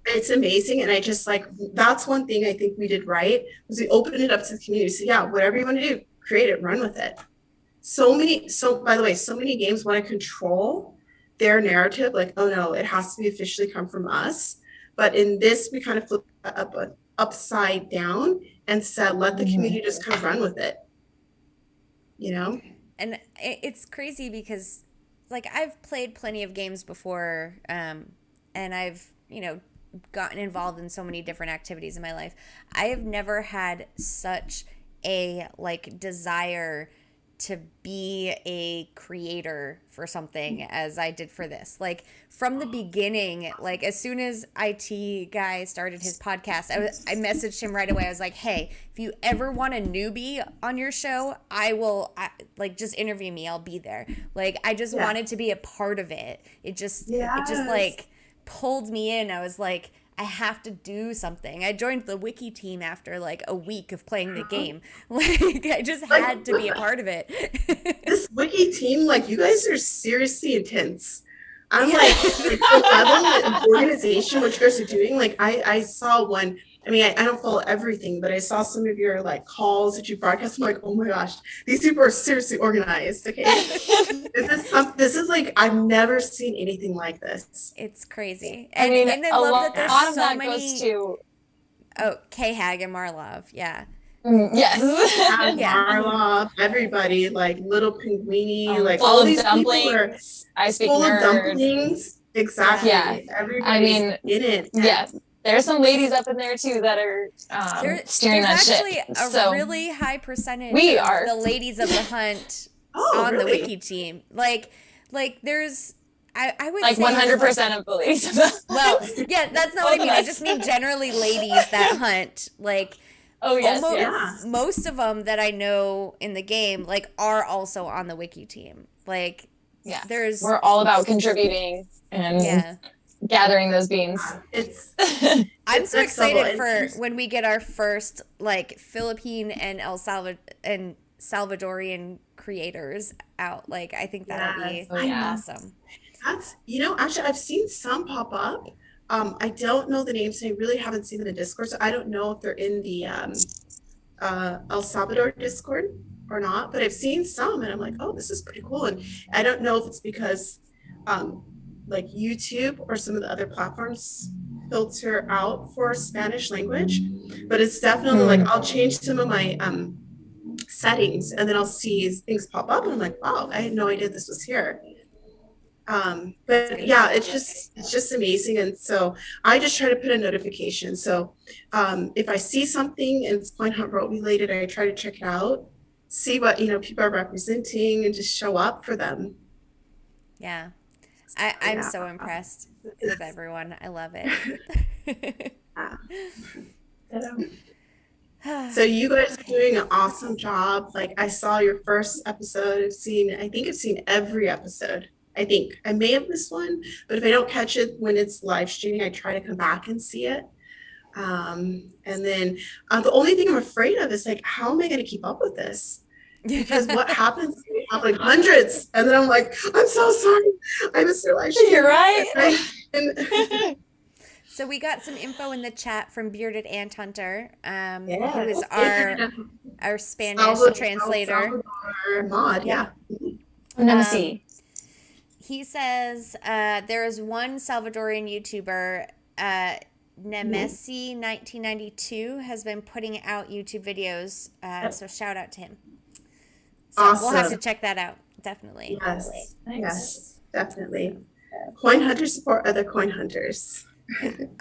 it's amazing. And I just like, that's one thing I think we did right, was we opened it up to the community. So yeah, whatever you want to do, create it, run with it. By the way, so many games want to control their narrative, like, oh no, it has to be officially come from us. But in this, we kind of flip upside down and said, let the community just kind of run with it. And it's crazy because like I've played plenty of games before, and I've gotten involved in so many different activities in my life. I have never had such a like desire to be a creator for something as I did for this. Like from the beginning, like as soon as IT guy started his podcast, I messaged him right away. I was like, hey, if you ever want a newbie on your show, like just interview me. I'll be there. Like I just wanted to be a part of it. It just like pulled me in. I was like, I have to do something. I joined the wiki team after like a week of playing the game. Like I just had to be a part of it. This wiki team, like you guys are seriously intense. I'm like the level of organization what you guys are doing. Like I saw one. I mean, I don't follow everything, but I saw some of your like calls that you broadcast. I'm like, oh my gosh, these people are seriously organized. Okay, this is like I've never seen anything like this. It's crazy, and I love that there's so many. Oh, K-Hag and Marlov, yeah. Yes. Marlov, everybody, like Little Pinguini, like full all of these dumplings. People are I speak full nerd. of dumplings. Exactly. Yeah. Everybody's in it. Yeah. There's some ladies up in there too that are steering that ship. There's actually a really high percentage of the ladies of the hunt on the wiki team. Like there's I would like say 100% of the ladies of the well, yeah, that's not what I mean. I just mean generally ladies that hunt. Like most of them that I know in the game like are also on the wiki team. Like we're all about contributing and gathering those beans. I'm so excited for when we get our first like Philippine and Salvadorian creators out. Like I think that'll be awesome. That's actually I've seen some pop up. I don't know the names, and I really haven't seen them in Discord, so I don't know if they're in the El Salvador Discord or not, but I've seen some and I'm like, oh, this is pretty cool. And I don't know if it's because like YouTube or some of the other platforms filter out for Spanish language, but it's definitely like I'll change some of my settings and then I'll see things pop up and I'm like, wow, I had no idea this was here. But yeah, it's just amazing. And so I just try to put a notification. So if I see something and it's Coin Hunt World related, I try to check it out, see what people are representing and just show up for them. Yeah. I'm Yeah. so impressed with everyone. I love it. So you guys are doing an awesome job. Like I saw your first episode. I think I've seen every episode. I think I may have missed one, but if I don't catch it when it's live streaming, I try to come back and see it. And then the only thing I'm afraid of is like, how am I going to keep up with this? Because what happens? We have like hundreds, and then I'm like, I'm so sorry, I missed your live stream. You're right. So we got some info in the chat from Bearded Ant Hunter, who is Yeah. our Spanish translator. Salvador mod, yeah. Let me see. He says there is one Salvadorian YouTuber, Nemesi1992, has been putting out YouTube videos. So shout out to him. So Awesome. We'll have to check that out. Definitely. Yes. Nice. Yes, definitely. Coin hunters support other coin hunters.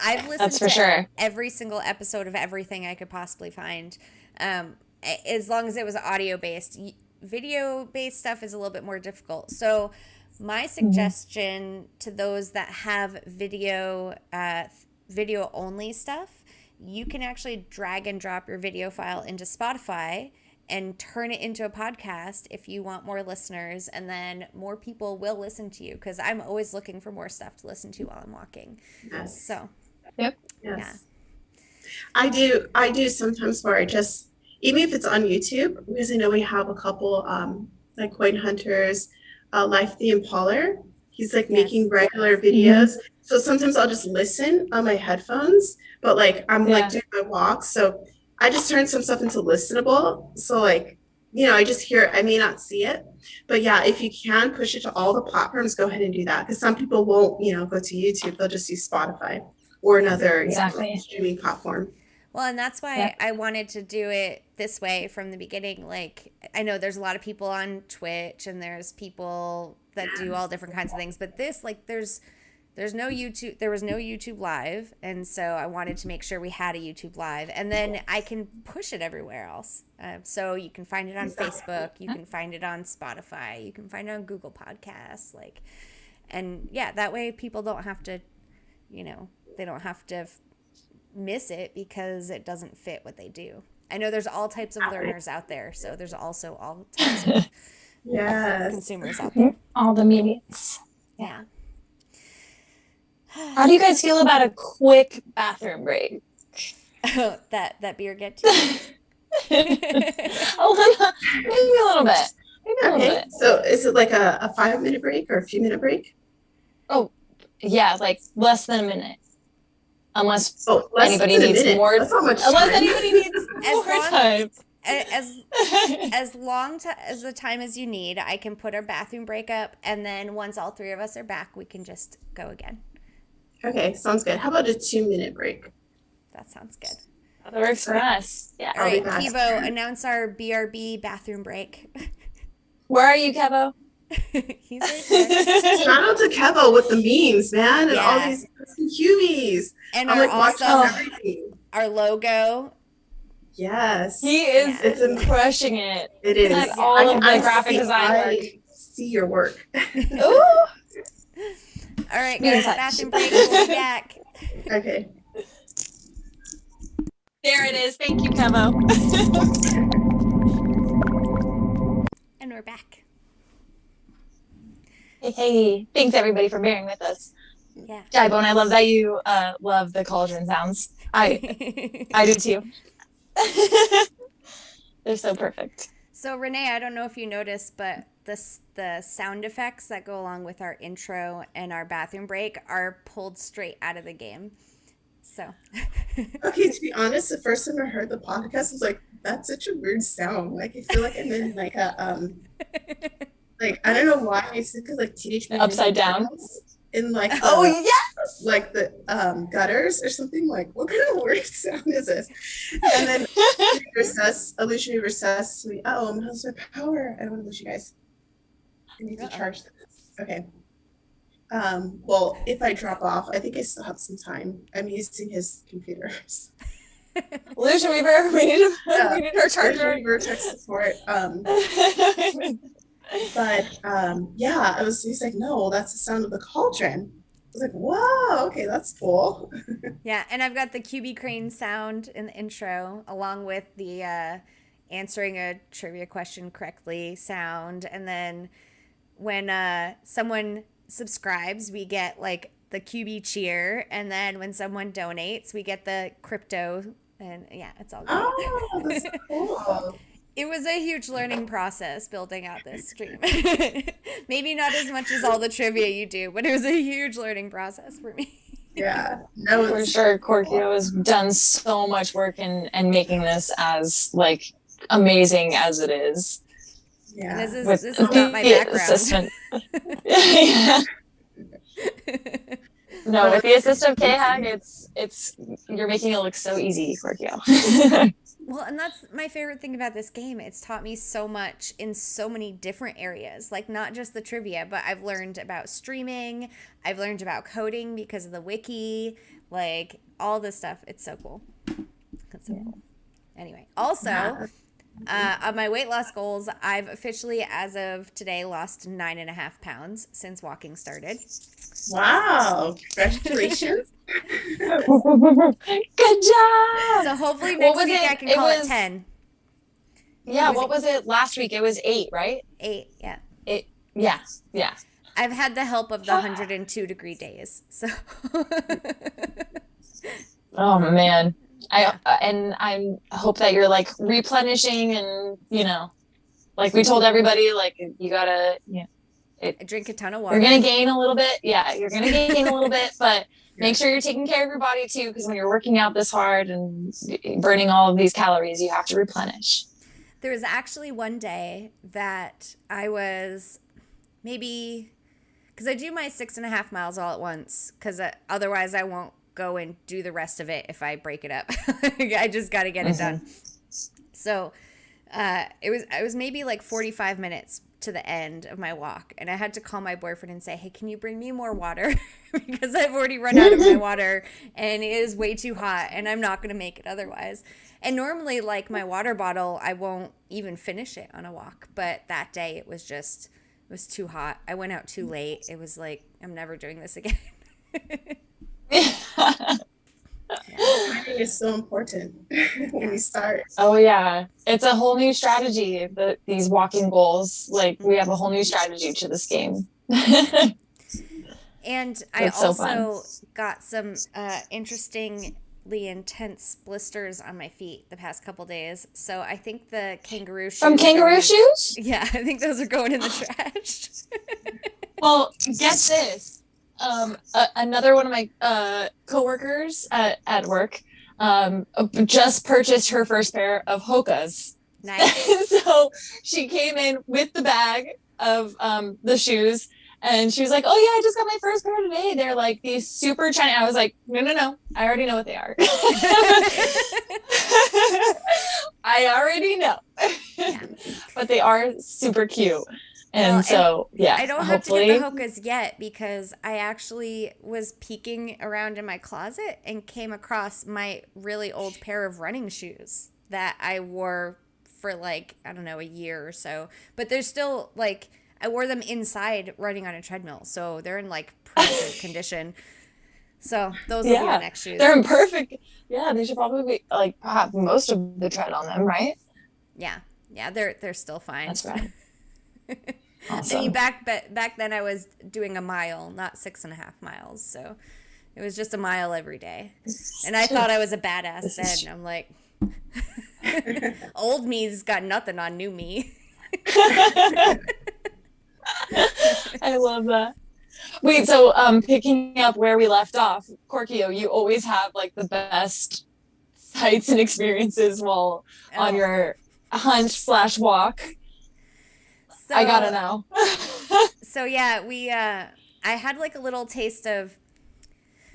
I've listened That's for to sure. every single episode of everything I could possibly find. As long as it was audio based. Video based stuff is a little bit more difficult. So my suggestion to those that have video only stuff, you can actually drag and drop your video file into Spotify and turn it into a podcast if you want more listeners, and then more people will listen to you, because I'm always looking for more stuff to listen to while I'm walking. Yes. So Yep. Yes. Yeah. I do sometimes where I just, even if it's on YouTube, because I know we have a couple like coin hunters, Life the Impaler. He's like making regular videos. So sometimes I'll just listen on my headphones, but like I'm like doing my walk. So I just turn some stuff into listenable. So like, I just hear it. I may not see it, but yeah, if you can push it to all the platforms, go ahead and do that. Because some people won't, go to YouTube. They'll just use Spotify or another streaming platform. Well, and that's why I wanted to do it this way from the beginning. Like, I know there's a lot of people on Twitch and there's people that do all different kinds of things, but this, like, there's no YouTube. There was no YouTube Live, and so I wanted to make sure we had a YouTube Live, and then I can push it everywhere else. So you can find it on Facebook, you can find it on Spotify, you can find it on Google Podcasts, and that way people don't have to, they don't have to miss it because it doesn't fit what they do. I know there's all types of learners out there, so there's also all types of consumers out there. All the mediums. Yeah. How do you guys feel about a quick bathroom break? that beer get to you? Maybe a little bit. Okay. So is it like a 5-minute break or a few minute break? Oh, yeah, like less than a minute. Unless anybody needs more. Unless anybody needs more time. As long as the time as you need, I can put our bathroom break up, and then once all three of us are back, we can just go again. Okay, sounds good. How about a 2-minute break? That sounds good. That works for us. Yeah. All right, Kevo, announce our BRB bathroom break. Where are you, Kevo? He's right there. Shout out to Kevo with the memes, man, and all these cubies. And I'm our logo. Yes. He is crushing it. It is. Like all of the graphic design work. I see your work. Ooh. All right, guys, bathroom break. We'll be back. Okay. There it is. Thank you, Kevo. And we're back. Hey. Thanks, everybody, for bearing with us. Yeah. Jybone, I love that you love the cauldron sounds. I do too. They're so perfect. So, Renee, I don't know if you noticed, but the sound effects that go along with our intro and our bathroom break are pulled straight out of the game. So. Okay, to be honest, the first time I heard the podcast, I was like, that's such a weird sound. Like, I feel like I'm in like a, like, I don't know why, it's because like Teenage Mutant Upside down. In like like the gutters or something. Like, what kind of weird sound is this? And then illusionary recess. I'm gonna lose my power. I don't want to lose you guys. I need to charge this. Okay. Well, if I drop off, I think I still have some time. I'm using his computers. Illusion Weaver, we need our charger. Illusion Weaver tech support. But yeah, he's like, no, that's the sound of the cauldron. I was like, wow, okay, that's cool. Yeah, and I've got the QB crane sound in the intro, along with the answering a trivia question correctly sound. And then when someone subscribes, we get like the QB cheer. And then when someone donates, we get the crypto. And yeah, it's all great. Oh, that's so cool. It was a huge learning process building out this stream. Maybe not as much as all the trivia you do, but it was a huge learning process for me. Yeah, no, For it's sure, cool. Korkio has done so much work in making this as like amazing as it is And Yeah. with this is not my the background. assistant. Yeah. No, No, with the it's assistive amazing. K-Hag, it's you're making it look so easy, Korkio. Well, and that's my favorite thing about this game. It's taught me so much in so many different areas, like not just the trivia, but I've learned about streaming, I've learned about coding because of the wiki, like all this stuff. It's so cool. It's so cool. Anyway, also, Yeah. on my weight loss goals, I've officially, as of today, lost 9.5 pounds since walking started. Wow. Congratulations. Good job. So hopefully What next was week I it? can It call it was 10. It yeah. was What was it last week? It was 8, right? 8, yeah. It yeah yeah. I've had the help of the 102-degree days. So Oh man. yeah. I hope that you're like replenishing and like we told everybody like you gotta I drink a ton of you're water. gonna gain a little bit. Yeah, you're gonna gain a little bit, but make sure you're taking care of your body too, because when you're working out this hard and burning all of these calories, you have to replenish. There was actually one day that I was maybe because I do my 6.5 miles all at once because otherwise I won't go and do the rest of it if I break it up. I just got to get it done. So it was maybe like 45 minutes to the end of my walk, and I had to call my boyfriend and say, hey, can you bring me more water? Because I've already run out of my water and it is way too hot and I'm not going to make it otherwise. And normally, like my water bottle, I won't even finish it on a walk, but that day it was too hot. I went out too late. It was like, I'm never doing this again. Timing is so important when you start. Oh yeah, it's a whole new strategy. These walking goals, like we have a whole new strategy to this game. And I It's so fun. also got some interestingly intense blisters on my feet the past couple days. So I think the kangaroo shoes From are kangaroo going. shoes? Yeah, I think those are going in the trash. Well, get this. Another one of my coworkers at work just purchased her first pair of Hokas. Nice. So she came in with the bag of the shoes, and she was like, "Oh yeah, I just got my first pair today. They're like these super shiny." I was like, "No, I already know what they are. I already know." Yeah. But they are super cute. Well, And so, yeah, I don't have to hopefully. get the Hokas yet because I actually was peeking around in my closet and came across my really old pair of running shoes that I wore for like, I don't know, a year or so. But they're still like, I wore them inside running on a treadmill. So they're in like pretty good condition. So those will be my Yeah, next shoes. they're in perfect. Yeah, they should probably be like have most of the tread on them, right? Yeah. Yeah, they're still fine. That's right. I Awesome. mean, back then I was doing a mile, not 6.5 miles. So it was just a mile every day. And I thought I was a badass then. And I'm like, old me's got nothing on new me. I love that. Wait, so picking up where we left off, Korkio, you always have like the best sights and experiences while on Oh. your hunt/walk. So, I gotta know. So yeah, I had like a little taste of.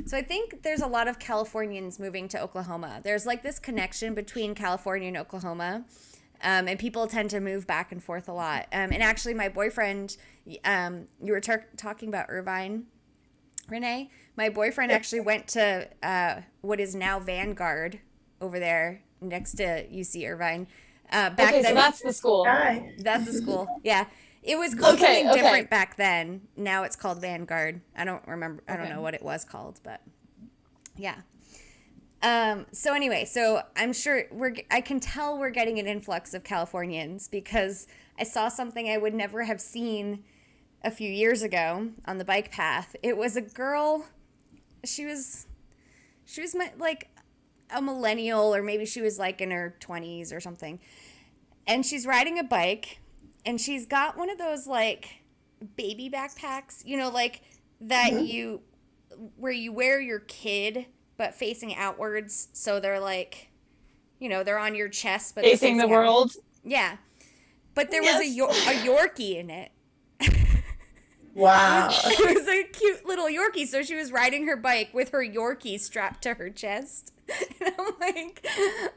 So I think there's a lot of Californians moving to Oklahoma. There's like this connection between California and Oklahoma. And people tend to move back and forth a lot. And actually, my boyfriend, you were talking about Irvine, Renee. My boyfriend actually went to what is now Vanguard over there next to UC Irvine. Back Okay, then, so that's the school. Hi. that's the school. Yeah. It was called Okay, something okay. different back then. Now it's called Vanguard. I don't remember. I don't know what it was called, but yeah. So anyway, so I'm sure I can tell we're getting an influx of Californians because I saw something I would never have seen a few years ago on the bike path. It was a girl. She was like a millennial, or maybe she was like in her 20s or something. And she's riding a bike, and she's got one of those like baby backpacks, like that where you wear your kid but facing outwards, so they're like, they're on your chest but Facing the world. Yeah. But there was a Yorkie in it. Wow. It was a cute little Yorkie. So she was riding her bike with her Yorkie strapped to her chest. And I'm like,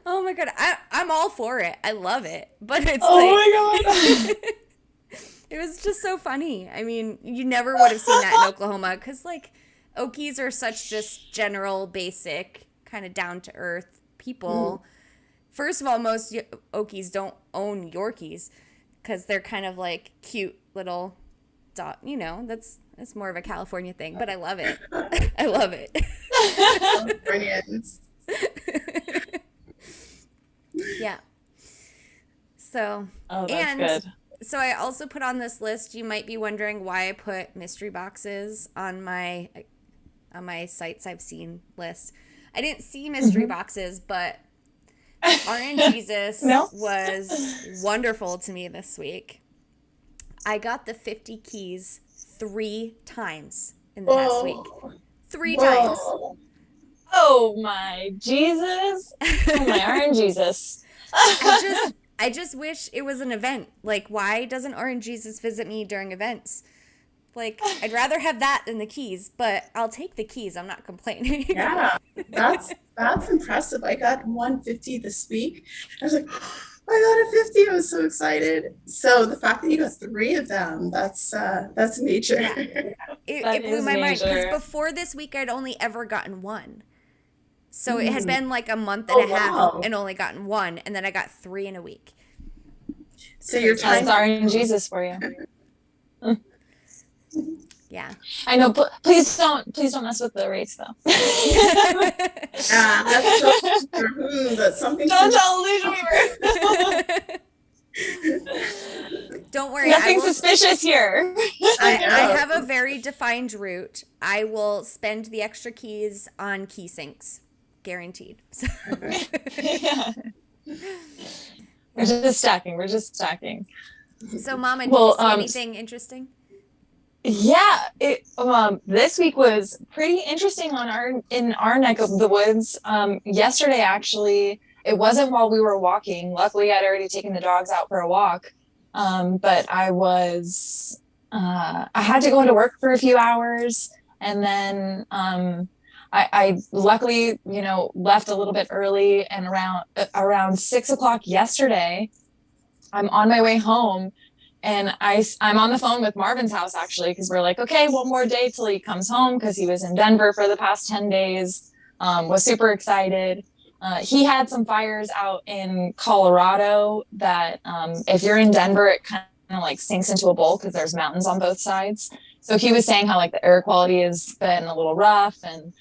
oh my God, I'm all for it. I love it. But it's my God. It was just so funny. I mean, you never would have seen that in Oklahoma because, like, Okies are such just general, basic, kind of down-to-earth people. First of all, most Okies don't own Yorkies because they're kind of like cute little dog. That's more of a California thing, but I love it. I love it. Californians. Yeah. So, Oh, that's good. So I also put on this list. You might be wondering why I put mystery boxes on my sites I've seen list. I didn't see mystery boxes, but RNGesus was wonderful to me this week. I got the 50 keys 3 times in the past week. 3 times. Oh my Jesus. Oh my RNGesus. I just wish it was an event. Like, why doesn't RNGesus visit me during events? Like, I'd rather have that than the keys, but I'll take the keys. I'm not complaining. Yeah, that's impressive. I got 150 this week. I was like, I got a 50. I was so excited. So the fact that you got 3 of them, that's major. Yeah. It blew my mind because before this week, I'd only ever gotten 1. So it had been like a month and a half and only gotten 1, and then I got 3 in a week. So your time RNGesus for you. Yeah. I know. Please don't mess with the rates though. that's something. Don't tell Alicia Weaver. Don't worry. Nothing suspicious here. I have a very defined route. I will spend the extra keys on key sinks. Guaranteed. Yeah. We're just stacking. So, Mama, did you see anything interesting? Yeah, this week was pretty interesting in our neck of the woods. Yesterday, actually, it wasn't while we were walking. Luckily, I'd already taken the dogs out for a walk. But I had to go into work for a few hours, and then I luckily, left a little bit early, and around 6 o'clock yesterday, I'm on my way home, and I'm on the phone with Marvin's house actually, because we're like, okay, one more day till he comes home, because he was in Denver for the past 10 days. Was super excited. He had some fires out in Colorado that if you're in Denver, it kind of like sinks into a bowl because there's mountains on both sides. So he was saying how like the air quality has been a little rough, and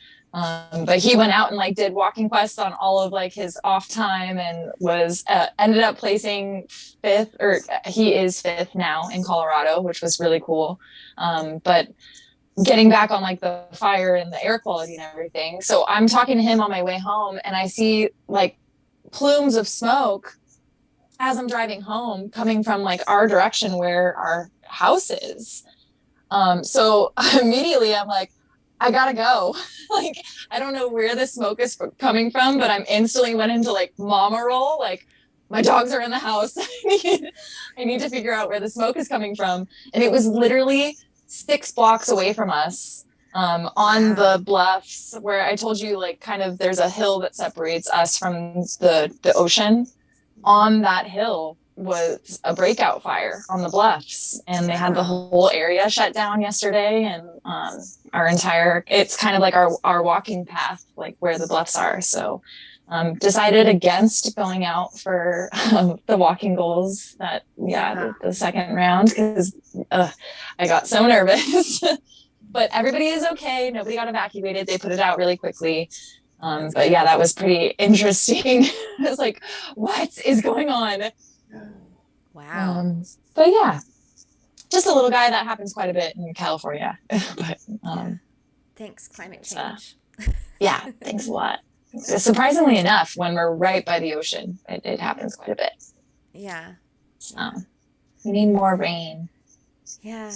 but he went out and like did walking quests on all of like his off time, and was ended up placing 5th, or he is 5th now in Colorado, which was really cool. But getting back on like the fire and the air quality and everything. So I'm talking to him on my way home, and I see like plumes of smoke as I'm driving home coming from like our direction where our house is. So immediately I'm like, I gotta go. Like, I don't know where the smoke is coming from, but I'm instantly went into like mama roll. Like, my dogs are in the house. I need to figure out where the smoke is coming from. And it was literally 6 blocks away from us, on the bluffs where I told you, like, kind of there's a hill that separates us from the ocean. On that hill was a breakout fire on the bluffs, and they had the whole area shut down yesterday, and it's kind of like our walking path, like where the bluffs are. So decided against going out for the walking goals the second round because I got so nervous. But everybody is okay. Nobody got evacuated. They put it out really quickly. But yeah, that was pretty interesting. I was like, what is going on? Wow. But yeah, just a little guy. That happens quite a bit in California. But thanks, climate change. yeah, thanks a lot. Surprisingly enough, when we're right by the ocean, it happens quite a bit. Yeah. So we need more rain. Yeah.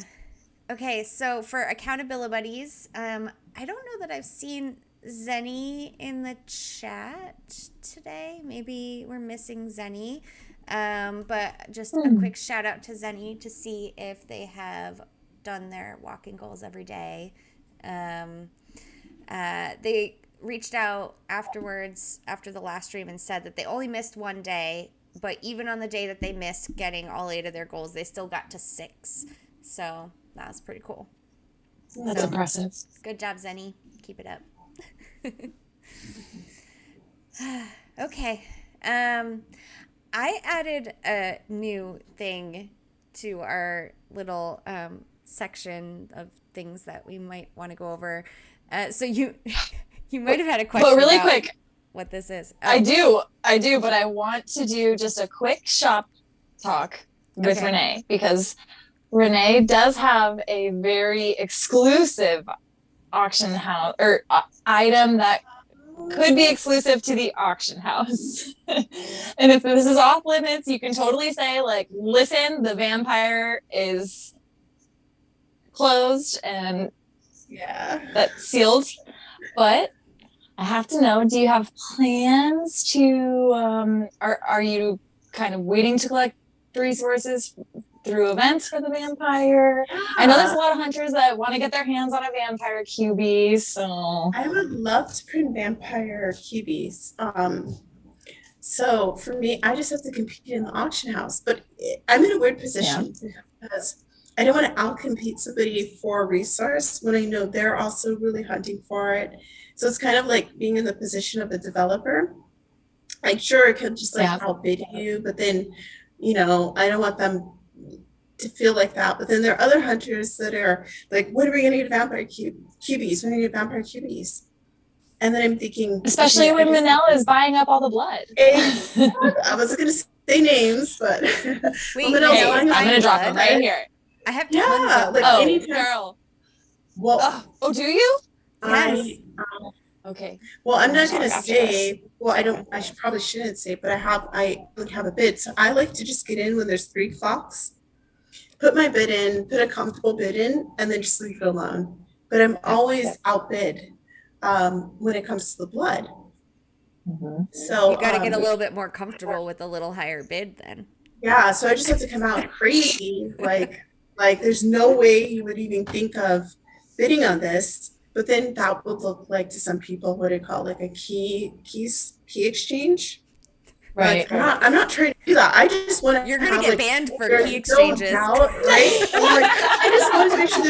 Okay, so for accountability buddies, I don't know that I've seen Zenny in the chat today. Maybe we're missing Zenny. But just a quick shout out to Zenny to see if they have done their walking goals every day. They reached out afterwards after the last stream and said that they only missed one day, but even on the day that they missed getting all 8 of their goals, they still got to 6. So that was pretty cool. That's impressive. Good job, Zenny. Keep it up. Okay. I added a new thing to our little section of things that we might want to go over. So you might have had a question. But really quick, what this is. Oh. I do, but I want to do just a quick shop talk with Renee because Renee does have a very exclusive auction house or item that could be exclusive to the auction house. And if this is off limits, you can totally say like, listen, the vampire is closed and that's sealed. But I have to know, do you have plans to, are you kind of waiting to collect resources through events for the vampire? Yeah. I know there's a lot of hunters that want to get their hands on a vampire QB, so I would love to print vampire QBs. So for me, I just have to compete in the auction house, but I'm in a weird position because I don't want to outcompete somebody for a resource when I know they're also really hunting for it. So it's kind of like being in the position of a developer. Like, sure, it could just like outbid you, but then, I don't want them to feel like that. But then there are other hunters that are like, when are we going to get vampire QBs? When are we going to get vampire QBs? And then I'm thinking, especially when Manel is buying up all the blood. I wasn't going to say names, but wait, I'm going to drop them right here. I have tons of like anytime. Girl. Well, oh, do you? Yes. Okay. Well, I'm not gonna say. Well, I probably shouldn't say, but I have a bid. So I like to just get in when there's 3 clocks, put my bid in, put a comfortable bid in, and then just leave it alone. But I'm always outbid when it comes to the blood. Mm-hmm. So you got to get a little bit more comfortable with a little higher bid then. Yeah. So I just have to come out crazy, like there's no way you would even think of bidding on this. But then that would look like to some people what they call like a key exchange. Right. Like, I'm not trying to do that. I just want to. You're going to get banned for key exchanges. No doubt, right? I just want to make sure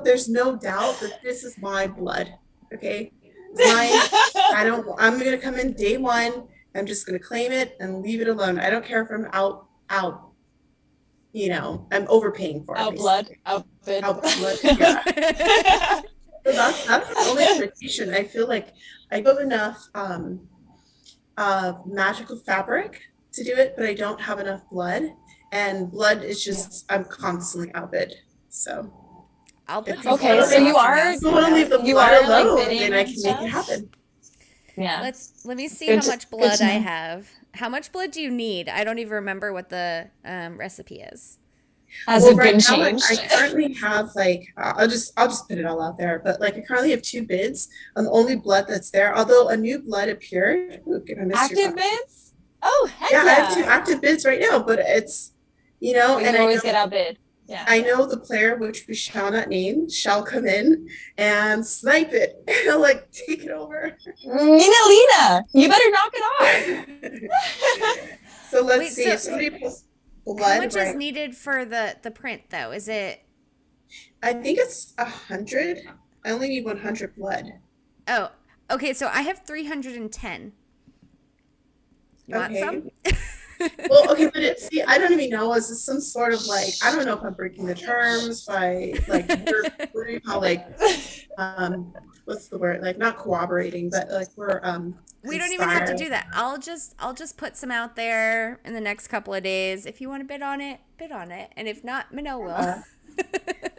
there's no doubt that this is my blood. Okay. I'm going to come in day 1. I'm just going to claim it and leave it alone. I don't care if I'm out. I'm overpaying for it. Out blood. Yeah. So that's the only expectation. I feel like I have enough magical fabric to do it, but I don't have enough blood. And blood is just, I'm constantly outbid. So I'll put okay, so you are. You want to leave the blood alone, then I can make it happen. Yeah. Let me see how much blood I have. How much blood do you need? I don't even remember what the recipe is. Has it been changed? I currently have I'll just put it all out there, but I currently have 2 bids on the only blood that's there. Although a new blood appeared. Active bids? Oh, heck yeah! I have 2 active bids right now, but it's and I always get outbid. Yeah. I know the player, which we shall not name, shall come in and snipe it. Take it over. Lena, you better knock it off. So let's see. If somebody pulls blood, how much is needed for the print, though? Is it? I think it's 100. I only need 100 blood. Oh, okay. So I have 310. You want some? Okay. Well, okay, but see, I don't even know. Is this some sort of like, I don't know if I'm breaking the terms by like, what do you call what's the word? Like not cooperating, but like we're We don't even have to conspiring. do that. I'll just put some out there in the next couple of days. If you want to bid on it, bid on it. And if not, Minnow will. Uh,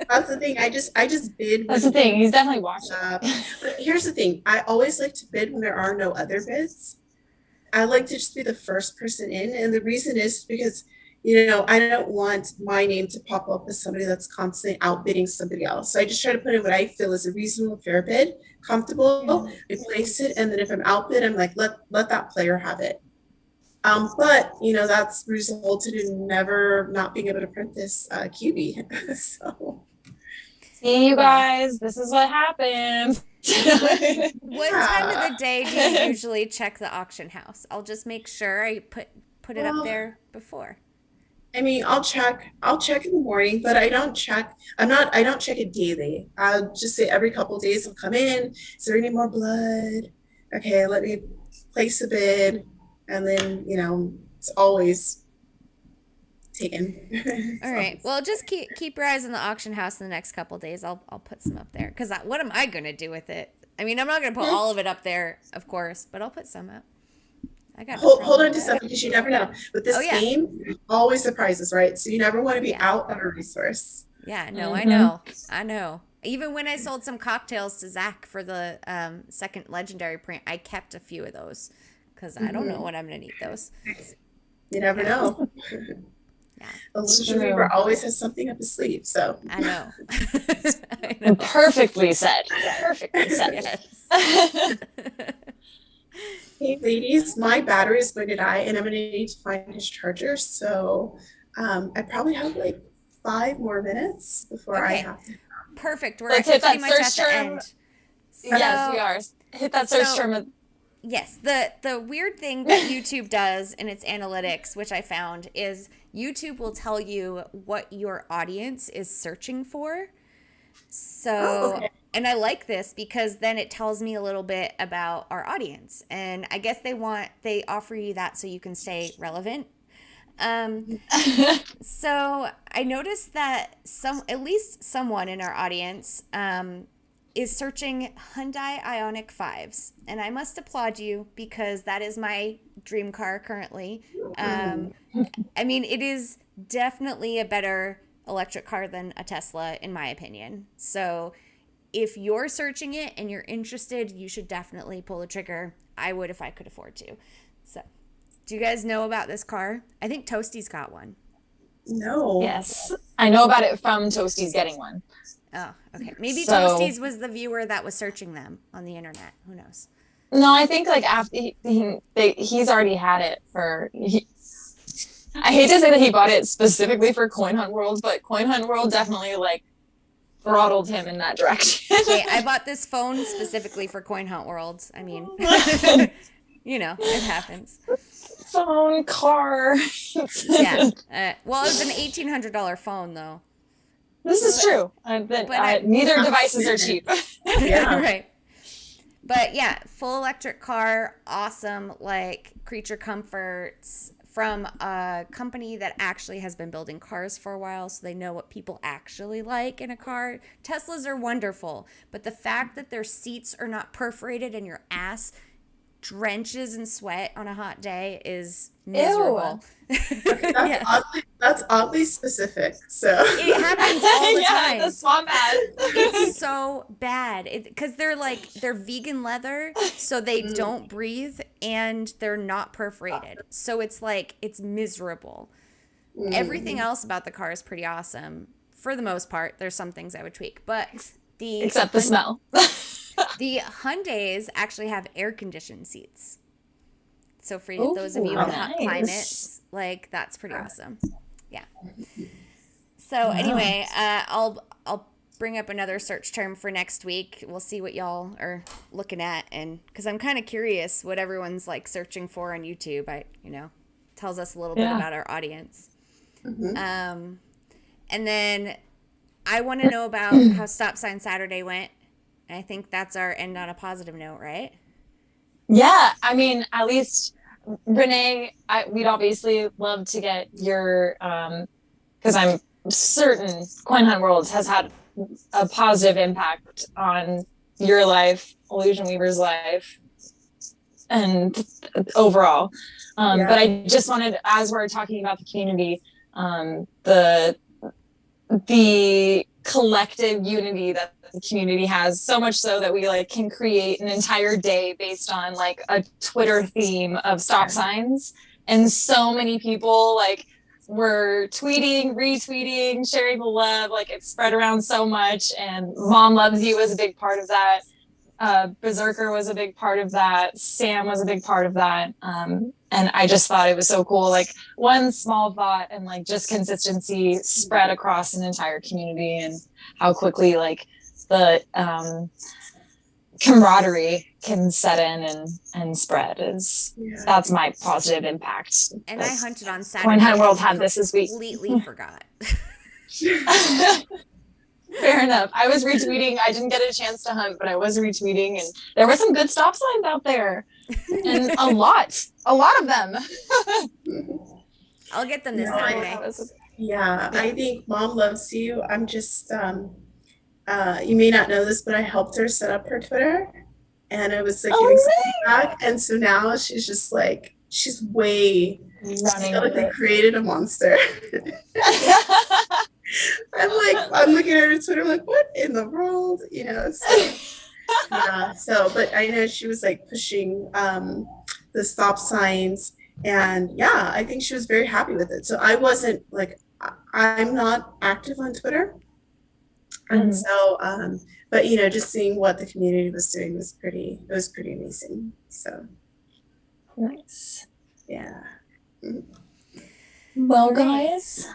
that's the thing. I just bid That's when the thing. He's definitely watching. but here's the thing. I always like to bid when there are no other bids. I like to just be the first person in. And the reason is because, I don't want my name to pop up as somebody that's constantly outbidding somebody else. So I just try to put in what I feel is a reasonable, fair bid, comfortable, I place it. And then if I'm outbid, I'm like, let that player have it. But that's resulted in never not being able to print this QB. So See, you guys, this is what happens. What time of the day do you usually check the auction house? I'll just make sure I put it up well, there before. I mean, I'll check in the morning, but I don't check it daily. I'll just say every couple of days I'll come in. Is there any more blood? Okay, let me place a bid. And then, it's always taken. All right. Well, just keep your eyes on the auction house in the next couple of days. I'll put some up there because what am I gonna do with it? I mean, I'm not gonna put all of it up there, of course, but I'll put some up. I got no Hold on problem to with stuff that. because you never know. But this Oh yeah, game always surprises, right? So you never want to be yeah, out on a resource. yeah. No, I know, I know. Even when I sold some cocktails to Zach for the second legendary print, I kept a few of those because I don't know when I'm gonna need those. You never Yeah, know. yeah. Illusion Reaper always has something up his sleeve. So I know. I know. Perfectly said. Perfectly said. Yes. hey, ladies, my battery is going to die, and I'm going to need to find his charger. So I probably have like 5 more minutes before I Okay. have to. Perfect. We're Let's actually hit that pretty much search at the term. end. Yes, we So, are. Hit that search so term. yes, the weird thing that YouTube does in its analytics, which I found, is YouTube will tell you what your audience is searching for. Oh, So, okay. and I like this because then it tells me a little bit about our audience. And I guess they offer you that so you can stay relevant. Um, so I noticed that at least someone in our audience, is searching Hyundai Ioniq 5s. And I must applaud you because that is my dream car currently. Um, I mean, it is definitely a better electric car than a Tesla, in my opinion. So if you're searching it and you're interested, you should definitely pull the trigger. I would if I could afford to. So, do you guys know about this car? I think Toasty's got one. No. Yes. I know about it from Toasty's getting one. Oh, okay. Maybe So, Toasties was the viewer that was searching them on the internet. Who knows? no, I think like after he's already had it I hate to say that he bought it specifically for Coin Hunt World, but Coin Hunt World definitely like throttled him in that direction. Hey, I bought this phone specifically for Coin Hunt World. I mean, it happens. Phone, car. Yeah. Well, it was an $1,800 phone, though. This is true. Neither devices are cheap. Yeah. Right. But yeah, full electric car, awesome, like creature comforts from a company that actually has been building cars for a while, so they know what people actually like in a car. Teslas are wonderful, but the fact that their seats are not perforated and your ass drenches in sweat on a hot day is miserable. That's oddly specific. So It happens all the Yeah, time. the swamp ass. It's so bad because they're vegan leather, so they don't breathe and they're not perforated. So it's miserable. Everything else about the car is pretty awesome for the most part. There's some things I would tweak, but Except the smell. the Hyundais actually have air conditioned seats. So for Ooh, those of you in hot nice. climates, that's pretty awesome. Yeah. So anyway, I'll bring up another search term for next week. We'll see what y'all are looking at, and because I'm kind of curious what everyone's like searching for on YouTube. Tells us a little bit about our audience. And then I want to know about how Stop Sign Saturday went. And I think that's our end on a positive note, right? Yeah, I mean, at least Renee, we'd obviously love to get your, because I'm certain Coin Hunt Worlds has had a positive impact on your life, Illusion Weaver's life, and overall. But I just wanted, as we're talking about the community, the collective unity that the community has, so much so that we like can create an entire day based on like a Twitter theme of stop signs, and so many people like were tweeting, retweeting, sharing the love. Like it spread around so much, and Mom Loves You was a big part of that. Berserker was a big part of that. Sam was a big part of that. And I just thought it was so cool. Like one small thought and like just consistency spread across an entire community, and how quickly like the camaraderie can set in and spread is that's my positive impact. And I hunted on Saturday. Coin Hunt World had this week. Completely forgot. Fair enough. I was retweeting. I didn't get a chance to hunt, but I was retweeting, and there were some good stop signs out there, and a lot of them. I'll get them this Saturday. I think Mom Loves You. I'm just, you may not know this, but I helped her set up her Twitter, and I was like giving some feedback, and so now she's just like, she's way running. Like they created a monster. I'm looking at her Twitter, I'm like, what in the world? You know, so but I know she was like pushing the stop signs, and I think she was very happy with it. So I wasn't like, I'm not active on Twitter. And so but you know, just seeing what the community was doing was pretty amazing. So nice. Yeah. Well, guys,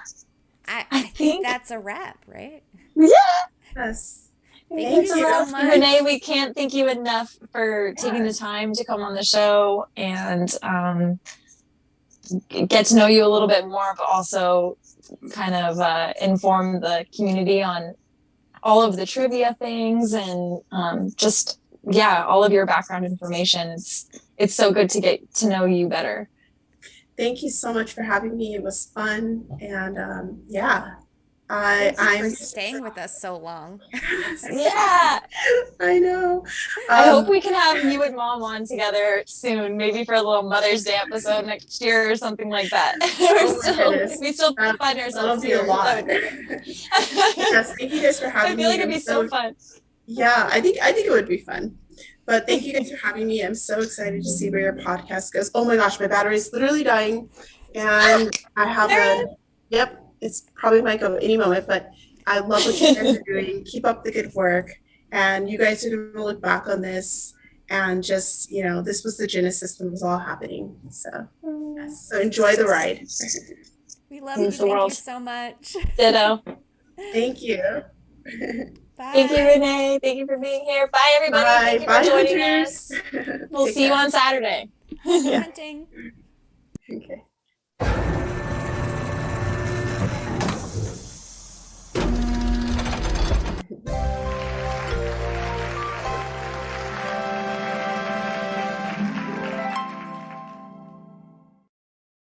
I think that's a wrap, right? Yeah. Yes. Thank you so much. Renee, we can't thank you enough for taking the time to come on the show and get to know you a little bit more, but also kind of inform the community on all of the trivia things and just all of your background information. It's so good to get to know you better. Thank you so much for having me. It was fun, and I'm staying with us so long. Yeah, I know. I hope we can have you and Mom on together soon, maybe for a little Mother's Day episode next year or something like that. We still find ourselves here. That would be a lot. Yes, thank you guys for having me. I feel like it'd be so fun. Yeah, I think it would be fun. But thank you guys for having me. I'm so excited to see where your podcast goes. Oh my gosh, my battery is literally dying, and I have it's probably might go any moment, but I love what you guys are doing. Keep up the good work, and you guys are going to look back on this and just, you know, this was the genesis when it was all happening. So enjoy the ride. We love you. Thank you so much. Ditto. Thank you. Bye. Thank you, Renee. Thank you for being here. Bye, everybody. Thank you for joining us. We'll see you on Saturday. Hunting. Okay.